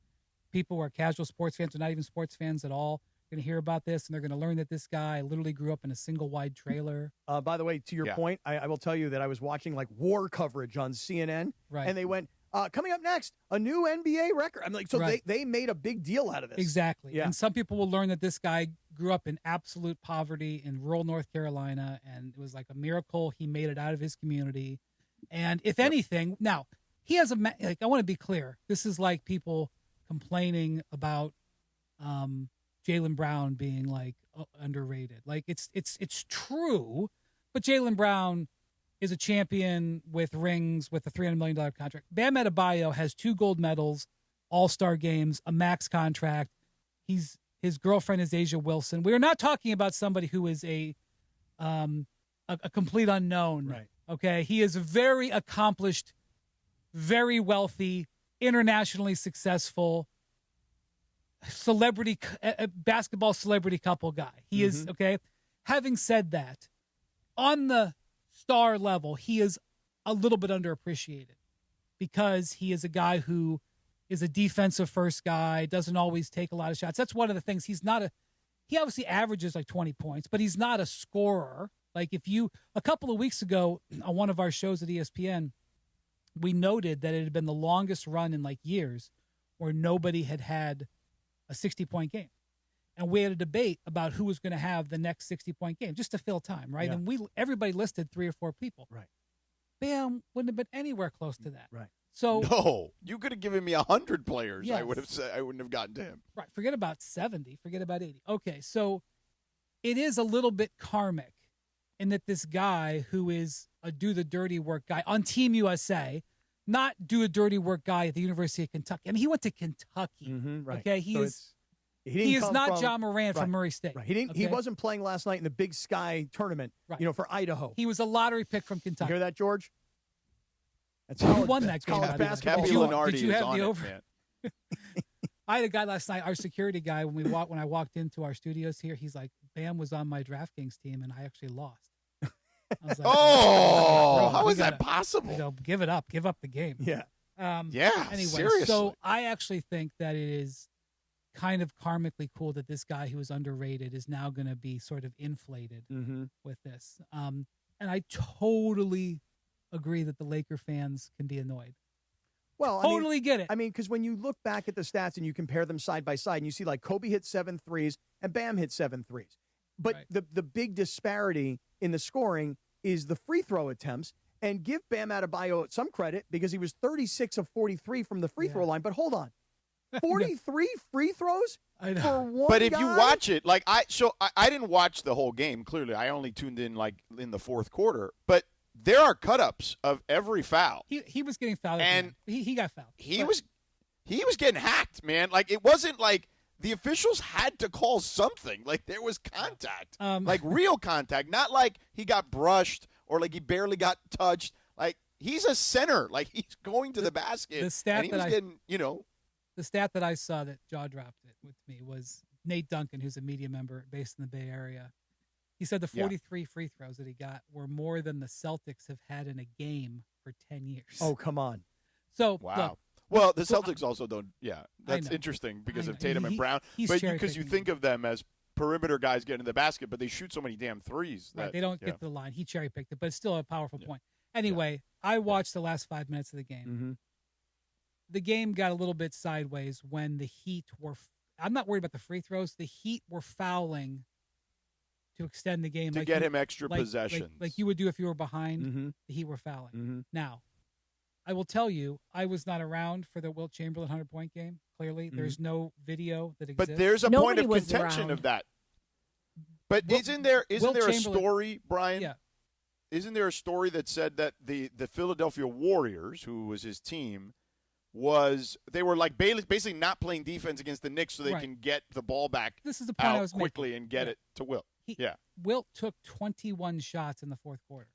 People who are casual sports fans or not even sports fans at all, going to hear about this, and they're going to learn that this guy literally grew up in a single wide trailer. By the way, to your point, I will tell you that I was watching like war coverage on CNN, and they went, coming up next, a new NBA record. I'm like, so they made a big deal out of this. Exactly. Yeah. And some people will learn that this guy grew up in absolute poverty in rural North Carolina, and it was like a miracle he made it out of his community. And if anything, now he has I want to be clear. This is like people complaining about Jaylen Brown being like underrated. Like it's true, but Jaylen Brown is a champion with rings with a $300 million contract. Bam Adebayo has 2 gold medals, All-Star games, a max contract. His girlfriend is Asia Wilson. We are not talking about somebody who is a complete unknown. Right. Okay. He is a very accomplished, very wealthy, internationally successful celebrity basketball celebrity couple guy. He is okay. Having said that, on the star level, he is a little bit underappreciated because he is a guy who is a defensive first guy, doesn't always take a lot of shots. That's one of the things. He obviously averages like 20 points, but he's not a scorer. Like a couple of weeks ago on one of our shows at ESPN, we noted that it had been the longest run in like years where nobody had a 60-point game. And we had a debate about who was going to have the next 60-point game just to fill time, right? Yeah. And everybody listed 3 or 4 people. Right. Bam wouldn't have been anywhere close to that. Right. So no, you could have given me 100 players. Yes. I would have said I wouldn't have gotten to him. Right. Forget about 70. Forget about 80. Okay. So it is a little bit karmic in that this guy who is a do the dirty work guy on Team USA, not do a dirty work guy at the University of Kentucky. I mean, he went to Kentucky. Right. Okay. He is not John Moran from Murray State. Right. He wasn't playing last night in the Big Sky tournament, for Idaho. He was a lottery pick from Kentucky. You hear that, George? That's who won that game. College basketball. Cappy Lenardi Did you have the over? Man. I had a guy last night, our security guy, when I walked into our studios here, he's like, Bam was on my DraftKings team, and I actually lost. I was like, how is that possible? Give it up. Give up the game. Yeah. Anyway, seriously. So I actually think that it is kind of karmically cool that this guy who was underrated is now going to be sort of inflated with this. And I totally agree that the Laker fans can be annoyed. Well, totally get it. I mean, because when you look back at the stats and you compare them side by side, and you see like Kobe hit 7 threes and Bam hit 7 threes. But the big disparity in the scoring is the free throw attempts. And give Bam Adebayo some credit because he was 36 of 43 from the free throw line. But hold on. 43 free throws for one But if guy? you watch it, like I didn't watch the whole game, clearly. I only tuned in like in the fourth quarter. But there are cut-ups of every foul. He was getting fouled. And he got fouled. He was getting hacked, man. Like it wasn't like the officials had to call something. Like there was contact. Like real contact. Not like he got brushed or like he barely got touched. Like he's a center. Like he's going to the basket. The stat and he was getting, The stat that I saw that jaw dropped it with me was Nate Duncan, who's a media member based in the Bay Area. He said the 43 free throws that he got were more than the Celtics have had in a game for 10 years. Oh, come on. So, wow. look, Well, the Celtics also don't. Yeah, that's interesting because of Tatum and Brown. He's Because you think of them as perimeter guys getting to the basket, but they shoot so many damn threes. Right, they don't get to the line. He cherry picked it, but it's still a powerful point. Anyway, I watched the last 5 minutes of the game. The game got a little bit sideways when the Heat were. I'm not worried about the free throws. The Heat were fouling to extend the game to get him extra possessions, like you would do if you were behind. The Heat were fouling. Now, I will tell you, I was not around for the Wilt Chamberlain 100-point game. Clearly, there's no video that exists. But there's a point of contention of that. But isn't there a story, Brian? Yeah. Isn't there a story that said that the Philadelphia Warriors, who was his team, they were like basically not playing defense against the Knicks so they can get the ball back this is the point I was quickly making. and get it to Wilt. Wilt took 21 shots in the fourth quarter.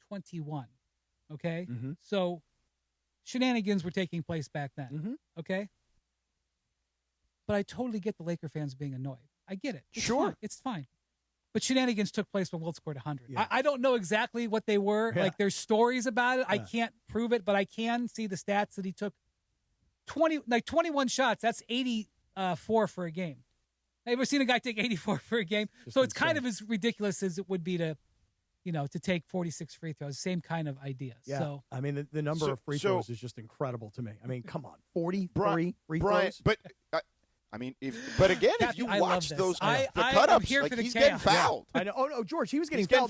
21. Okay? So shenanigans were taking place back then. Okay? But I totally get the Laker fans being annoyed. I get it. It's fine. It's fine. But shenanigans took place when Wilt scored 100. I don't know exactly what they were. Like, there's stories about it. I can't prove it, but I can see the stats that he took 21 shots. That's 84 for a game. Have you ever seen a guy take 84 for a game? So it's kind of as ridiculous as it would be to take 46 free throws. Same kind of idea. Yeah. So I mean, the number of free throws is just incredible to me. I mean, come on, 43 free Brian, throws. But I mean, if you watch those the cut-ups, like he's getting fouled. I know. Oh no, George, he was getting fouled.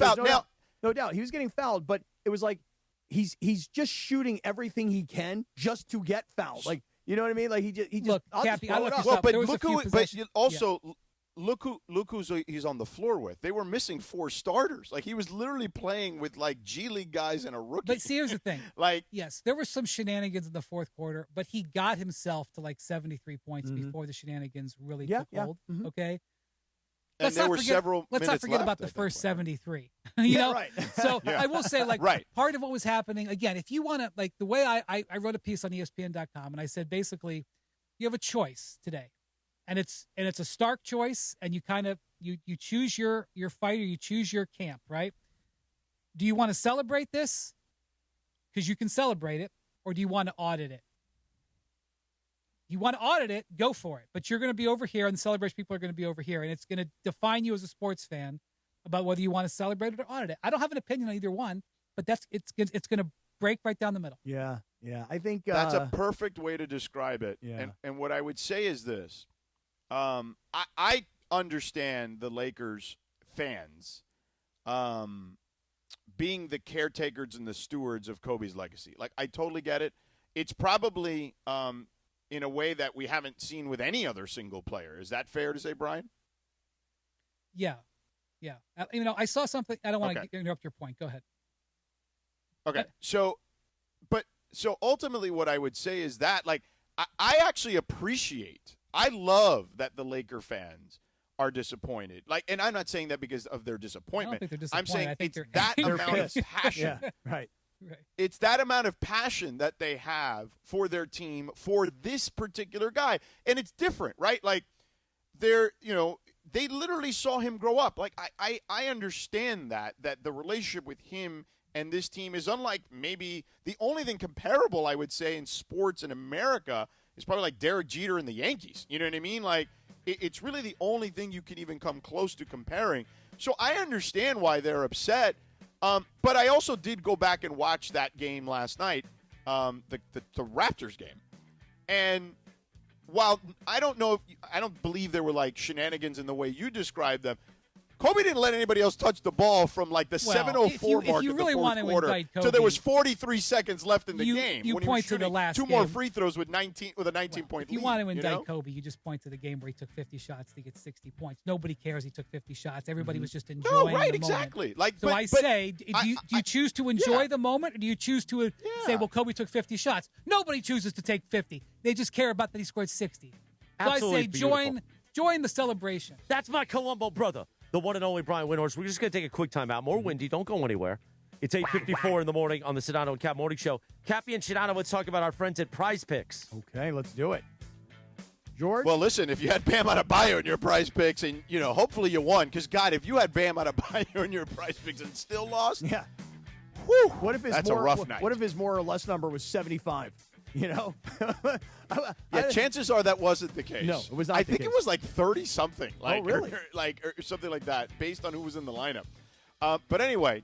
No doubt, he was getting fouled. But it was like he's just shooting everything he can just to get fouled. Like, you know what I mean? Like he just look, I'll Cappy, just I looked this up. There was a few possessions. Look who's he's on the floor with. They were missing 4 starters. Like he was literally playing with like G League guys and a rookie. But see, here's the thing. Like, yes, there were some shenanigans in the fourth quarter, but he got himself to like 73 points before the shenanigans really took hold. Okay. And there were several. Let's not forget about the first 73. You know. Right. So I will say, like, part of what was happening again. If you want to, like, the way I wrote a piece on ESPN.com, and I said basically, you have a choice today. And it's a stark choice, and you kind of you choose your fighter, you choose your camp, right? Do you want to celebrate this? Because you can celebrate it, or do you want to audit it? You want to audit it, go for it. But you're going to be over here, and the celebration people are going to be over here, and it's going to define you as a sports fan about whether you want to celebrate it or audit it. I don't have an opinion on either one, but it's going to break right down the middle. Yeah. I think that's a perfect way to describe it. Yeah. And what I would say is this. I understand the Lakers fans being the caretakers and the stewards of Kobe's legacy. Like, I totally get it. It's probably in a way that we haven't seen with any other single player. Is that fair to say, Brian? Yeah. I saw something. I don't want to interrupt your point. Go ahead. Okay. So ultimately what I would say is that, like, I actually appreciate I love that the Laker fans are disappointed. And I'm not saying that because of their disappointment. I don't think they're disappointed. I'm saying I think it's that amount of passion. Yeah, right. It's that amount of passion that they have for their team, for this particular guy. And it's different, right? They literally saw him grow up. I understand that the relationship with him and this team is unlike maybe the only thing comparable, I would say, in sports in America is probably like Derek Jeter and the Yankees. You know what I mean? It's really the only thing you can even come close to comparing. So I understand why they're upset. But I also did go back and watch that game last night, the Raptors game. And while I don't believe there were shenanigans in the way you described them, Kobe didn't let anybody else touch the ball from the 7:04 mark of the fourth quarter. So there was 43 seconds left in the game. You when point he was to the last two game. more free throws with a 19-point lead. If you want to indict Kobe, you just point to the game where he took 50 shots to get 60 points. Nobody cares he took 50 shots. Everybody was just enjoying the moment. Exactly. Do you choose to enjoy the moment, or do you choose to say, well, Kobe took 50 shots? Nobody chooses to take 50. They just care about that he scored 60. So Absolutely I say join the celebration. That's my Columbo brother, the one and only Brian Windhorst. We're just going to take a quick time out. More windy. Don't go anywhere. It's 8:54 in the morning on the Sedano and Kap Morning Show. Cappy and Sedano, let's talk about our friends at Prize Picks. Okay, let's do it. George? Well, listen, if you had Bam Adebayo in your Prize Picks and, hopefully you won, because, God, if you had Bam Adebayo in your Prize Picks and still lost, yeah. Whew, what if that's a rough night. What if his more or less number was 75? Chances are that wasn't the case. No, it was not I the think case. it was 30-something. Really? Or something like that, based on who was in the lineup. But anyway,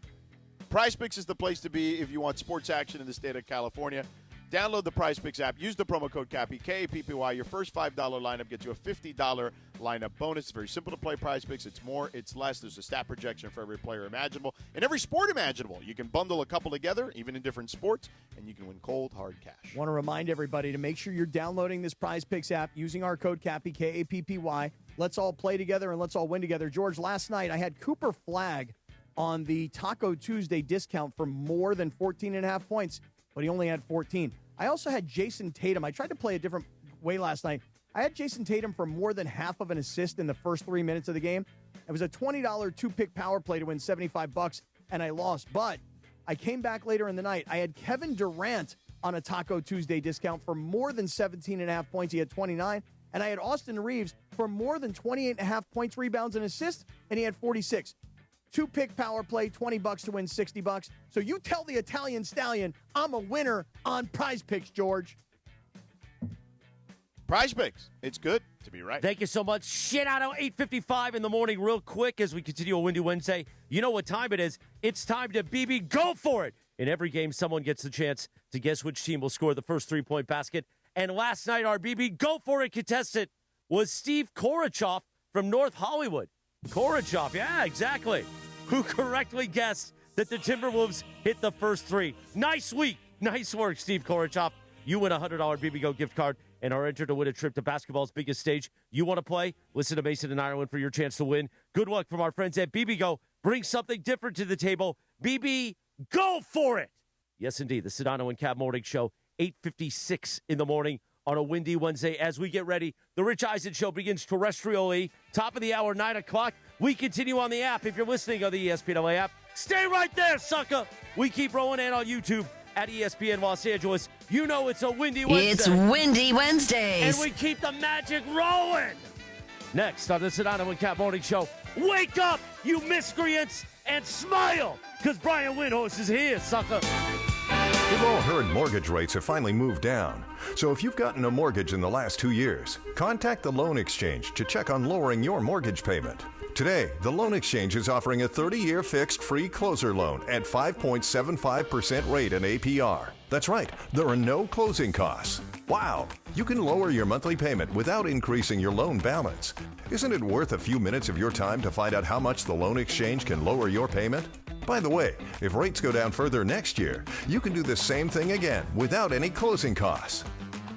Prize Picks is the place to be if you want sports action in the state of California. Download the Prize Picks app. Use the promo code CAPPY, K-A-P-P-Y. Your first $5 lineup gets you a $50 lineup bonus. It's very simple to play Prize Picks. It's more, it's less. There's a stat projection for every player imaginable and every sport imaginable. You can bundle a couple together, even in different sports, and you can win cold, hard cash. Want to remind everybody to make sure you're downloading this Prize Picks app using our code CAPPY, K-A-P-P-Y. Let's all play together and let's all win together. George, last night I had Cooper Flagg on the Taco Tuesday discount for more than 14.5 points, but he only had 14. I also had Jason Tatum. I tried to play a different way last night. I had Jason Tatum for more than half of an assist in the first 3 minutes of the game. It was a $20 two-pick power play to win $75, and I lost. But I came back later in the night. I had Kevin Durant on a Taco Tuesday discount for more than 17.5 points. He had 29. And I had Austin Reeves for more than 28.5 points, rebounds, and assists, and he had 46. Two-pick power play, $20 to win $60. So you tell the Italian Stallion I'm a winner on Prize Picks, George. Prize Picks. It's good to be right. Thank you so much. Sedano, 8:55 in the morning, real quick as we continue a windy Wednesday. You know what time it is. It's time to BB go for it. In every game, someone gets the chance to guess which team will score the first three-point basket. And last night, our BB go for it contestant was Steve Korochoff from North Hollywood. Korochoff, yeah, exactly. Who correctly guessed that the Timberwolves hit the first three. Nice week. Nice work, Steve Korochoff. You win a $100 BB Go gift card and are entered to win a trip to basketball's biggest stage. You want to play? Listen to Mason and Ireland for your chance to win. Good luck from our friends at BB Go. Bring something different to the table. BB, go for it. Yes, indeed. The Sedano and Kap Morning Show, 8:56 in the morning on a windy Wednesday. As we get ready, the Rich Eisen Show begins terrestrially. Top of the hour, 9 o'clock. We continue on the app. If you're listening on the ESPN LA app, stay right there, sucker. We keep rolling in on YouTube at ESPN Los Angeles. You know it's a windy Wednesday. It's Windy Wednesdays. And we keep the magic rolling. Next on the Sedano and Kap Morning Show, wake up, you miscreants, and smile, because Brian Windhorst is here, sucker. We've all heard mortgage rates have finally moved down. So if you've gotten a mortgage in the last 2 years, contact the Loan Exchange to check on lowering your mortgage payment. Today, the Loan Exchange is offering a 30-year fixed free closer loan at 5.75% rate and APR. That's right, there are no closing costs. Wow, you can lower your monthly payment without increasing your loan balance. Isn't it worth a few minutes of your time to find out how much the Loan Exchange can lower your payment? By the way, if rates go down further next year, you can do the same thing again without any closing costs.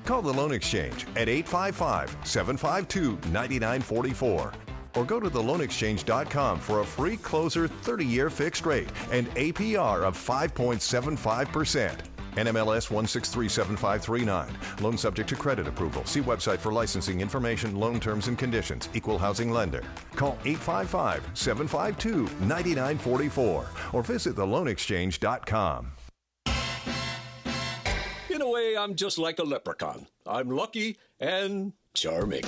Call the Loan Exchange at 855-752-9944 or go to theloanexchange.com for a free closer 30-year fixed rate and APR of 5.75%. NMLS 1637539. Loan subject to credit approval. See website for licensing information, loan terms and conditions. Equal housing lender. Call 855-752-9944 or visit theloanexchange.com. In a way, I'm just like a leprechaun. I'm lucky and charming.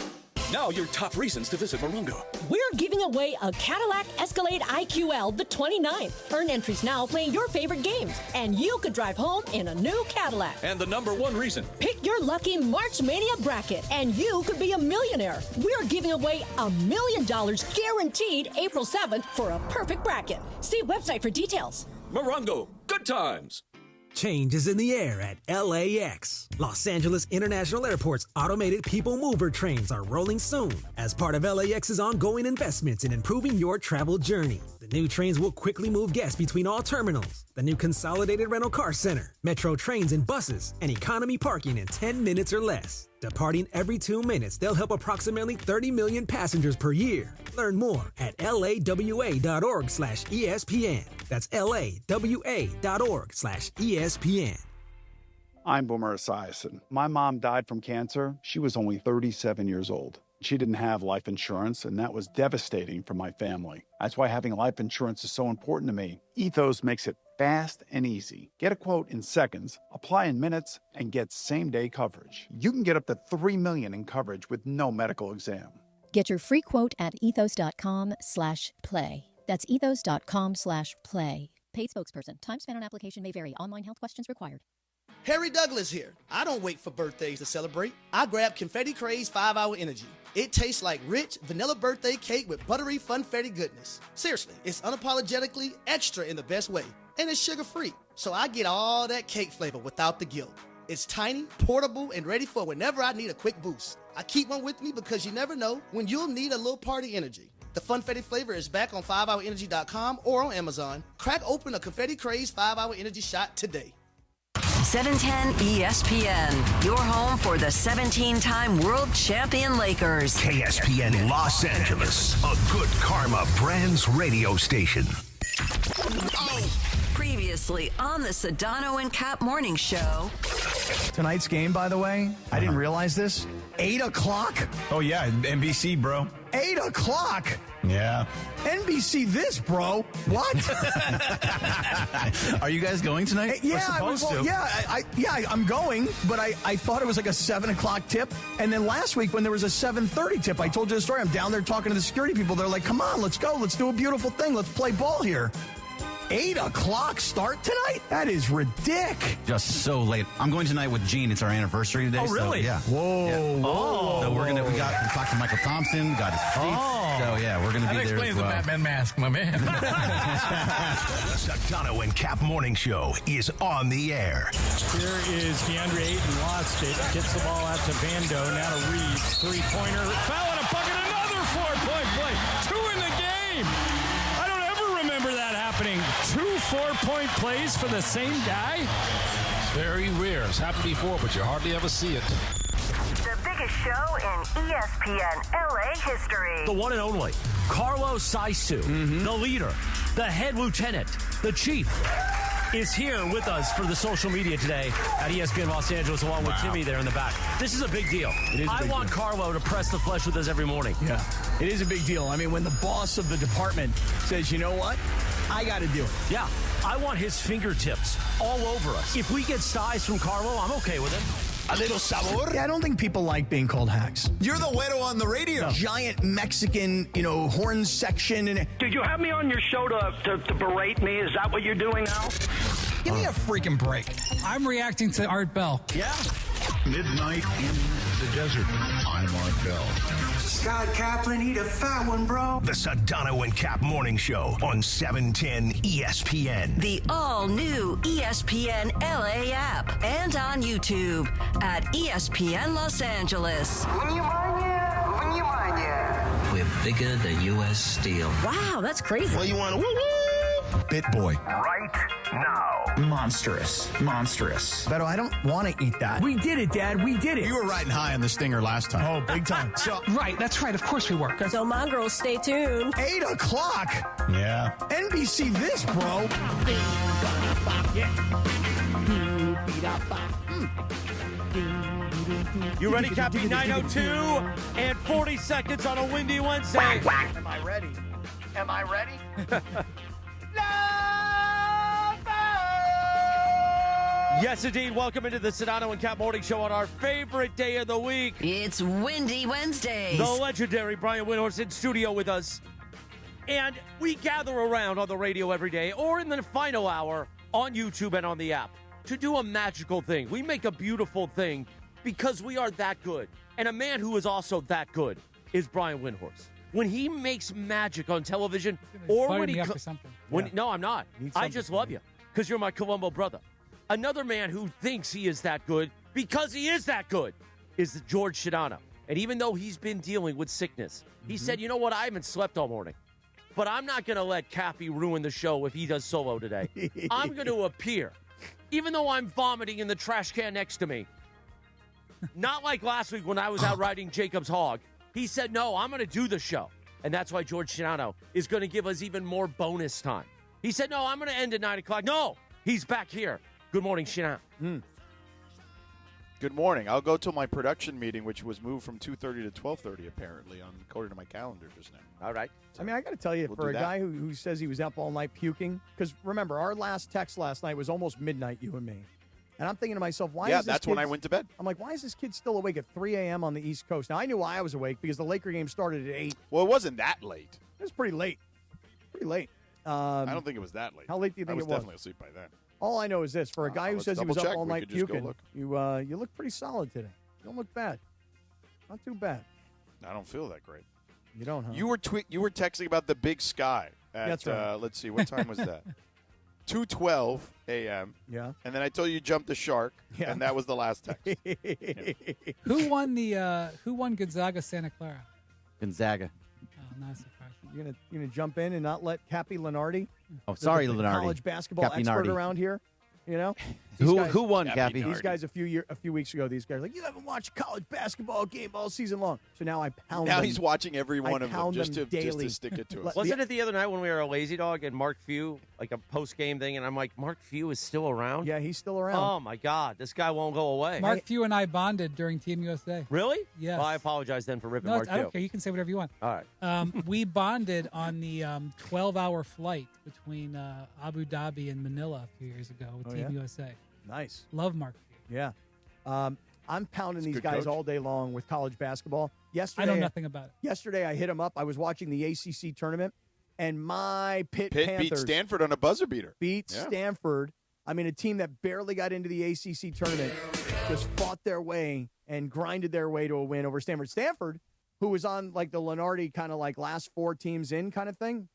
Now your top reasons to visit Morongo. We're giving away a Cadillac Escalade IQL the 29th. Earn entries now playing your favorite games, and you could drive home in a new Cadillac. And the number one reason. Pick your lucky March Mania bracket, and you could be a millionaire. We're giving away $1 million guaranteed April 7th for a perfect bracket. See website for details. Morongo, good times. Change is in the air at LAX. Los Angeles International Airport's automated people mover trains are rolling soon as part of LAX's ongoing investments in improving your travel journey. The new trains will quickly move guests between all terminals, the new consolidated rental car center, metro trains and buses, and economy parking in 10 minutes or less. Departing every 2 minutes, they'll help approximately 30 million passengers per year. Learn more at lawa.org/ESPN. That's lawa.org/ESPN. I'm Boomer Esiason. My mom died from cancer. She was only 37 years old. She didn't have life insurance, and that was devastating for my family. That's why having life insurance is so important to me. Ethos makes it fast and easy. Get a quote in seconds, apply in minutes, and get same-day coverage. You can get up to $3 million in coverage with no medical exam. Get your free quote at ethos.com/play. That's ethos.com/play. Paid spokesperson. Time spent on application may vary. Online health questions required. Harry Douglas here. I don't wait for birthdays to celebrate. I grab Confetti Craze 5-Hour Energy. It tastes like rich vanilla birthday cake with buttery funfetti goodness. Seriously, it's unapologetically extra in the best way. And it's sugar-free, so I get all that cake flavor without the guilt. It's tiny, portable, and ready for whenever I need a quick boost. I keep one with me because you never know when you'll need a little party energy. The funfetti flavor is back on 5hourenergy.com or on Amazon. Crack open a Confetti Craze 5-Hour Energy shot today. 710 ESPN, your home for the 17-time world champion Lakers. KSPN Los Angeles, a good karma brands radio station. Previously on the Sedano and Kap morning show. Tonight's game, by the way, I didn't realize this. 8 o'clock? Oh, yeah, NBC, bro. 8 o'clock? Yeah. NBC this, bro. What? Are you guys going tonight? Yeah, We're supposed to. I'm going, but I thought it was like a 7 o'clock tip. And then last week when there was a 7:30 tip, I told you the story. I'm down there talking to the security people. They're like, come on, let's go. Let's do a beautiful thing. Let's play ball here. 8 o'clock start tonight? That is ridiculous. Just so late. I'm going tonight with Gene. It's our anniversary today. Oh, really? So, yeah. Whoa. Yeah. Whoa. So we talked to Michael Thompson, got his feet. Oh. So yeah, we're going to be there. That explains the Batman mask, my man. The Sedano and Kap morning show is on the air. Here is DeAndre Ayton, lost it, gets the ball out to Vando, now to Reed, three-pointer, foul and a bucket, another 4-point play, 2 in the game. I don't ever remember that happening. 2 4-point plays for the same guy? Very rare. It's happened before, but you hardly ever see it. The biggest show in ESPN LA history. The one and only Carlos Saisu, the leader, the head lieutenant, the chief, is here with us for the social media today at ESPN Los Angeles, along with Timmy there in the back. This is a big deal. I want Carlo to press the flesh with us every morning. Yeah, it is a big deal. I mean, when the boss of the department says, you know what, I got to do it. Yeah, I want his fingertips all over us. If we get size from Carlo, I'm okay with it. A little sabor? Yeah, I don't think people like being called hacks. You're the güero on the radio. Giant Mexican, horn section. And Did you have me on your show to berate me? Is that what you're doing now? Give me a freaking break. I'm reacting to Art Bell. Yeah. Midnight in the desert. I'm Art Bell. Scott Kaplan, eat a fat one, bro. The Sedano and Kap morning show on 710 ESPN. The all-new ESPN LA app and on YouTube at ESPN Los Angeles. We're bigger than U.S. Steel. Wow, that's crazy. Well, you want to woo-woo? BitBoy. Right now. Monstrous. Beto, I don't want to eat that. We did it, Dad. We did it. You were riding high on the stinger last time. Oh, big time. So, Right, that's right. Of course we were. So, my girls, stay tuned. 8 o'clock. Yeah. NBC this, bro. You ready, Cappy? 9:02 and 40 seconds on a windy Wednesday. Am I ready? Am I ready? Yes, indeed. Welcome into the Sedano and Kap Morning Show on our favorite day of the week. It's Windy Wednesdays. The legendary Brian Windhorst in studio with us. And we gather around on the radio every day or in the final hour on YouTube and on the app to do a magical thing. We make a beautiful thing because we are that good. And a man who is also that good is Brian Windhorst. When he makes magic on television or when he... No, I'm not. I just love you because you're my Columbo brother. Another man who thinks he is that good because he is that good is George Sedano. And even though he's been dealing with sickness, he said, you know what, I haven't slept all morning. But I'm not going to let Cappy ruin the show if he does solo today. I'm going to appear, even though I'm vomiting in the trash can next to me. Not like last week when I was out riding Jacob's hog. He said, no, I'm going to do the show. And that's why George Sedano is going to give us even more bonus time. He said, no, I'm going to end at 9 o'clock. No, he's back here. Good morning, Sedano. Good morning. I'll go to my production meeting, which was moved from 2:30 to 12:30, apparently, according to my calendar just now. All right. I mean, I got to tell you, We'll for do a that. guy who says he was up all night puking, because remember, our last text last night was almost midnight, you and me. And I'm thinking to myself, why is this that's when kid- I went to bed. I'm like, why is this kid still awake at 3 a.m. on the East Coast? Now, I knew why I was awake because the Laker game started at 8. Well, it wasn't that late. It was pretty late. Pretty late. I don't think it was that late. How late do you think I was it was? definitely asleep by then. All I know is this: for a guy who let's says he was up double-check. all We night could just go puking, look. you look pretty solid today. You don't look bad. Not too bad. I don't feel that great. You don't, huh? You were texting about the big sky. At, That's right. Let's see, what time was that? 2:12 a.m. Yeah. And then I told you jumped the shark, Yeah. and that was the last text. Who won Gonzaga Santa Clara? Gonzaga. Oh, not surprised. You're gonna jump in and not let Cappy Lenardi? Oh, sorry, the Lenardi. College basketball Cappy expert Nardi. around here. You know, Who won, Cappy? These guys a few weeks ago. These guys like, you haven't watched a college basketball game all season long. So now I pound. Now them. he's watching every one I of them pound just to daily. stick it to us. Wasn't it the other night when we were a lazy dog and Mark Few, like a post-game thing, and I'm like, Mark Few is still around? Yeah, he's still around. Oh, my God. This guy won't go away. Mark Few and I bonded during Team USA. Really? Yes. Well, I apologize then for ripping No, Mark I Few. don't care. You can say whatever you want. All right. We bonded on the 12-hour flight between Abu Dhabi and Manila a few years ago with Team USA. Nice. Love Mark Few. Yeah. I'm pounding He's a these good guys coach. all day long with college basketball. Yesterday, I know nothing about it. Yesterday, I hit him up. I was watching the ACC tournament, and my Pitt Pitt Panthers beat Stanford on a buzzer beater. beat Yeah. Stanford. I mean, a team that barely got into the ACC tournament just fought their way and grinded their way to a win over Stanford. Stanford, who was on like the Lenardi kind of like last 4 teams in kind of thing,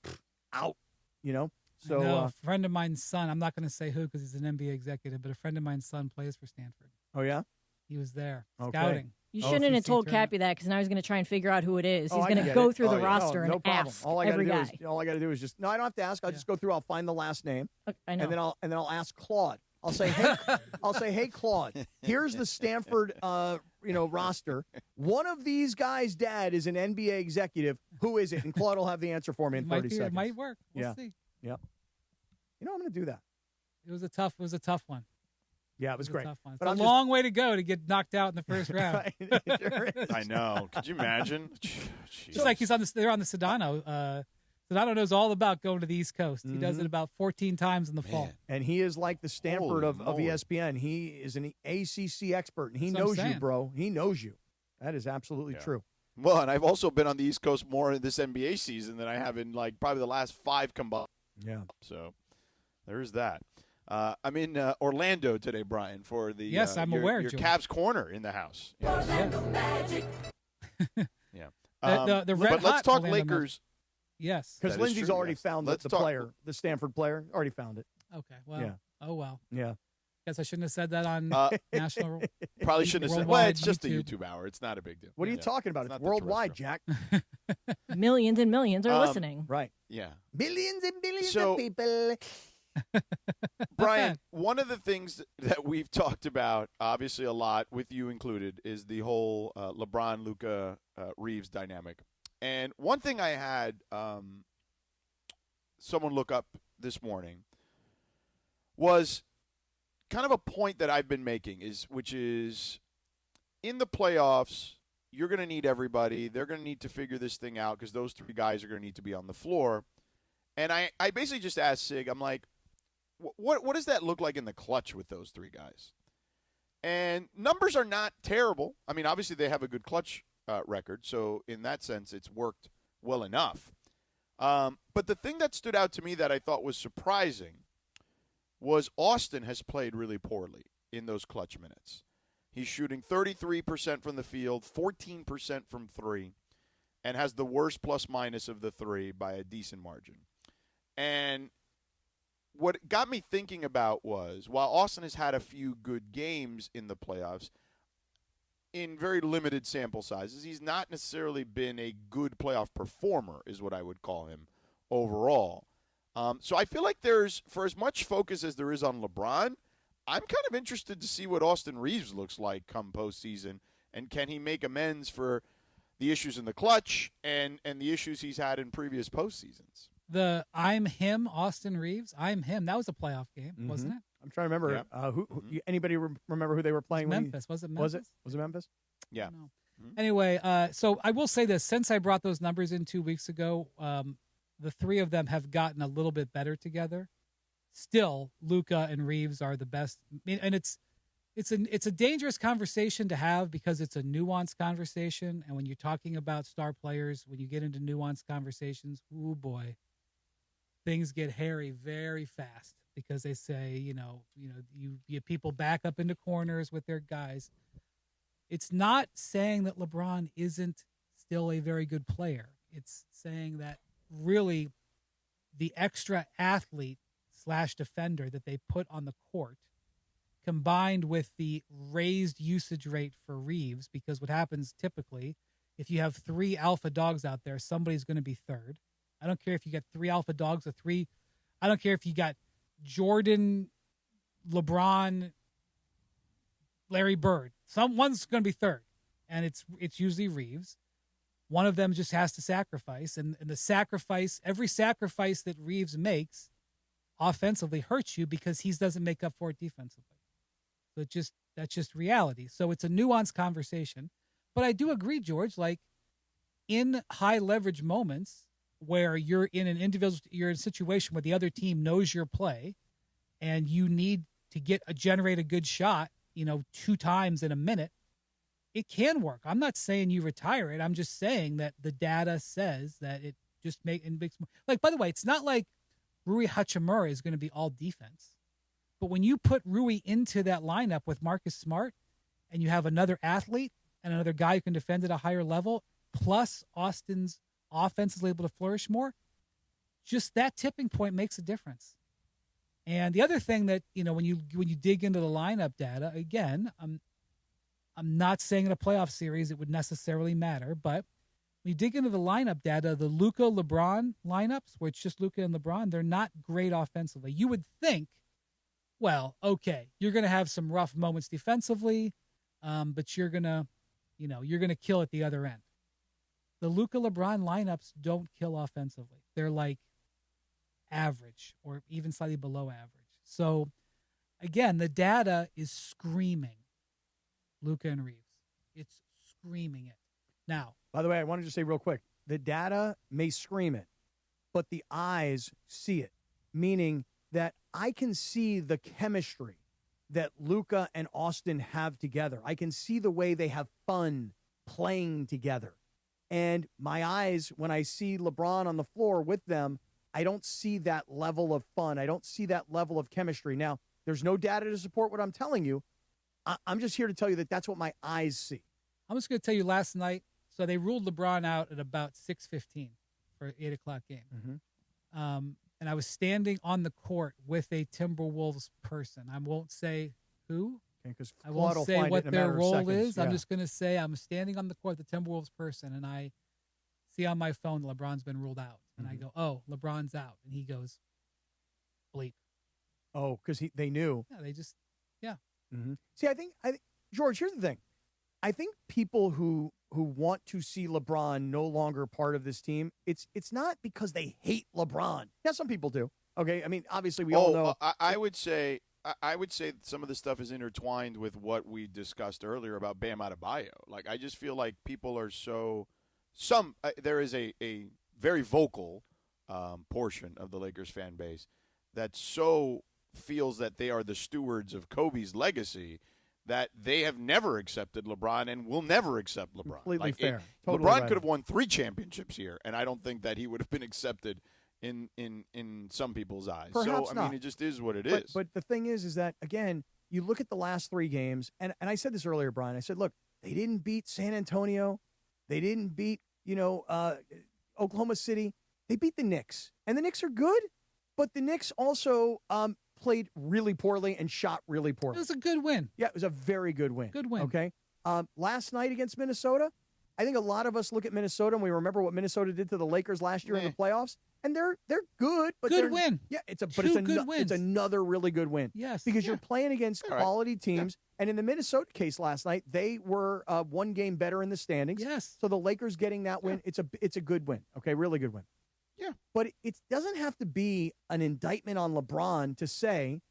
out, you know? So No, a friend of mine's son, I'm not going to say who because he's an NBA executive, but a friend of mine's son plays for Stanford. Oh, yeah? He was there Okay. scouting. You shouldn't have told Cappy that because now he's going to try and figure out who it is. He's I going to get go it. through the yeah. roster no and problem. ask All I gotta every do guy. All I got to do is just no. I don't have to ask. I'll just go through. I'll find the last name, I know. and then I'll ask Claude. I'll say, hey, Claude. Here's the Stanford, roster. One of these guys' dad is an NBA executive. Who is it? And Claude will have the answer for me in 30 seconds. It might work. We'll see. Yep. You know, I'm going to do that. It was a tough one. Yeah, it was great. A tough one. It's But a I'm long way to go to get knocked out in the first round. Right, it sure is. I know. Could you imagine? It's like they're on the Sedano. Sedano knows all about going to the East Coast. He does it about 14 times in the fall. And he is like the Stanford of moly. ESPN. He is an ACC expert, and he That's what I'm knows you, saying. bro. He knows you. That is absolutely true. Well, and I've also been on the East Coast more in this NBA season than I have in like probably the last 5 combined. Yeah. So there's that. I'm in Orlando today, Brian, for the Yes, I'm aware, your Joey. Cavs corner in the house. Orlando Magic. Yeah. The red but let's hot talk Orlando Lakers. Magic. Yes. Because That is Lindsay's true, already yes. found Let's the talk- player, the Stanford player, already found it. Okay. Well. Yeah. Oh well. Yeah. Guess I shouldn't have said that on national. Probably shouldn't have said. Well, it's just a YouTube hour. It's not a big deal. What are you talking about? It's worldwide, Jack. Millions and millions are listening. Right. Yeah. Billions and billions So- of people. Brian, one of the things that we've talked about, obviously a lot, with you included, is the whole LeBron, Luca, Reeves dynamic. And one thing I had someone look up this morning was kind of a point that I've been making, which is in the playoffs, you're going to need everybody. They're going to need to figure this thing out because those three guys are going to need to be on the floor. And I basically just asked Sig, I'm like, what does that look like in the clutch with those three guys? And numbers are not terrible. I mean, obviously they have a good clutch record, so in that sense it's worked well enough. But the thing that stood out to me that I thought was surprising was Austin has played really poorly in those clutch minutes. He's shooting 33% from the field, 14% from three, and has the worst plus-minus of the three by a decent margin. And what got me thinking about was, while Austin has had a few good games in the playoffs, in very limited sample sizes, he's not necessarily been a good playoff performer, is what I would call him overall. So I feel like there's, for as much focus as there is on LeBron, I'm kind of interested to see what Austin Reeves looks like come postseason, and can he make amends for the issues in the clutch and the issues he's had in previous postseasons. The I'm him, Austin Reeves. I'm him. That was a playoff game, wasn't it? I'm trying to remember. Who anybody remember who they were playing? Memphis. Was it Memphis? Was it Memphis? Yeah. Anyway, so I will say this. Since I brought those numbers in 2 weeks ago, the three of them have gotten a little bit better together. Still, Luca and Reeves are the best. And it's a dangerous conversation to have because it's a nuanced conversation. And when you're talking about star players, when you get into nuanced conversations, oh boy, things get hairy very fast because they say, you get people back up into corners with their guys. It's not saying that LeBron isn't still a very good player. It's saying that really the extra athlete / defender that they put on the court, combined with the raised usage rate for Reeves, because what happens typically, if you have three alpha dogs out there, somebody's going to be third. I don't care if you got three alpha dogs or three. I don't care if you got Jordan, LeBron, Larry Bird. Someone's going to be third, and it's usually Reeves. One of them just has to sacrifice, and the sacrifice, every sacrifice that Reeves makes offensively hurts you because he doesn't make up for it defensively. So that's just reality. So it's a nuanced conversation. But I do agree, George, like in high leverage moments where you're in you're in a situation where the other team knows your play and you need to generate a good shot, 2 times in a minute, it can work. I'm not saying you retire it. I'm just saying that the data says that it just makes like, by the way, it's not like Rui Hachimura is going to be all defense. But when you put Rui into that lineup with Marcus Smart and you have another athlete and another guy who can defend at a higher level, plus Austin's offense is able to flourish more, just that tipping point makes a difference. And the other thing that, when you dig into the lineup data, again, I'm not saying in a playoff series it would necessarily matter, but when you dig into the lineup data, the Luca LeBron lineups, where it's just Luca and LeBron, they're not great offensively. You would think, well, okay, you're going to have some rough moments defensively, but you're going to kill at the other end. The Luca LeBron lineups don't kill offensively. They're like average or even slightly below average. So again, the data is screaming Luca and Reeves. It's screaming it. Now, by the way, I wanted to say real quick, the data may scream it, but the eyes see it, meaning that I can see the chemistry that Luca and Austin have together. I can see the way they have fun playing together. And my eyes, when I see LeBron on the floor with them, I don't see that level of fun. I don't see that level of chemistry. Now, there's no data to support what I'm telling you. I'm just here to tell you that that's what my eyes see. I'm just going to tell you last night, so they ruled LeBron out at about 6:15 for 8 o'clock game. and I was standing on the court with a Timberwolves person. I won't say who. Because I won't say what their role is. I'm just going to say I'm standing on the court with the Timberwolves person, and I see on my phone LeBron's been ruled out. And I go, oh, LeBron's out. And he goes, bleep. Oh, because they knew. Yeah, they just, yeah. Mm-hmm. See, I think, George, here's the thing. I think people who want to see LeBron no longer part of this team, it's not because they hate LeBron. Yeah, some people do. Okay, I mean, obviously we all know. I would say some of this stuff is intertwined with what we discussed earlier about Bam Adebayo. Like, I just feel like people are there is a very vocal portion of the Lakers fan base that so feels that they are the stewards of Kobe's legacy that they have never accepted LeBron and will never accept LeBron. Completely fair. Totally LeBron right. could have won 3 championships here, and I don't think that he would have been accepted in some people's eyes. Perhaps so, I not. mean, it just is what it is. But the thing is that, again, you look at the last 3 games, and I said this earlier, Brian. I said, look, they didn't beat San Antonio. They didn't beat, Oklahoma City. They beat the Knicks. And the Knicks are good, but the Knicks also played really poorly and shot really poorly. It was a good win. Yeah, it was a very good win. Good win. Okay. Last night against Minnesota, I think a lot of us look at Minnesota and we remember what Minnesota did to the Lakers last year in the playoffs, and they're good, but good win. Yeah, it's wins. another really good win. Yes, because you're playing against quality teams, and in the Minnesota case last night, they were 1 game better in the standings. Yes, so the Lakers getting that win, it's a good win. Okay, really good win. Yeah, but it doesn't have to be an indictment on LeBron to say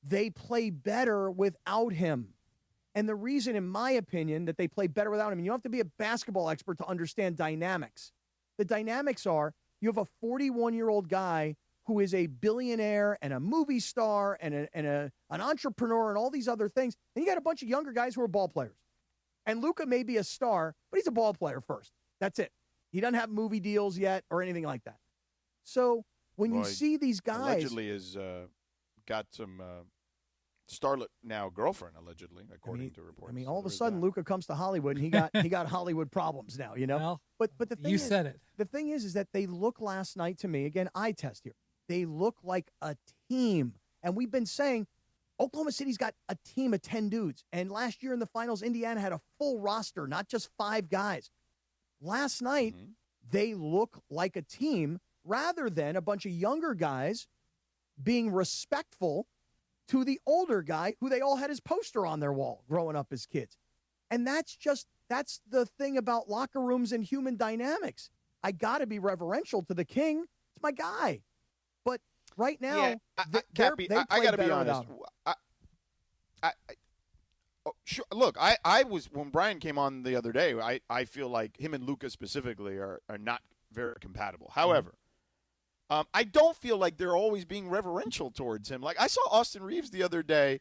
they play better without him. And the reason, in my opinion, that they play better without him, and you don't have to be a basketball expert to understand dynamics. The dynamics are you have a 41-year-old guy who is a billionaire and a movie star and an entrepreneur and all these other things. And you got a bunch of younger guys who are ball players. And Luca may be a star, but he's a ball player first. That's it. He doesn't have movie deals yet or anything like that. So when you see these guys, allegedly has got some starlet now girlfriend, allegedly, according to reports. I mean, all of a sudden, Luca comes to Hollywood and he got Hollywood problems now. Well, but the thing you said it. The thing is that they look last night to me, again, eye test here. They look like a team, and we've been saying Oklahoma City's got a team of 10 dudes, and last year in the finals, Indiana had a full roster, not just 5 guys. Last night, they look like a team rather than a bunch of younger guys being respectful to the older guy who they all had his poster on their wall growing up as kids. And that's the thing about locker rooms and human dynamics. I got to be reverential to the king. It's my guy. But right now, Cappy, I got to be honest. Sure. Look, I was, when Brian came on the other day, I feel like him and Luca specifically are not very compatible. However, I don't feel like they're always being reverential towards him. Like, I saw Austin Reeves the other day.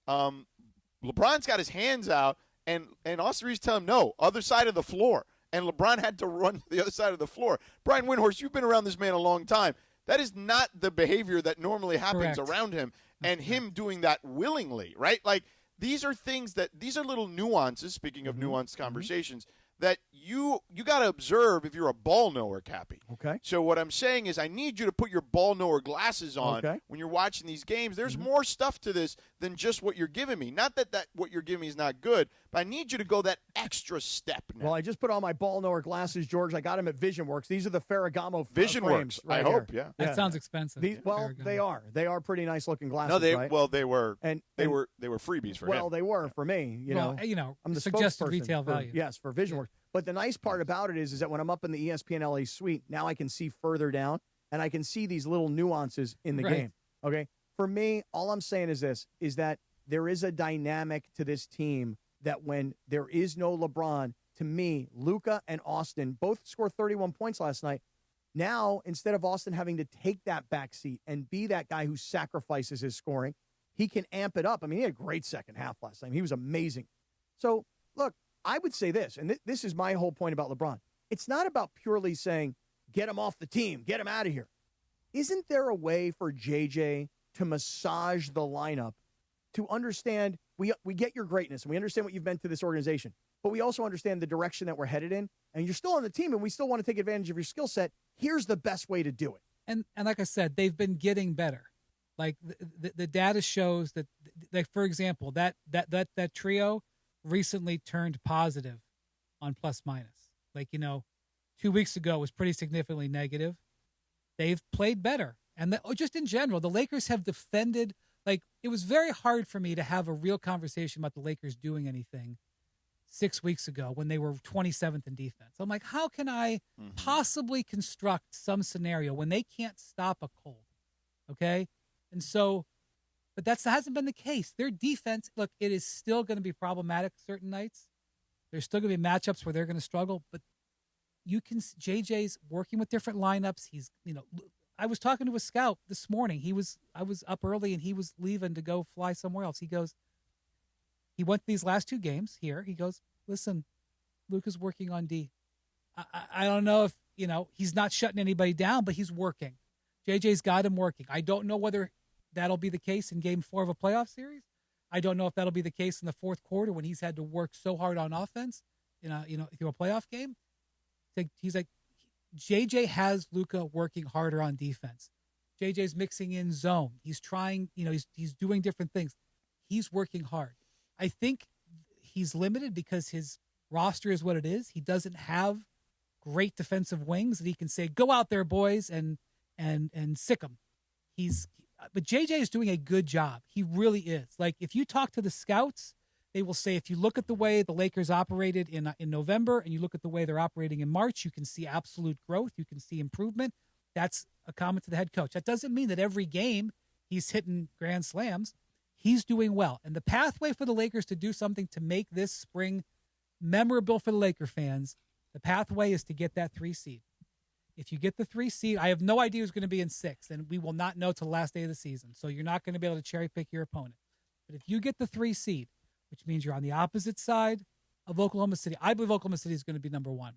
LeBron's got his hands out, and Austin Reeves tell him, no, other side of the floor. And LeBron had to run to the other side of the floor. Brian Windhorst, you've been around this man a long time. That is not the behavior that normally happens around him, and him doing that willingly, right? Like, these are little nuances, speaking of nuanced conversations, that you got to observe if you're a ball knower, Cappy. Okay. So what I'm saying is I need you to put your ball knower glasses on when you're watching these games. There's more stuff to this than just what you're giving me. Not that what you're giving me is not good, but I need you to go that extra step now. Well, I just put on my ball knower glasses, George. I got them at VisionWorks. These are the Ferragamo VisionWorks. frames right I hope, here. That sounds expensive. They are. They are pretty nice looking glasses. No, they right? they were freebies for him. Well, they were for me. You know, I'm the suggested spokesperson retail value. Yes, for VisionWorks. But the nice part about it is that when I'm up in the ESPN LA suite, now I can see further down, and I can see these little nuances in the game. Okay? For me, all I'm saying is this, is that there is a dynamic to this team that when there is no LeBron, to me, Luca and Austin both scored 31 points last night. Now, instead of Austin having to take that back seat and be that guy who sacrifices his scoring, he can amp it up. I mean, he had a great second half last night. He was amazing. So, look, I would say this, and this is my whole point about LeBron. It's not about purely saying, get him off the team, get him out of here. Isn't there a way for JJ to massage the lineup to understand we get your greatness and we understand what you've meant to this organization, but we also understand the direction that we're headed in, and you're still on the team and we still want to take advantage of your skill set. Here's the best way to do it. And like I said, they've been getting better. Like the data shows that, like, for example, that trio recently turned positive on plus minus. Like, 2 weeks ago was pretty significantly negative. They've played better. And just in general, the Lakers have defended. Like, it was very hard for me to have a real conversation about the Lakers doing anything 6 weeks ago when they were 27th in defense. I'm like, how can I possibly construct some scenario when they can't stop a cold? Okay? And so, but that hasn't been the case. Their defense, look, it is still going to be problematic certain nights. There's still going to be matchups where they're going to struggle, but JJ's working with different lineups. He's, I was talking to a scout this morning. I was up early and he was leaving to go fly somewhere else. He went these last 2 games here. He goes, listen, Luca's working on D. I don't know if, he's not shutting anybody down, but he's working. JJ's got him working. I don't know whether that'll be the case in game 4 of a playoff series. I don't know if that'll be the case in the fourth quarter when he's had to work so hard on offense through a playoff game. He's like, JJ has Luca working harder on defense. JJ's mixing in zone. He's trying, he's doing different things. He's working hard. I think he's limited because his roster is what it is. He doesn't have great defensive wings that he can say, go out there, boys, and sick them. But JJ is doing a good job. He really is. Like, if you talk to the scouts, they will say, if you look at the way the Lakers operated in November and you look at the way they're operating in March, you can see absolute growth. You can see improvement. That's a comment to the head coach. That doesn't mean that every game he's hitting grand slams. He's doing well. And the pathway for the Lakers to do something to make this spring memorable for the Laker fans, the pathway is to get that 3 seed. If you get the 3 seed, I have no idea who's going to be in 6, and we will not know till the last day of the season. So you're not going to be able to cherry pick your opponent. But if you get the 3 seed, which means you're on the opposite side of Oklahoma City, I believe Oklahoma City is going to be number one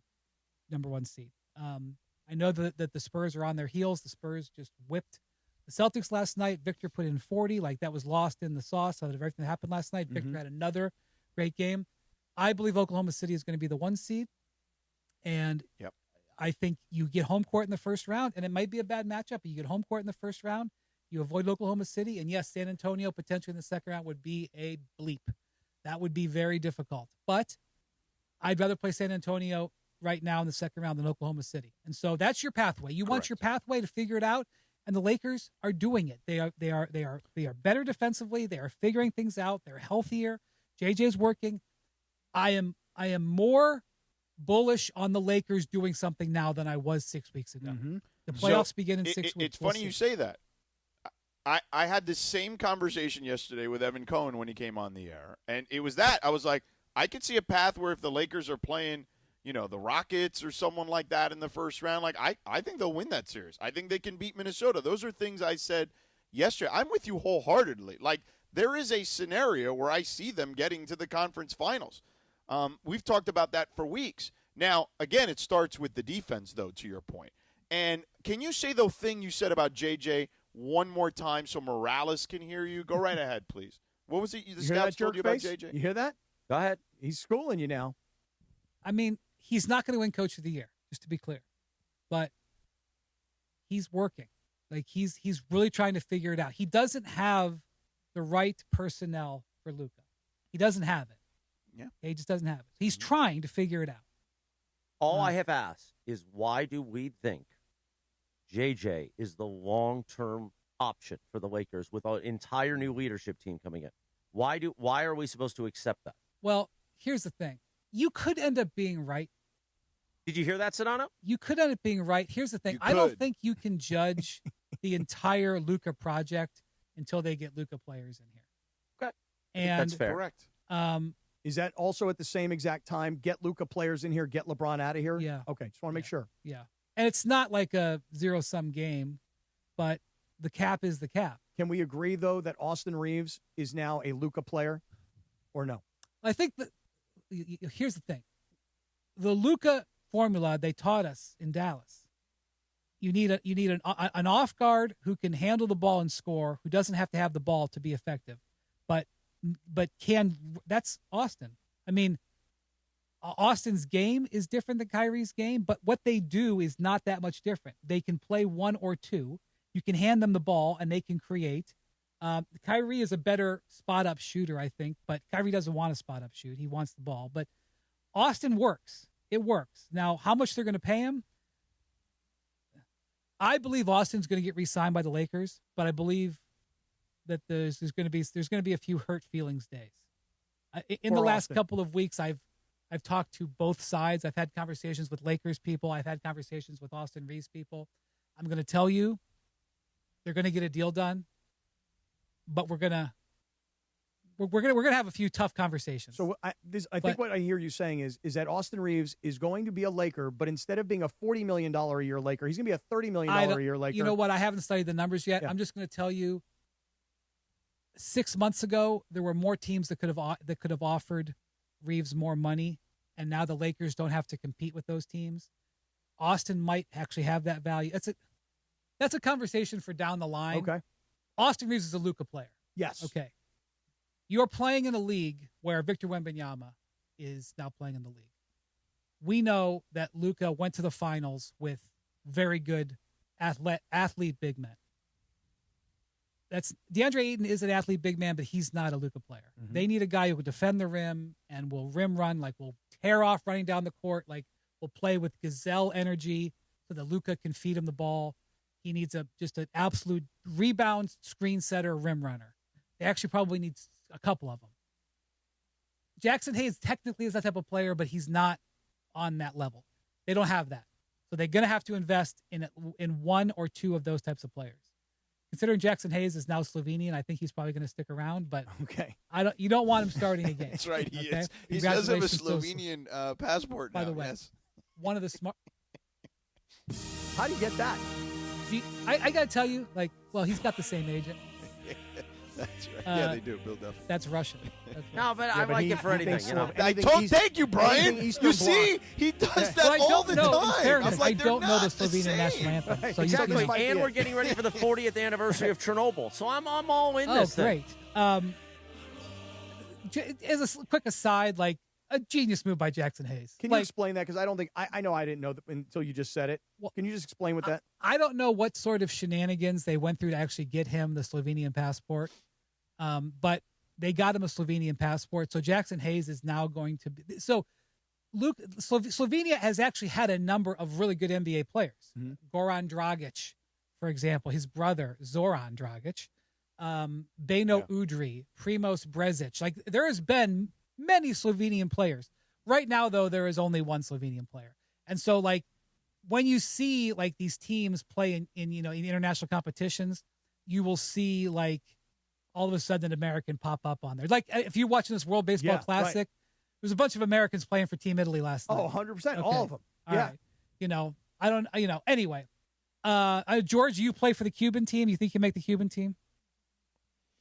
seed. I know that the Spurs are on their heels. The Spurs just whipped the Celtics last night. Victor put in 40, like that was lost in the sauce of everything that happened last night. Victor had another great game. I believe Oklahoma City is going to be the 1 seed. And I think you get home court in the first round, and it might be a bad matchup, but you get home court in the first round, you avoid Oklahoma City, and yes, San Antonio potentially in the second round would be a bleep. That would be very difficult. But I'd rather play San Antonio right now in the second round than Oklahoma City. And so that's your pathway. You want your pathway to figure it out, and the Lakers are doing it. They are better defensively. They are figuring things out. They're healthier. JJ is working. I am more bullish on the Lakers doing something now than I was 6 weeks ago. The playoffs begin in 6 weeks. It's funny you say that. I had the same conversation yesterday with Evan Cohen when he came on the air, and it was that. I was like, I could see a path where if the Lakers are playing, the Rockets or someone like that in the first round, like I think they'll win that series. I think they can beat Minnesota. Those are things I said yesterday. I'm with you wholeheartedly. Like, there is a scenario where I see them getting to the conference finals. We've talked about that for weeks. Now, again, it starts with the defense, though, to your point. And can you say the thing you said about JJ one more time so Morales can hear you? Go right ahead, please. What was it the scouts told you about JJ? You hear that? Go ahead. He's schooling you now. I mean, he's not going to win Coach of the Year, just to be clear. But he's working. Like, he's really trying to figure it out. He doesn't have the right personnel for Luca. He doesn't have it. Yeah. He just doesn't have it. He's trying to figure it out. All I have asked is, why do we think JJ is the long-term option for the Lakers with an entire new leadership team coming in? Why are we supposed to accept that? Well, here's the thing. You could end up being right. Did you hear that, Sedano? You could end up being right. Here's the thing. I don't think you can judge the entire Luca project until they get Luca players in here. Okay. And that's fair. Correct. Is that also at the same exact time, get Luca players in here, get LeBron out of here? Yeah. Okay, just want to make sure. Yeah. And it's not like a zero-sum game, but the cap is the cap. Can we agree, though, that Austin Reeves is now a Luca player or no? I think that here's the thing. The Luca formula they taught us in Dallas. You need an off guard who can handle the ball and score, who doesn't have to have the ball to be effective. But that's Austin. I mean, Austin's game is different than Kyrie's game, but what they do is not that much different. They can play one or two. You can hand them the ball, and they can create. Kyrie is a better spot-up shooter, I think, but Kyrie doesn't want to spot-up shoot. He wants the ball. But Austin works. It works. Now, how much they're going to pay him? I believe Austin's going to get re-signed by the Lakers, but I believe that there's going to be a few hurt feelings days. In the last couple of weeks, I've talked to both sides. I've had conversations with Lakers people. I've had conversations with Austin Reeves people. I'm going to tell you, they're going to get a deal done, but we're going to have a few tough conversations. So I think what I hear you saying is that Austin Reeves is going to be a Laker, but instead of being a $40 million a year Laker, he's going to be a $30 million a year Laker. You know what? I haven't studied the numbers yet. Yeah. I'm just going to tell you, 6 months ago, there were more teams that could have offered Reeves more money, and now the Lakers don't have to compete with those teams. Austin might actually have that value. That's a conversation for down the line. Okay. Austin Reeves is a Luca player. Yes. Okay. You're playing in a league where Victor Wembanyama is now playing in the league. We know that Luca went to the finals with very good athlete big men. DeAndre Ayton is an athlete big man, but he's not a Luca player. Mm-hmm. They need a guy who will defend the rim and will rim run, like will tear off running down the court, like will play with gazelle energy so that Luca can feed him the ball. He needs just an absolute rebound, screen setter, rim runner. They actually probably need a couple of them. Jackson Hayes technically is that type of player, but he's not on that level. They don't have that. So they're going to have to invest in one or two of those types of players. Considering Jackson Hayes is now Slovenian, I think he's probably going to stick around. But okay, you don't want him starting again. That's right, he okay? is. He does have a Slovenian passport now. By the way, yes. One of the smart. How do you get that? I got to tell you, he's got the same agent. That's right. Yeah, they do. Bill Duff. That's Russian. Okay. No, but I like it for anything. Thank you, Brian. You see, he does that all the time. In fairness, I don't know the Slovenian same. national anthem. Right. So exactly. And we're getting ready for the 40th anniversary of Chernobyl. So I'm all in this thing. Great. As a quick aside, a genius move by Jackson Hayes. Can you explain that? Because I don't think I know I didn't know that until you just said it. Well, can you just explain what that? I don't know what sort of shenanigans they went through to actually get him the Slovenian passport, but they got him a Slovenian passport. So Jackson Hayes is now going to be. So Slovenia has actually had a number of really good NBA players. Mm-hmm. Goran Dragic, for example, his brother Zoran Dragic, Beno Udrih, Primoz Brezic. There has been many Slovenian players. Right now, though, there is only one Slovenian player. And so, when you see, these teams play in international competitions, you will see, all of a sudden an American pop up on there. If you're watching this World Baseball Classic, there's a bunch of Americans playing for Team Italy last night. Oh, 100%. All of them. All right. I don't, anyway. George, you play for the Cuban team. You think you make the Cuban team?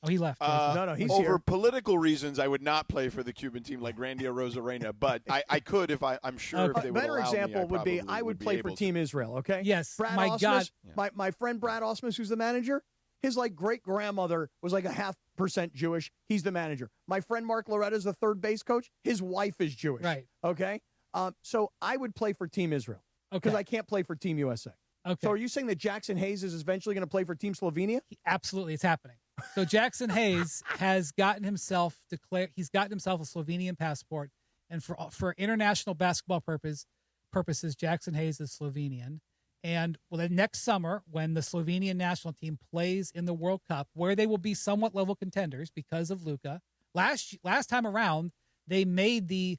Oh, he left. No, he's over here. Political reasons, I would not play for the Cuban team like Randy Arozarena, but I could if I'm sure if they would better allow example me, would be I would play for Team Israel. Okay. Yes. Brad my Osmus, God. My friend Brad Osmus, who's the manager, his great grandmother was a 0.5% Jewish. He's the manager. My friend Mark Loretta is the third base coach. His wife is Jewish. Right. Okay. So I would play for Team Israel because I can't play for Team USA. Okay. So are you saying that Jackson Hayes is eventually going to play for Team Slovenia? Absolutely, it's happening. So Jackson Hayes has gotten himself declared. He's gotten himself a Slovenian passport, and for international basketball purposes, Jackson Hayes is Slovenian. And next summer, when the Slovenian national team plays in the World Cup, where they will be somewhat level contenders because of Luca. Last time around, they made the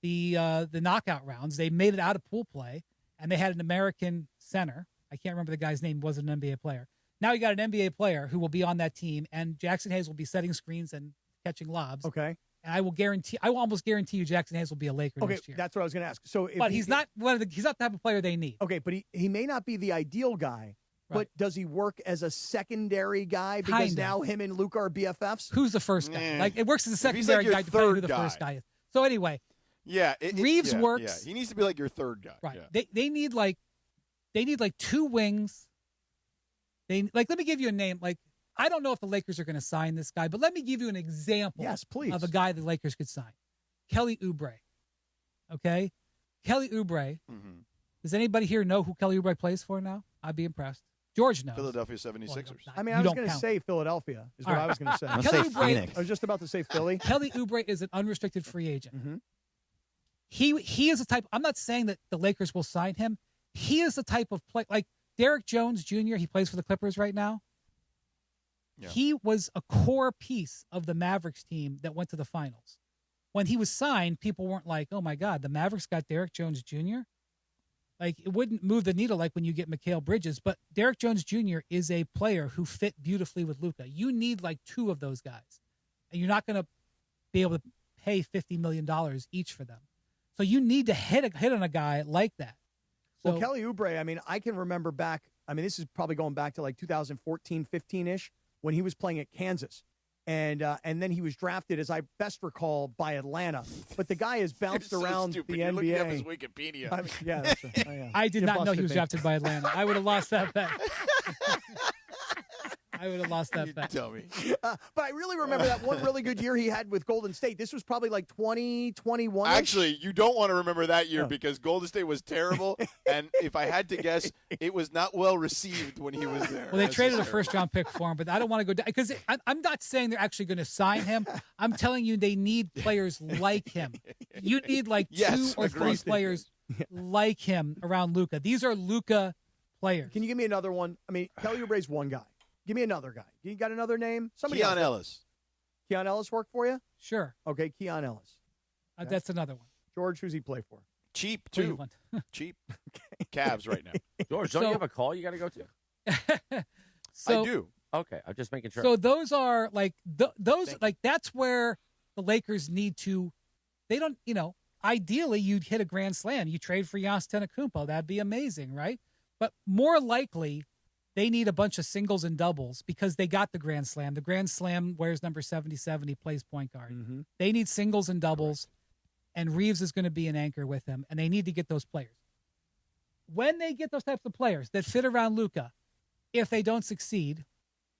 knockout rounds. They made it out of pool play, and they had an American center. I can't remember the guy's name. He wasn't an NBA player. Now you got an NBA player who will be on that team, and Jackson Hayes will be setting screens and catching lobs. Okay. And I will almost guarantee you Jackson Hayes will be a Laker next year. That's what I was going to ask. So, he's not he's not the type of player they need. Okay, but he may not be the ideal guy. Right. But does he work as a secondary guy? Because now him and Luca are BFFs. Who's the first guy? It works as a secondary guy depending on who the first guy is. So anyway, Reeves works. Yeah. He needs to be your third guy. Right. Yeah. They need two wings. Let me give you a name. I don't know if the Lakers are going to sign this guy, but let me give you an example. Yes, please. Of a guy the Lakers could sign. Kelly Oubre. Okay, Kelly Oubre. Does anybody here know who Kelly Oubre plays for now? I'd be impressed. George knows. Philadelphia 76ers. I mean, I was going to say Philadelphia is what I was going to say. Kelly Oubre, I was just about to say Philly. Kelly Oubre is an unrestricted free agent. He is a type. I'm not saying that the Lakers will sign him. He is the type of play like Derek Jones Jr. He plays for the Clippers right now. Yeah. He was a core piece of the Mavericks team that went to the finals. When he was signed, people weren't like, "Oh my God, the Mavericks got Derek Jones Jr." Like, it wouldn't move the needle like when you get Mikal Bridges, but Derek Jones Jr. is a player who fit beautifully with Luca. You need like two of those guys, and you're not going to be able to pay $50 million each for them. So you need to hit on a guy like that. So, well, Kelly Oubre, I mean, I can remember back, I mean, this is probably going back to like 2014, 15-ish, when he was playing at Kansas. And then he was drafted, as I best recall, by Atlanta. But the guy has bounced around the You're NBA. looking up his Wikipedia. I mean, yeah, that's right. Oh, yeah. I did not know he was drafted by Atlanta. I would have lost that bet. I would have lost that bet. Tell me. But I really remember that one really good year he had with Golden State. This was probably like 2021. Actually, you don't want to remember that year because Golden State was terrible. And if I had to guess, it was not well received when he was there. Well, they traded a first-round pick for him, but I don't want to go down because I'm not saying they're actually going to sign him. I'm telling you they need players like him. You need like two or three players like him around Luca. These are Luca players. Can you give me another one? I mean, Kelly Oubre's one guy. Give me another guy. You got another name? Somebody Keon Ellis. Keon Ellis work for you? Sure. Okay, Keon Ellis. That's another one. George, who's he play for? Cheap, too. Cheap. Cavs right now. George, don't you have a call you got to go to? So, I do. Okay, I'm just making sure. So those are like those like that's where the Lakers need to. They don't, ideally you'd hit a grand slam. You trade for Giannis Antetokounmpo. That'd be amazing, right? But more likely, they need a bunch of singles and doubles because they got the grand slam. The grand slam wears number 77. He plays point guard. They need singles and doubles, and Reeves is going to be an anchor with him, and they need to get those players. When they get those types of players that fit around Luca, if they don't succeed,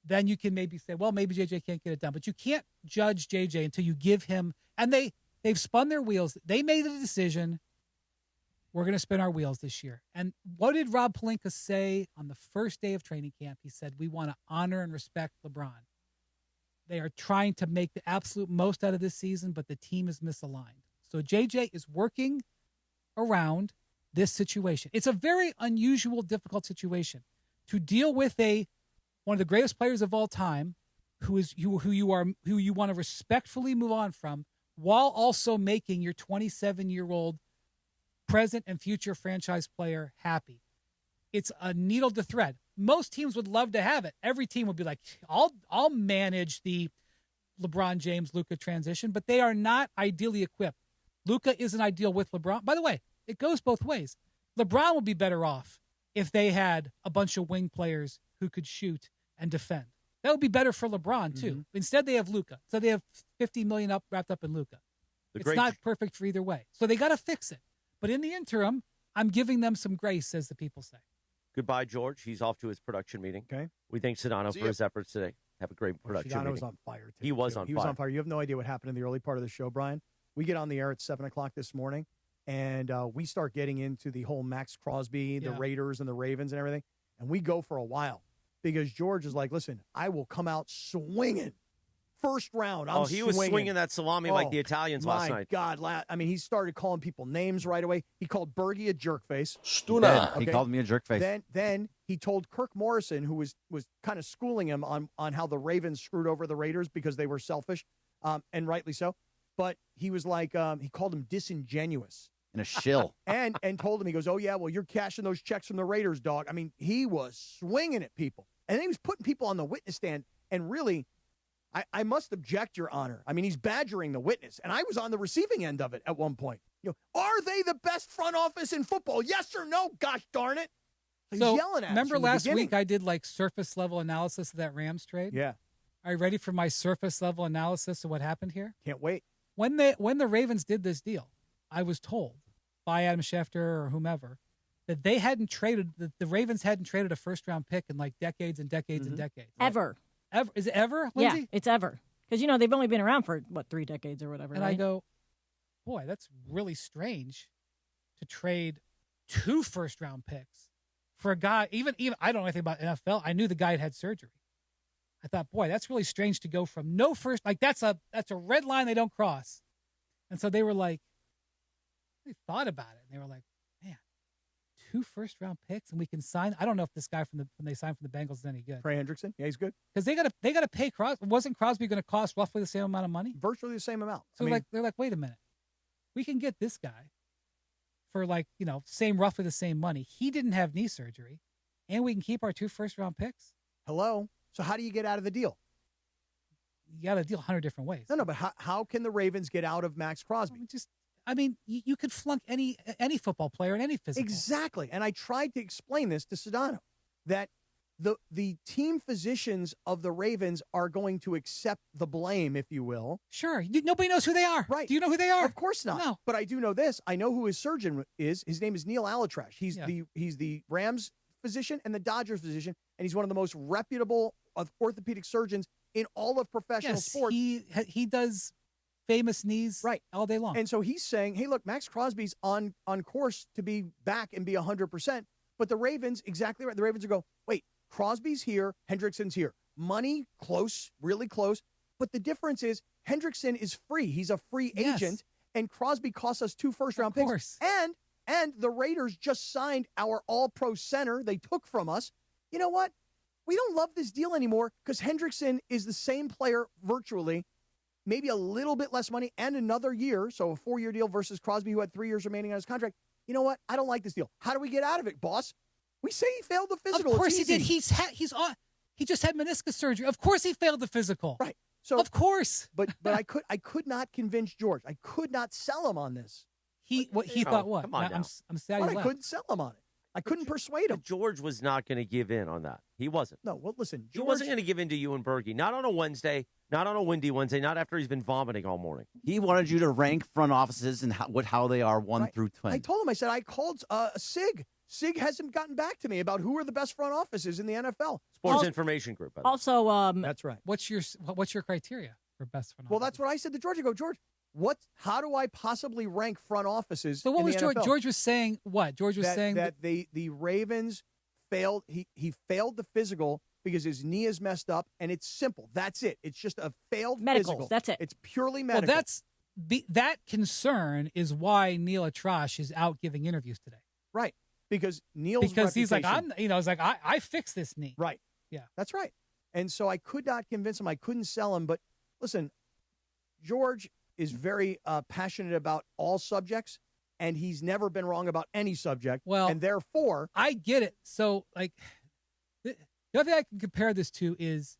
then you can maybe say, well, maybe JJ can't get it done. But you can't judge JJ until you give him, and they've spun their wheels. They made a decision. We're going to spin our wheels this year. And what did Rob Pelinka say on the first day of training camp? He said, we want to honor and respect LeBron. They are trying to make the absolute most out of this season, but the team is misaligned. So JJ is working around this situation. It's a very unusual, difficult situation to deal with one of the greatest players of all time, who you want to respectfully move on from, while also making your 27-year-old present and future franchise player happy. It's a needle to thread. Most teams would love to have it. Every team would be like, I'll manage the LeBron James Luca transition, but they are not ideally equipped. Luca isn't ideal with LeBron. By the way, it goes both ways. LeBron would be better off if they had a bunch of wing players who could shoot and defend. That would be better for LeBron too. Instead, they have Luca. So they have $50 million wrapped up in Luca. It's not perfect for either way. So they got to fix it. But in the interim, I'm giving them some grace, as the people say. Goodbye, George. He's off to his production meeting. Okay. We thank Sedano for his efforts today. Have a great production meeting. Sedano was on fire today. He was on fire. You have no idea what happened in the early part of the show, Brian. We get on the air at 7 o'clock this morning, and we start getting into the whole Maxx Crosby, the Raiders and the Ravens and everything. And we go for a while because George is like, listen, I will come out swinging. First round, he was swinging that salami like the Italians last night. My God. I mean, he started calling people names right away. He called Bergie a jerkface. Stuna. He called me a jerkface. Then he told Kirk Morrison, who was kind of schooling him on how the Ravens screwed over the Raiders because they were selfish, and rightly so. But he was like, he called him disingenuous. And a shill. and told him, he goes, oh, yeah, well, you're cashing those checks from the Raiders, dog. I mean, he was swinging at people. And then he was putting people on the witness stand, and really, I must object, Your Honor. I mean, he's badgering the witness, and I was on the receiving end of it at one point. Are they the best front office in football? Yes or no? Gosh darn it! He's yelling at us. Remember last week I did like surface level analysis of that Rams trade? Yeah. Are you ready for my surface level analysis of what happened here? Can't wait. When the Ravens did this deal, I was told by Adam Schefter or whomever that they hadn't traded the Ravens hadn't traded a first round pick in like decades and decades and decades. Ever. Ever. Is it ever, Lindsay? Yeah, it's ever. Because, they've only been around for, 3 decades or whatever. And right? I go, boy, that's really strange to trade 2 first-round picks for a guy. Even I don't know anything about NFL. I knew the guy had surgery. I thought, boy, that's really strange to go from no first. Like that's a red line they don't cross. And so they were like, they thought about it, and they were like, man, 2 first-round picks, and we can sign. I don't know if this guy when they signed from the Bengals is any good. Trey Hendrickson, yeah, he's good because they got to pay Crosby. Wasn't Crosby going to cost roughly the same amount of money? Virtually the same amount. So they're like, wait a minute, we can get this guy for roughly the same money. He didn't have knee surgery, and we can keep our 2 first-round picks. Hello. So how do you get out of the deal? You got to deal 100 different ways. No, but how can the Ravens get out of Maxx Crosby? You could flunk any football player in any physical. Exactly. And I tried to explain this to Sedano, that the team physicians of the Ravens are going to accept the blame, if you will. Sure. Nobody knows who they are. Right. Do you know who they are? Of course not. No. But I do know this. I know who his surgeon is. His name is Neil Alatrash. He's the Rams physician and the Dodgers physician, and he's one of the most reputable orthopedic surgeons in all of professional sports. He does famous knees all day long. And so he's saying, hey, look, Maxx Crosby's on course to be back and be 100%. But the Ravens, exactly right. The Ravens will go, wait, Crosby's here, Hendrickson's here. Money, close, really close. But the difference is Hendrickson is free. He's a free agent. And Crosby costs us 2 first-round picks. And the Raiders just signed our all-pro center they took from us. You know what? We don't love this deal anymore because Hendrickson is the same player virtually, maybe a little bit less money and another year, so a 4-year deal versus Crosby, who had 3 years remaining on his contract. You know what? I don't like this deal. How do we get out of it, boss? We say he failed the physical. Of course he did. He just had meniscus surgery. Of course he failed the physical. Right. So of course. But I could not convince George. I could not sell him on this. He thought what? Come on, I'm sad. I couldn't sell him on it. I couldn't persuade him. George was not going to give in on that. He wasn't. No, well, listen. He wasn't going to give in to you and Bergie. Not on a Wednesday. Not on a windy Wednesday. Not after he's been vomiting all morning. He wanted you to rank front offices and how they are 1 through 10. I told him. I said I called Sig. Sig hasn't gotten back to me about who are the best front offices in the NFL. Sports Information Group. Also, that's right. What's your criteria for best front office? Well, that's what I said to George. I go, George, how do I possibly rank front offices? So what was George? NFL? George was saying what? George was saying that the Ravens failed. He failed the physical because his knee is messed up, and it's simple. That's it. It's just a failed physical. That's it. It's purely medical. Well, that concern is why Neil Atrash is out giving interviews today. Right. Because he's like, I fixed this knee. Right. Yeah. That's right. And so I could not convince him. I couldn't sell him. But listen, George is very passionate about all subjects, and he's never been wrong about any subject. Well, and therefore, I get it. So, the other thing I can compare this to is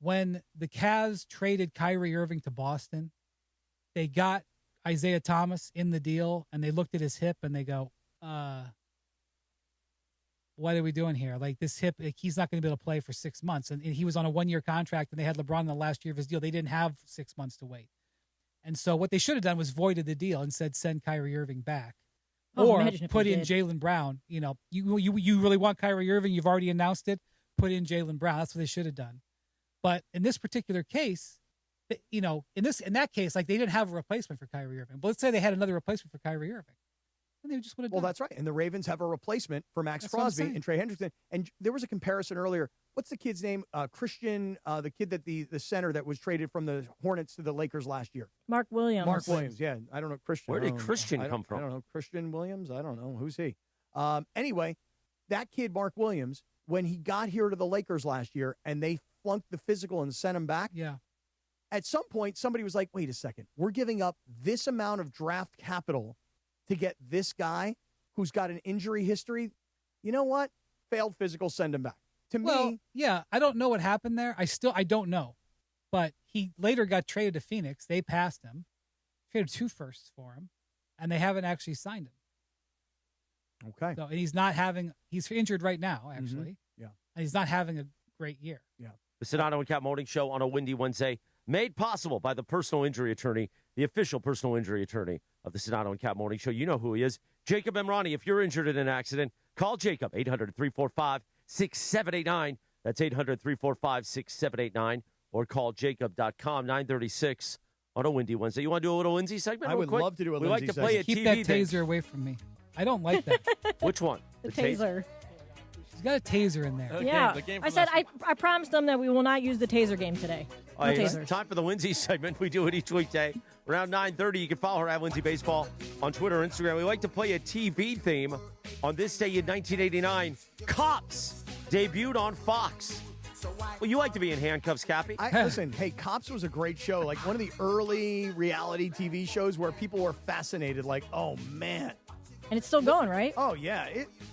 when the Cavs traded Kyrie Irving to Boston, they got Isaiah Thomas in the deal, and they looked at his hip, and they go, what are we doing here? Like, this hip, he's not going to be able to play for 6 months. And he was on a 1-year contract, and they had LeBron in the last year of his deal. They didn't have 6 months to wait. And so what they should have done was voided the deal and said, send Kyrie Irving back. Or put in Jaylen Brown. You know, you really want Kyrie Irving? You've already announced it. Put in Jaylen Brown. That's what they should have done. But in this particular case, in that case, like, they didn't have a replacement for Kyrie Irving. But let's say they had another replacement for Kyrie Irving. And they just would have done. Well, that's right. And the Ravens have a replacement for Maxx Crosby and Trey Hendrickson. And there was a comparison earlier. What's the kid's name? Christian, the kid that the center that was traded from the Hornets to the Lakers last year. Mark Williams. Mark Williams, yeah. I don't know Christian. Where did Christian come from? I don't know. Christian Williams? I don't know. Who's he? Anyway, that kid, Mark Williams, when he got here to the Lakers last year and they flunked the physical and sent him back, at some point somebody was like, wait a second. We're giving up this amount of draft capital to get this guy who's got an injury history. You know what? Failed physical, send him back. To me, I don't know what happened there. I don't know. But he later got traded to Phoenix. They passed him, traded 2 firsts for him, and they haven't actually signed him. Okay. So, and he's injured right now, actually. Yeah. And he's not having a great year. Yeah. The Sedano and Kap Morning Show on a windy Wednesday, made possible by the personal injury attorney, the official personal injury attorney of the Sedano and Kap Morning Show. You know who he is. Jacob Emrani. If you're injured in an accident, call Jacob, 800-345-6789. That's 800-345-6789. Or call jacob.com, 936 on a windy Wednesday. You want to do a little Lindsay segment? I would love to do a we Lindsay like to play a segment. Keep TV that taser away from me. I don't like that. Which one? The taser. She's got a taser in there. Yeah. I said I promised them that we will not use the taser game today. No tasers. Time for the Lindsay segment. We do it each weekday. Around 9:30, you can follow her at Lindsay Baseball on Twitter or Instagram. We like to play a TV theme. On this day in 1989, Cops debuted on Fox. Well, you like to be in handcuffs, Cappy. Listen, hey, Cops was a great show. Like one of the early reality TV shows where people were fascinated. Like, oh, man. And it's still going, right? Oh, yeah.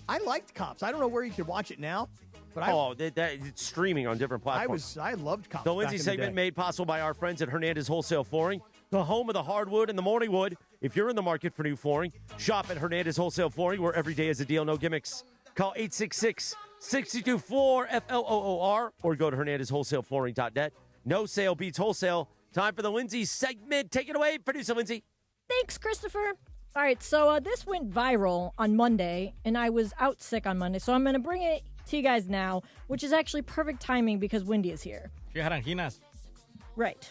I liked Cops. I don't know where you could watch it now. But it's streaming on different platforms. I loved Cops. The Lindsay segment made possible by our friends at Hernandez Wholesale Flooring, the home of the hardwood and the morning wood. If you're in the market for new flooring, shop at Hernandez Wholesale Flooring, where every day is a deal, no gimmicks. Call 866-62-FLOOR, F-L-O-O-R, or go to HernandezWholesaleFlooring.net. No sale beats wholesale. Time for the Lindsay segment. Take it away, producer Lindsay. Thanks, Christopher. All right, so this went viral on Monday, and I was out sick on Monday, so I'm going to bring it to you guys now, which is actually perfect timing because Wendy is here. Right.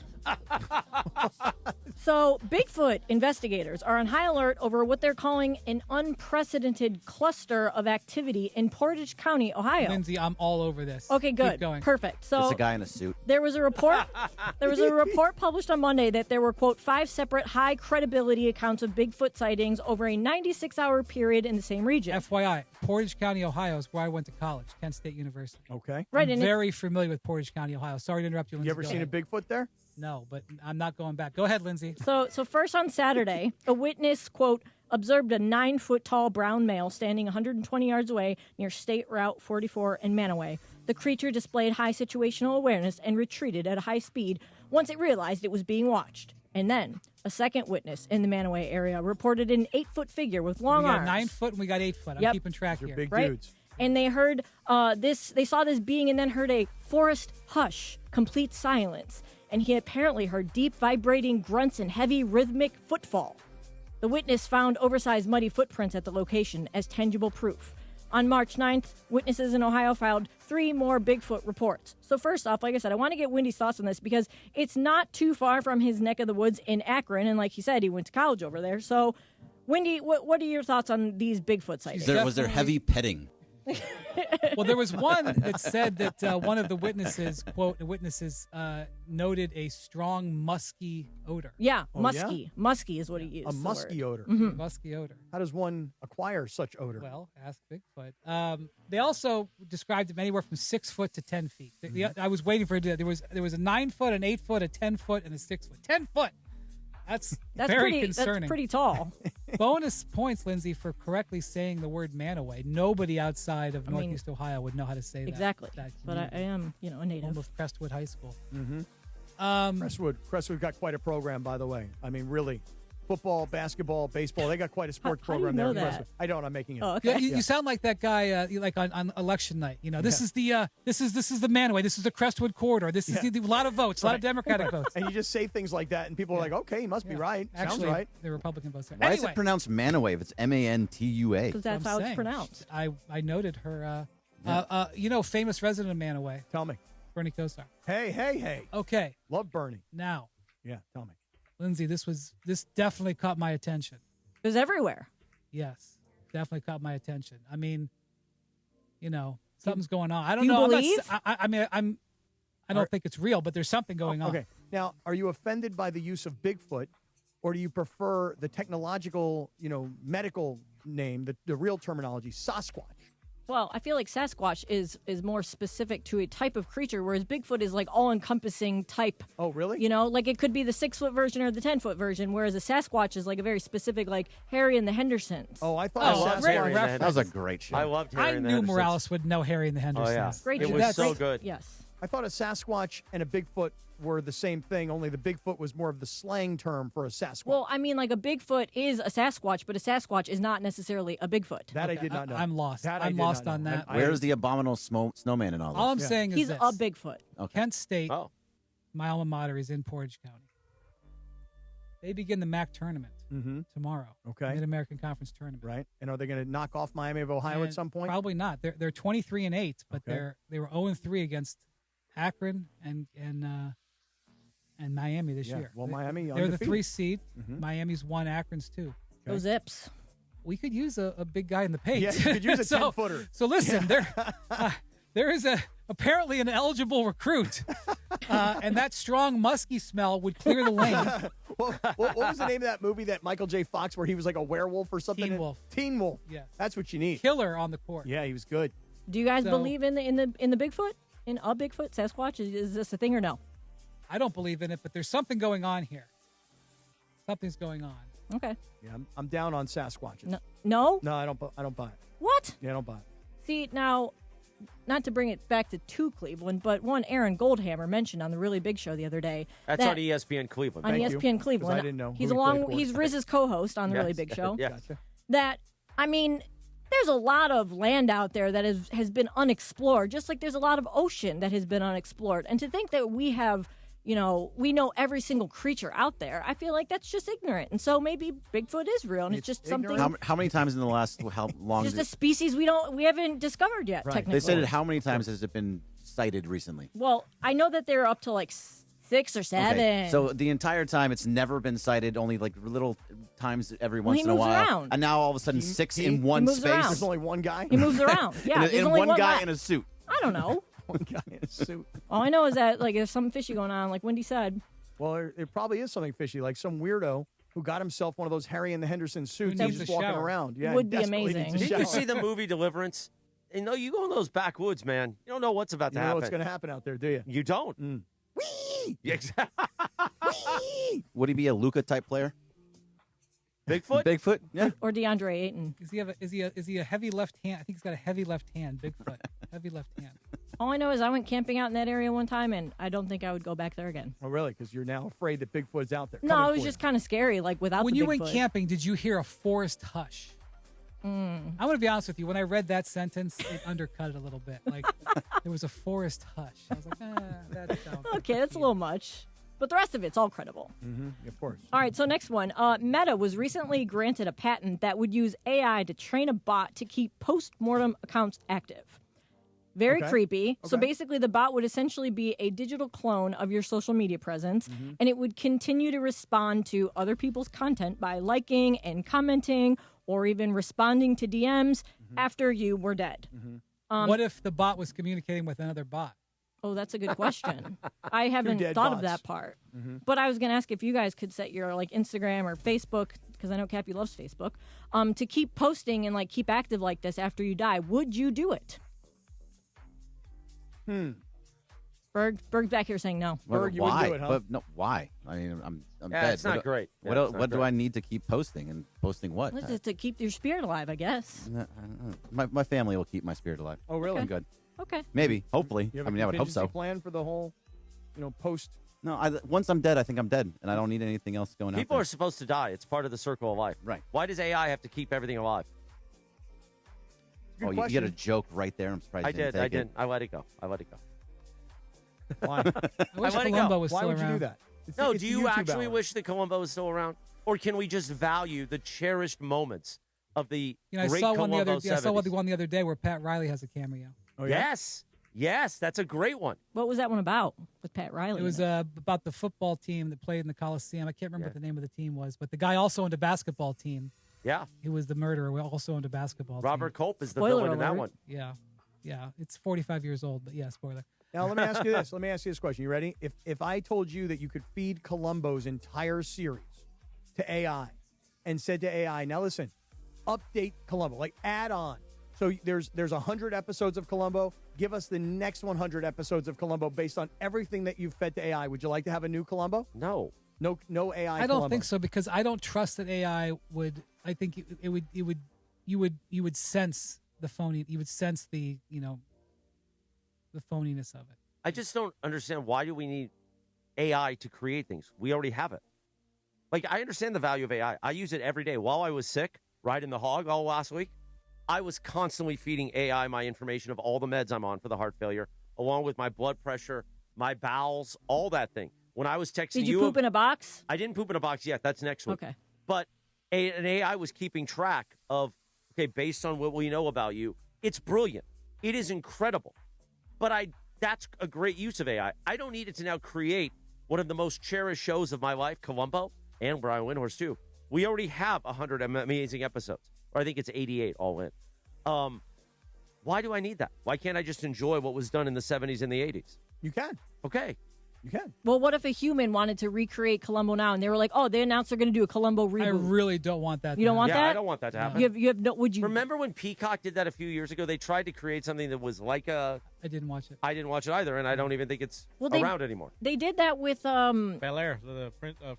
So, Bigfoot investigators are on high alert over what they're calling an unprecedented cluster of activity in Portage County, Ohio. Lindsay, I'm all over this. Okay, good. Keep going. Perfect. So, It's a guy in a suit. there was a report. There was a report published on Monday that there were, quote, 5 separate high credibility accounts of Bigfoot sightings over a 96-hour period in the same region. FYI, Portage County, Ohio is where I went to college, Kent State University. Okay. Right, I'm and very familiar with Portage County, Ohio. Sorry to interrupt you, Lindsay. You ever seen a Bigfoot there? No, but I'm not going back. Go ahead, Lindsay. So first on Saturday, a witness, quote, observed a 9-foot-tall brown male standing 120 yards away near State Route 44 in Manaway. The creature displayed high situational awareness and retreated at a high speed once it realized it was being watched. And then a second witness in the Manaway area reported an 8-foot figure with long we got arms. 9 foot and we got 8 foot. I'm Yep. keeping track They're here. big Right? dudes. And they heard they saw this being and then heard a forest hush, complete silence. And he apparently heard deep vibrating grunts and heavy rhythmic footfall. The witness found oversized muddy footprints at the location as tangible proof. On March 9th, witnesses in Ohio filed 3 more Bigfoot reports. So first off, like I said, I want to get Wendy's thoughts on this because it's not too far from his neck of the woods in Akron. And like he said, he went to college over there. So, Wendy, what are your thoughts on these Bigfoot sightings? Was there heavy petting? Well, there was one that said that one of the witnesses, quote, noted a strong musky odor. Yeah, Oh, musky. yeah? Musky is what he used. A the musky word. odor. Mhm. Musky odor. How does one acquire such odor? Well, ask Bigfoot. They also described him anywhere from 6 foot to 10 feet. I was waiting for it to. There was a 9 foot, an 8 foot, a 10 foot, and a 6 foot. 10 foot. That's very concerning. That's pretty tall. Bonus points, Lindsay, for correctly saying the word Manaway. Nobody outside of Northeast Ohio would know how to say that. Exactly. But I am, a native. Home of Crestwood High School. Mm-hmm. Crestwood got quite a program, by the way. I mean, really. Football, basketball, baseball. They got quite a sports How do program you know there. that? Crestwood. I don't. I'm making it. Oh, okay. You sound like that guy, like on election night. This is the this is the Manaway. This is the Crestwood corridor. This is a lot of votes, a lot of Democratic votes. And you just say things like that, and people are like, "Okay, he must be right. Actually, Sounds right." The Republican votes. Why is it pronounced Manaway if it's Mantua? Because that's how it's pronounced. I noted her. Famous resident of Manaway. Tell me. Bernie Kosar. Hey. Okay. Love Bernie. Now. Yeah, tell me. Lindsay, this definitely caught my attention. It was everywhere. Yes, definitely caught my attention. I mean, something's going on. I don't you know. Believe? I don't think it's real, but there's something going on. Okay. Now, are you offended by the use of Bigfoot, or do you prefer the technological, medical name, the real terminology, Sasquatch? Well, I feel like Sasquatch is more specific to a type of creature, whereas Bigfoot is like all-encompassing type. Oh, really? Like it could be the 6-foot version or the 10-foot version, whereas a Sasquatch is like a very specific, like Harry and the Hendersons. Oh, I thought Sasquatch. That was a great show. I loved Harry I and the knew Hendersons. Morales would know Harry and the Hendersons. Oh, yeah. Great It show. was so good. Yes. I thought a Sasquatch and a Bigfoot were the same thing, only the Bigfoot was more of the slang term for a Sasquatch. Well, I mean, like a Bigfoot is a Sasquatch, but a Sasquatch is not necessarily a Bigfoot. That I did not know. I'm lost. That I I'm did lost not on know. that. Where's the abominable snowman in all this? All I'm saying is He's this. a Bigfoot. Okay. Kent State, Oh. my alma mater, is in Portage County. They begin the MAC tournament tomorrow. Okay. Mid-American Conference tournament. Right. And are they going to knock off Miami of Ohio And at some point? Probably not. They're 23-8, but Okay. they were 0-3 against Akron and and Miami this year. Well, Miami, they're the undefeated. 3 seed. Mhm. Miami's 1, Akron's 2. Those Zips. We could use a big guy in the paint. Yeah, you could use a So- 10-footer. So listen, there is apparently an eligible recruit, and that strong musky smell would clear the lane. What was the name of that movie that Michael J. Fox where he was like a werewolf or something? Teen Wolf. Teen Wolf. Yeah. That's what you need. Killer on the court. Yeah, he was good. Do you guys So- believe in the Bigfoot? In a Bigfoot, Sasquatch? Is this a thing or no? I don't believe in it, but there's something going on here. Something's going on. Okay. Yeah, I'm down on Sasquatches. No? No, I don't buy it. What? Yeah, I don't buy it. See, now, not to bring it back to Cleveland, but one Aaron Goldhammer mentioned on the Really Big Show the other day. That's that, on ESPN Cleveland. On Thank ESPN you. Cleveland. 'Cause I didn't know He's who he played for. he's Riz's co-host on the Really Yes. Big Show. Yes. That, I mean, there's a lot of land out there that has been unexplored, just like there's a lot of ocean that has been unexplored. And to think that we have, we know every single creature out there, I feel like that's just ignorant. And so maybe Bigfoot is real, and it's just something, How many times in the last how long? just is a it- species we haven't discovered yet. Technically, They said it. How many times has it been cited recently? Well, I know that they're up to like 6 or 7. Okay. So the entire time, it's never been cited. Only like little times every Well, once he in a moves while. around. And now all of a sudden, six in one moves space. around. There's only one guy. He moves around. Yeah, and there's only one guy guy in a suit. I don't know. One guy in a suit. All I know is that like there's something fishy going on, like Wendy said. Well, there probably is something fishy, like some weirdo who got himself one of those Harry and the Henderson suits and needs just a walking shower. around. Yeah, Would be desperately amazing. needs a Did you shower. see the movie Deliverance? You go in those backwoods, man. You don't know what's about to You know happen. what's going to happen out there, do you? You don't. Yeah, exactly. Would he be a Luca type player? Bigfoot? Bigfoot? Yeah. Or DeAndre Ayton. Is he a heavy left hand? I think he's got a heavy left hand. Bigfoot, heavy left hand. All I know is I went camping out in that area one time, and I don't think I would go back there again. Oh, really? Because you're now afraid that Bigfoot's out there. No, coming it was for just kind of scary, like without When the you went Bigfoot. camping, did you hear a forest hush? I'm going to be honest with you. When I read that sentence, it undercut it a little bit. Like there was a forest hush. I was like, that sounds Okay, that's a little much. But the rest of it's all credible. Mm-hmm. Of course. All right, so next one. Meta was recently granted a patent that would use AI to train a bot to keep post-mortem accounts active. Very Okay. creepy. So Okay. basically, the bot would essentially be a digital clone of your social media presence, and it would continue to respond to other people's content by liking and commenting or even responding to DMs after you were dead. What if the bot was communicating with another bot? Oh, that's a good question. I haven't dead thought of bots. that part. But I was going to ask if you guys could set your like Instagram or Facebook, because I know Cappy loves Facebook, to keep posting and like keep active like this after you die. Would you do it? Berg's back here saying no. Well, Berg, you why? wouldn't do it, huh? But no, why? I mean, I'm Yeah, dead. it's not What- great. Yeah, What it's not what do great. I need to keep posting and posting what? Well, just to keep your spirit alive, I guess. My family will keep my spirit alive. Oh, really? I'm good. Okay. Maybe. Hopefully. You have I mean, I would hope contingency so. plan for the whole, post. No, once I'm dead, I think I'm dead, and I don't need anything else going on. People are supposed to die. It's part of the circle of life. Right. Why does AI have to keep everything alive? Oh, you get a joke right there. I'm surprised I you didn't did. I take it. didn't. I let it go. I let it go. Why? I wish let it Columbo go. was Why still would you around. do that? No, It's do the you YouTube actually hour. wish that Columbo was still around? Or can we just value the cherished moments of the I great saw one the Columbo other. I saw 70s? one the other day where Pat Riley has a cameo. Oh, yeah? Yes. Yes, that's a great one. What was that one about with Pat Riley? It was about the football team that played in the Coliseum. I can't remember what the name of the team was, but the guy also owned a basketball team. Yeah. He was the murderer. We also owned a basketball Robert team. Culp is the villain in that one. Yeah. Yeah. It's 45 years old, but yeah, spoiler. Now, let me ask you this. Let me ask you this question. You ready? If I told you that you could feed Columbo's entire series to AI and said to AI, now listen, update Columbo, like add on. So there's 100 episodes of Columbo. Give us the next 100 episodes of Columbo based on everything that you've fed to AI. Would you like to have a new Columbo? No. No AI I don't Columbo. think so because I don't trust that AI would. I think you would sense the phony. You would sense the the phoniness of it. I just don't understand why do we need AI to create things? We already have it. Like, I understand the value of AI. I use it every day. While I was sick, riding the hog all last week, I was constantly feeding AI my information of all the meds I'm on for the heart failure, along with my blood pressure, my bowels, all that thing. When I was texting Did you poop in a box? I didn't poop in a box yet. That's next week. Okay. But an AI was keeping track of, okay, based on what we know about you, it's brilliant. It is incredible. But that's a great use of AI. I don't need it to now create one of the most cherished shows of my life, Columbo, and Brian Windhorst too. We already have 100 amazing episodes, or I think it's 88 all in. Why do I need that? Why can't I just enjoy what was done in the 70s and the 80s? You can. Okay. You can. Well, what if a human wanted to recreate Columbo now, and they were like, "Oh, they announced they're going to do a Columbo reboot." I really don't want that. You don't want that? I don't want that to happen. You have no. Would you remember when Peacock did that a few years ago? They tried to create something that was like a. I didn't watch it. I didn't watch it either, and I don't even think it's around anymore. They did that with Bel Air, the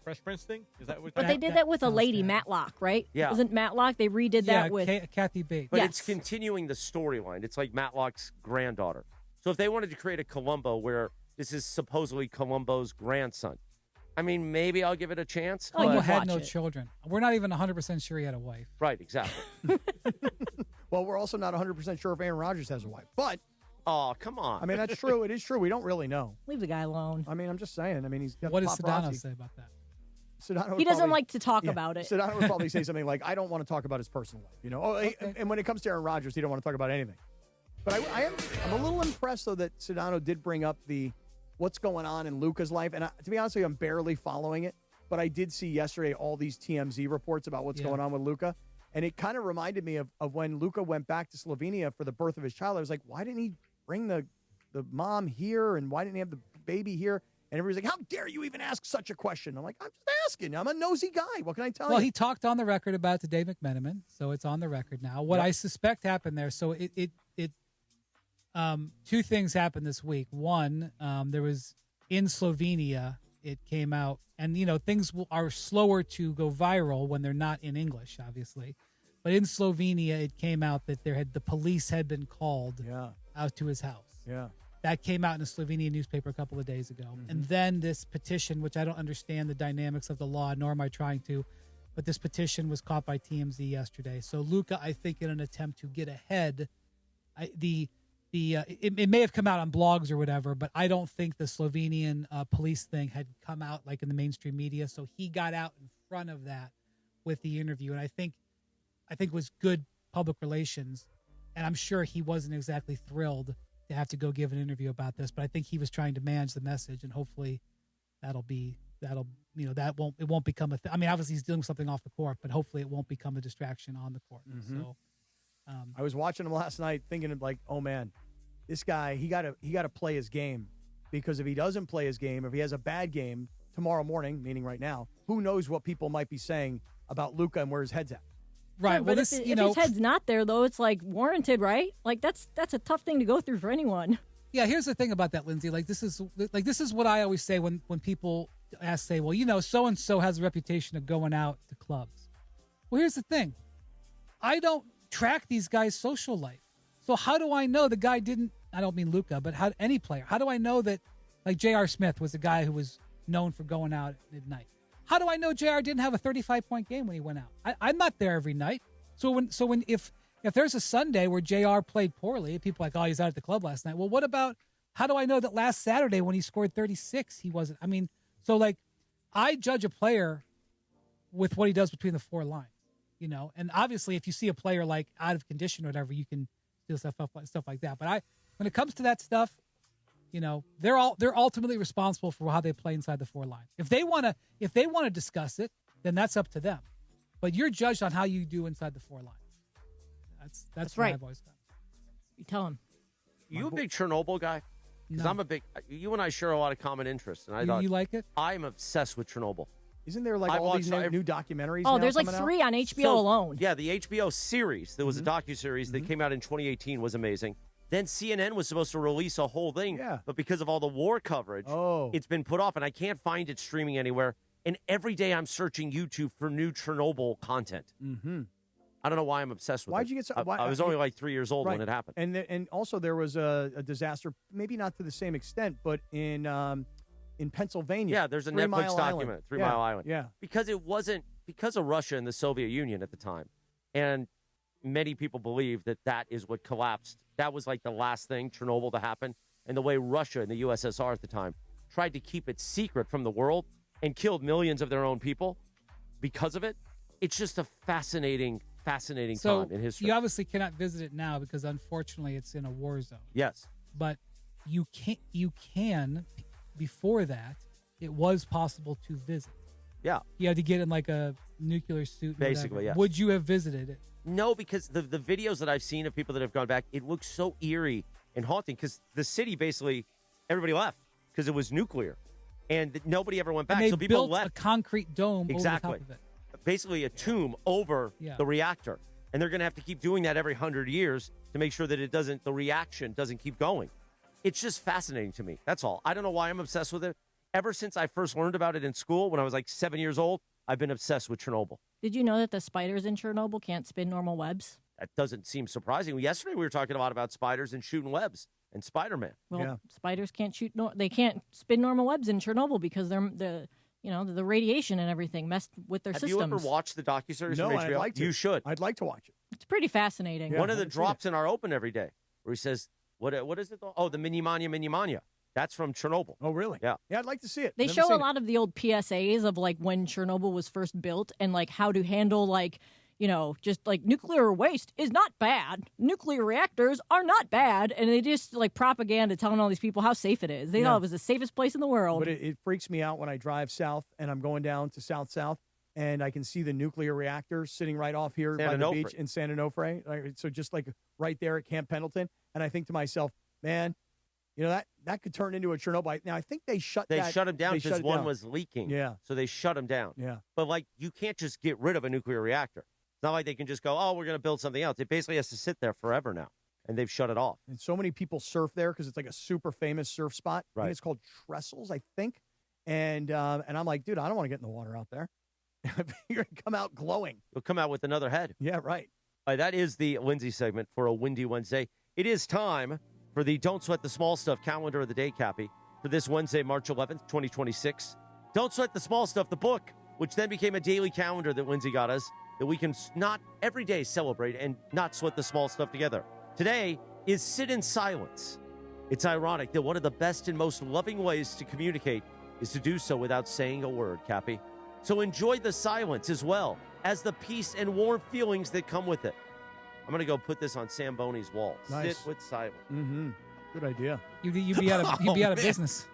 Fresh Prince thing. Is that what? But they did that with a lady, Matlock, right? Yeah. Wasn't Matlock? They redid that with Kathy Bates. But it's continuing the storyline. It's like Matlock's granddaughter. So if they wanted to create a Columbo where this is supposedly Columbo's grandson, I mean, maybe I'll give it a chance. Columbo had no children. We're not even 100% sure he had a wife. Right, exactly. Well, we're also not 100% sure if Aaron Rodgers has a wife. But oh, come on. I mean, that's true. It is true. We don't really know. Leave the guy alone. I mean, I'm just saying. I mean, he's got What does paparazzi. Sedano say about that? Sedano would He doesn't probably- like to talk about it. Sedano would probably say something like, "I don't want to talk about his personal life." You know. Oh, and when it comes to Aaron Rodgers, he don't want to talk about anything. But I'm a little impressed though that Sedano did bring up the what's going on in Luca's life. And to be honest with you, I'm barely following it. But I did see yesterday all these TMZ reports about what's going on with Luca. And it kind of reminded me of when Luca went back to Slovenia for the birth of his child. I was like, why didn't he bring the mom here? And why didn't he have the baby here? And everybody's like, how dare you even ask such a question? I'm like, I'm just asking. I'm a nosy guy. What can I tell you? Well, he talked on the record about it to Dave McMenamin, so it's on the record now. What I suspect happened there, so two things happened this week. One, there was in Slovenia, it came out, and things are slower to go viral when they're not in English, obviously. But in Slovenia, it came out that the police had been called out to his house. Yeah. That came out in a Slovenian newspaper a couple of days ago. And then this petition, which I don't understand the dynamics of the law, nor am I trying to, but this petition was caught by TMZ yesterday. So Luca, I think in an attempt to get ahead, it may have come out on blogs or whatever, but I don't think the Slovenian police thing had come out like in the mainstream media. So he got out in front of that with the interview. And I think it was good public relations. And I'm sure he wasn't exactly thrilled to have to go give an interview about this, but I think he was trying to manage the message, and hopefully it won't become a thing. I mean, obviously he's dealing with something off the court, but hopefully it won't become a distraction on the court. So I was watching him last night thinking of like, oh man, this guy, he got to play his game, because if he doesn't play his game, if he has a bad game tomorrow morning, meaning right now, who knows what people might be saying about Luca and where his head's at. Right. Yeah, but if his head's not there, though, it's like warranted, right? Like that's a tough thing to go through for anyone. Yeah, here's the thing about that, Lindsay. This is what I always say when people say, well, so and so has a reputation of going out to clubs. Well, here's the thing. I don't track these guys' social life. So how do I know the guy didn't, I don't mean Luca, but any player, how do I know that, like J.R. Smith was a guy who was known for going out at midnight? How do I know J.R. didn't have a 35-point game when he went out? I'm not there every night. If there's a Sunday where J.R. played poorly, people are like, oh, he's out at the club last night. Well, what about, how do I know that last Saturday when he scored 36, he wasn't? I mean, so I judge a player with what he does between the four lines, and obviously if you see a player like out of condition or whatever, you can do stuff like that. But when it comes to that stuff, they're ultimately responsible for how they play inside the four lines. If they want to discuss it, then that's up to them. But you're judged on how you do inside the four lines. That's what right. I've always done. You tell him. You a big Chernobyl guy? Because No. I'm a big. You and I share a lot of common interests, and I thought You like it? I'm obsessed with Chernobyl. Isn't there like I've all these watched- new documentaries? Oh, now there's like coming 3 out? on HBO alone. Yeah, the HBO series. There was a docuseries that came out in 2018 was amazing. Then CNN was supposed to release a whole thing, but because of all the war coverage, it's been put off, and I can't find it streaming anywhere. And every day I'm searching YouTube for new Chernobyl content. Mm-hmm. I don't know why I'm obsessed with Why'd it. you get so? I was only like 3 years old when Right. it happened. And also there was a disaster, maybe not to the same extent, but in Pennsylvania. Yeah, there's a 3 Netflix Mile document, Island. 3 Yeah, Mile Island. Yeah. Because it wasn't, because of Russia and the Soviet Union at the time. And many people believe that is what collapsed. That was like the last thing, Chernobyl, to happen. And the way Russia and the USSR at the time tried to keep it secret from the world and killed millions of their own people because of it. It's just a fascinating time in history. You obviously cannot visit it now because unfortunately it's in a war zone. Yes. But you can before that, it was possible to visit. Yeah. You had to get in like a nuclear suit. and Basically, whatever. yes. Would you have visited it? No, because the videos that I've seen of people that have gone back, it looks so eerie and haunting because the city basically, everybody left because it was nuclear. And nobody ever went back. And they so people built left. a concrete dome Exactly. over the top of it. Basically a tomb over Yeah. the reactor. And they're going to have to keep doing that every 100 years to make sure that the reaction doesn't keep going. It's just fascinating to me. That's all. I don't know why I'm obsessed with it. Ever since I first learned about it in school when I was like 7 years old, I've been obsessed with Chernobyl. Did you know that the spiders in Chernobyl can't spin normal webs? That doesn't seem surprising. Yesterday we were talking a lot about spiders and shooting webs and Spider-Man. Well, spiders can't they can't spin normal webs in Chernobyl because the radiation and everything messed with their systems. Have you ever watched the docuseries No, from I'd HBO? like to. You should. I'd like to watch it. It's pretty fascinating. One of the drops in our open every day where he says, what is it? Oh, the Mini-Mania. That's from Chernobyl. Oh, really? Yeah. Yeah, I'd like to see it. They Never show a seen it. lot of the old PSAs of like when Chernobyl was first built and like how to handle like, just like nuclear waste is not bad. Nuclear reactors are not bad. And they just like propaganda telling all these people how safe it is. They thought it was the safest place in the world. But it freaks me out when I drive south and I'm going down to South and I can see the nuclear reactor sitting right off here by the beach in San Onofre. So just like right there at Camp Pendleton. And I think to myself, man, that could turn into a Chernobyl. Now, I think they shut them down because one was leaking. Yeah. So they shut them down. Yeah. But, like, you can't just get rid of a nuclear reactor. It's not like they can just go, oh, we're going to build something else. It basically has to sit there forever now. And they've shut it off. And so many people surf there because it's like a super famous surf spot. I Right. think it's called Trestles, I think. And I'm like, dude, I don't want to get in the water out there. You're going to come out glowing. You'll come out with another head. Yeah, right. All right, that is the Lindsay segment for a Windy Wednesday. It is time for the Don't Sweat the Small Stuff calendar of the day, Cappy, for this Wednesday, March 11th, 2026. Don't Sweat the Small Stuff, the book, which then became a daily calendar that Lindsay got us, that we can not every day celebrate and not sweat the small stuff together. Today is Sit in Silence. It's ironic that one of the best and most loving ways to communicate is to do so without saying a word, Cappy. So enjoy the silence as well as the peace and warm feelings that come with it. I'm going to go put this on Sam Boney's wall. Nice. Sit with silence. Mm-hmm. Good idea. You'd be out of business.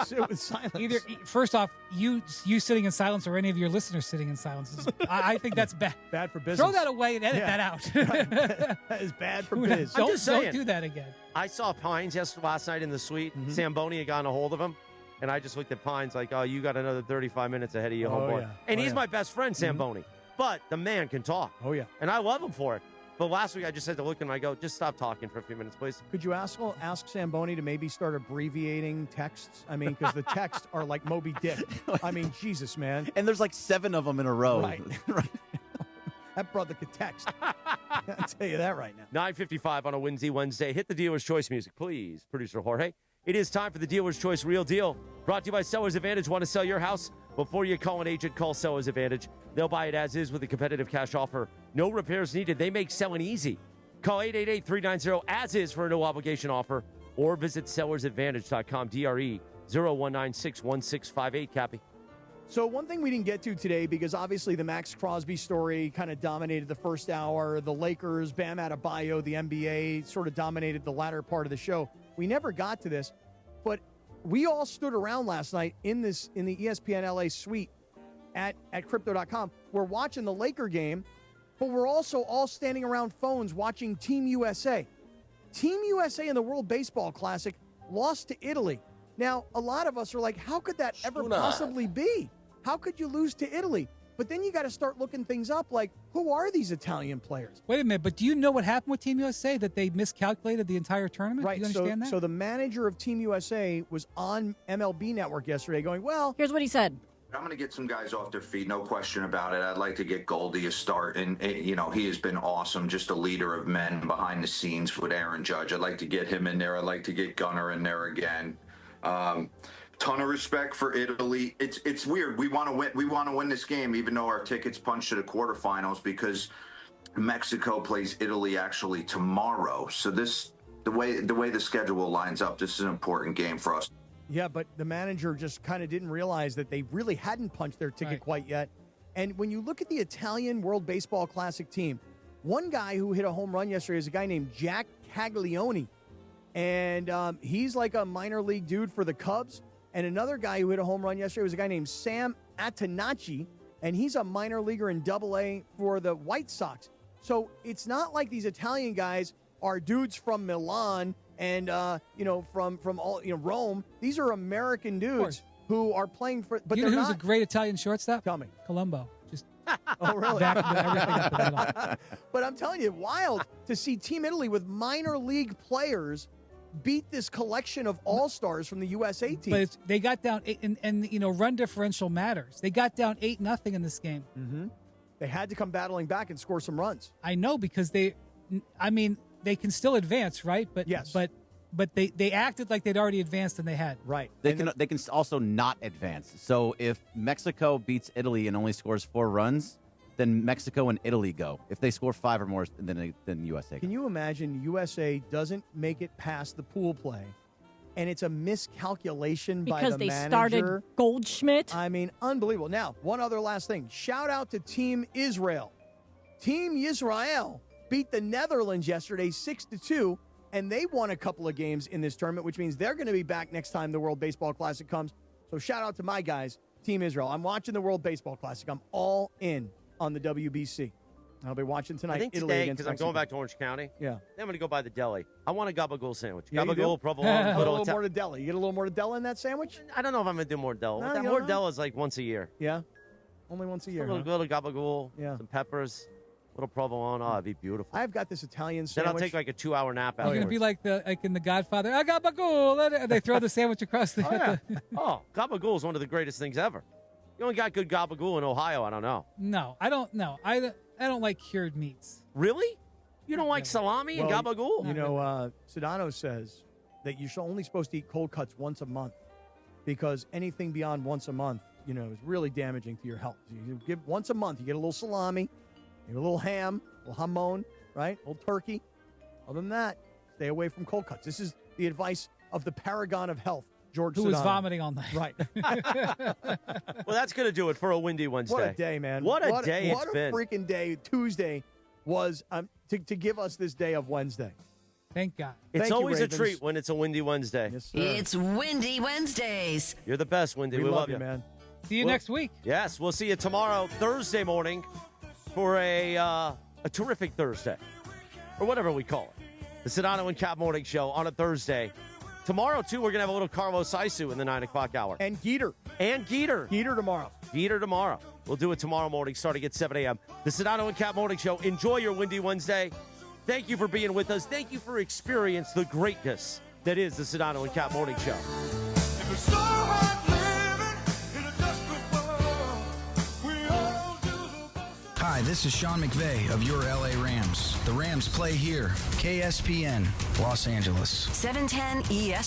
Sit with silence. Either first off, you sitting in silence or any of your listeners sitting in silence. I think that's bad. Bad for business. Throw that away and edit that out. Right. That is bad for biz. I'm just saying. Don't do that again. I saw Pines last night in the suite. Sam Boney had gotten a hold of him. And I just looked at Pines like, oh, you got another 35 minutes ahead of you, homeboy. Yeah. And he's my best friend, Sam Boney. But the man can talk. Oh, yeah. And I love him for it. But last week I just had to look at him and I go, just stop talking for a few minutes, please. Could you ask Sam Boney to maybe start abbreviating texts? I mean, because the texts are like Moby Dick. I mean, Jesus, man. And there's like 7 of them in a row. Right. That brother could text. I'll tell you that right now. 9:55 on a Windy Wednesday. Hit the Dealer's Choice music, please, producer Jorge. It is time for the Dealer's Choice Real Deal. Brought to you by Sellers Advantage. Want to sell your house? Before you call an agent, call Sellers Advantage. They'll buy it as is with a competitive cash offer. No repairs needed. They make selling easy. Call 888-390-AS-IS for a no obligation offer or visit sellersadvantage.com. DRE 01961658, Cappy. So one thing we didn't get to today, because obviously the Maxx Crosby story kind of dominated the first hour. The Lakers, Bam Adebayo, the NBA sort of dominated the latter part of the show. We never got to this, but we all stood around last night in the ESPN LA suite at Crypto.com. We're watching the Laker game, but we're also all standing around phones watching Team USA. Team USA in the World Baseball Classic lost to Italy. Now, a lot of us are like, how could that ever possibly be? How could you lose to Italy? But then you got to start looking things up like, who are these Italian players? Wait a minute, but do you know what happened with Team USA, that they miscalculated the entire tournament? Right. Do you understand that? So the manager of Team USA was on MLB Network yesterday going, well... Here's what he said. I'm going to get some guys off their feet, no question about it. I'd like to get Goldie a start, and he has been awesome, just a leader of men behind the scenes with Aaron Judge. I'd like to get him in there. I'd like to get Gunnar in there again. Ton of respect for Italy. It's weird. We want to win. We want to win this game, even though our tickets punched to the quarterfinals, because Mexico plays Italy actually tomorrow. So the way the schedule lines up, this is an important game for us. Yeah, but the manager just kind of didn't realize that they really hadn't punched their ticket quite yet. And when you look at the Italian World Baseball Classic team, one guy who hit a home run yesterday is a guy named Jack Caglione. And he's like a minor league dude for the Cubs. And another guy who hit a home run yesterday was a guy named Sam Atanacci, and he's a minor leaguer in Double-A for the White Sox. So it's not like these Italian guys are dudes from Milan and from all Rome. These are American dudes who are playing for. But you know they're who's not. a great Italian shortstop? Tell me. Columbo. Just oh really? Back everything up the middle. But I'm telling you, wild to see Team Italy with minor league players beat this collection of all-stars from the USA team. But they got down, and run differential matters. They got down 8-0 in this game. Mm-hmm. They had to come battling back and score some runs. I know, because they can still advance, right? But yes. But they acted like they'd already advanced and they had. Right. They can also not advance. So if Mexico beats Italy and only scores 4 runs, then Mexico and Italy go. If they score 5 or more, then USA go. Can you imagine USA doesn't make it past the pool play, and it's a miscalculation by the manager? Because they started Goldschmidt? I mean, unbelievable. Now, one other last thing. Shout out to Team Israel. Team Israel beat the Netherlands yesterday 6-2, and they won a couple of games in this tournament, which means they're going to be back next time the World Baseball Classic comes. So shout out to my guys, Team Israel. I'm watching the World Baseball Classic. I'm all in on the WBC. I'll be watching tonight. I think Italy today, against because I'm Mexico. going back to Orange County, Yeah. then I'm going to go by the deli. I want a gabagool sandwich. Yeah, you do? Gabagool, provolone, a little little more Nutella. You get a little more Nutella in that sandwich? I don't know if I'm going to do mortadella. No, That you don't know? mortadella is like once a year. Yeah. Only once a year. A little gabagool, Yeah. some peppers, little provolone. Oh, it'd be beautiful. I've got this Italian Then sandwich. I'll take like a 2-hour nap You're after. going to be like in The Godfather. I got gabagool. And they throw the sandwich across the. Oh, yeah. Oh, gabagool is one of the greatest things ever. You only got good gabagool in Ohio. I don't know. No, I don't know. I don't like cured meats. Really? You don't like salami and gabagool? You know, Sedano says that you're only supposed to eat cold cuts once a month, because anything beyond once a month, is really damaging to your health. You give once a month, you get a little salami, maybe a little ham, a little jamon, right? A little turkey. Other than that, stay away from cold cuts. This is the advice of the paragon of health, George Who was Sedano. vomiting all night. Right. Well, that's going to do it for a windy Wednesday. What a day, man. What a day what it's a been. freaking day Tuesday was to give us this day of Wednesday. Thank God. It's Thank you, always a Ravens. treat when it's a windy Wednesday. Yes, sir. It's Windy Wednesdays. You're the best, Windy. We We love you, man. See you next week. Yes, we'll see you tomorrow, Thursday morning, for a terrific Thursday, or whatever we call it. The Sedano and Kap Morning Show on a Thursday. Tomorrow, too, we're going to have a little Carlos Saisu in the 9 o'clock hour. And Geeter. Geeter tomorrow. Geeter tomorrow. We'll do it tomorrow morning starting at 7 a.m. The Sedano and Kap Morning Show. Enjoy your windy Wednesday. Thank you for being with us. Thank you for experiencing the greatness that is the Sedano and Kap Morning Show. Hi, this is Sean McVay of your LA Rams. The Rams play here. KSPN, Los Angeles. 710 ES.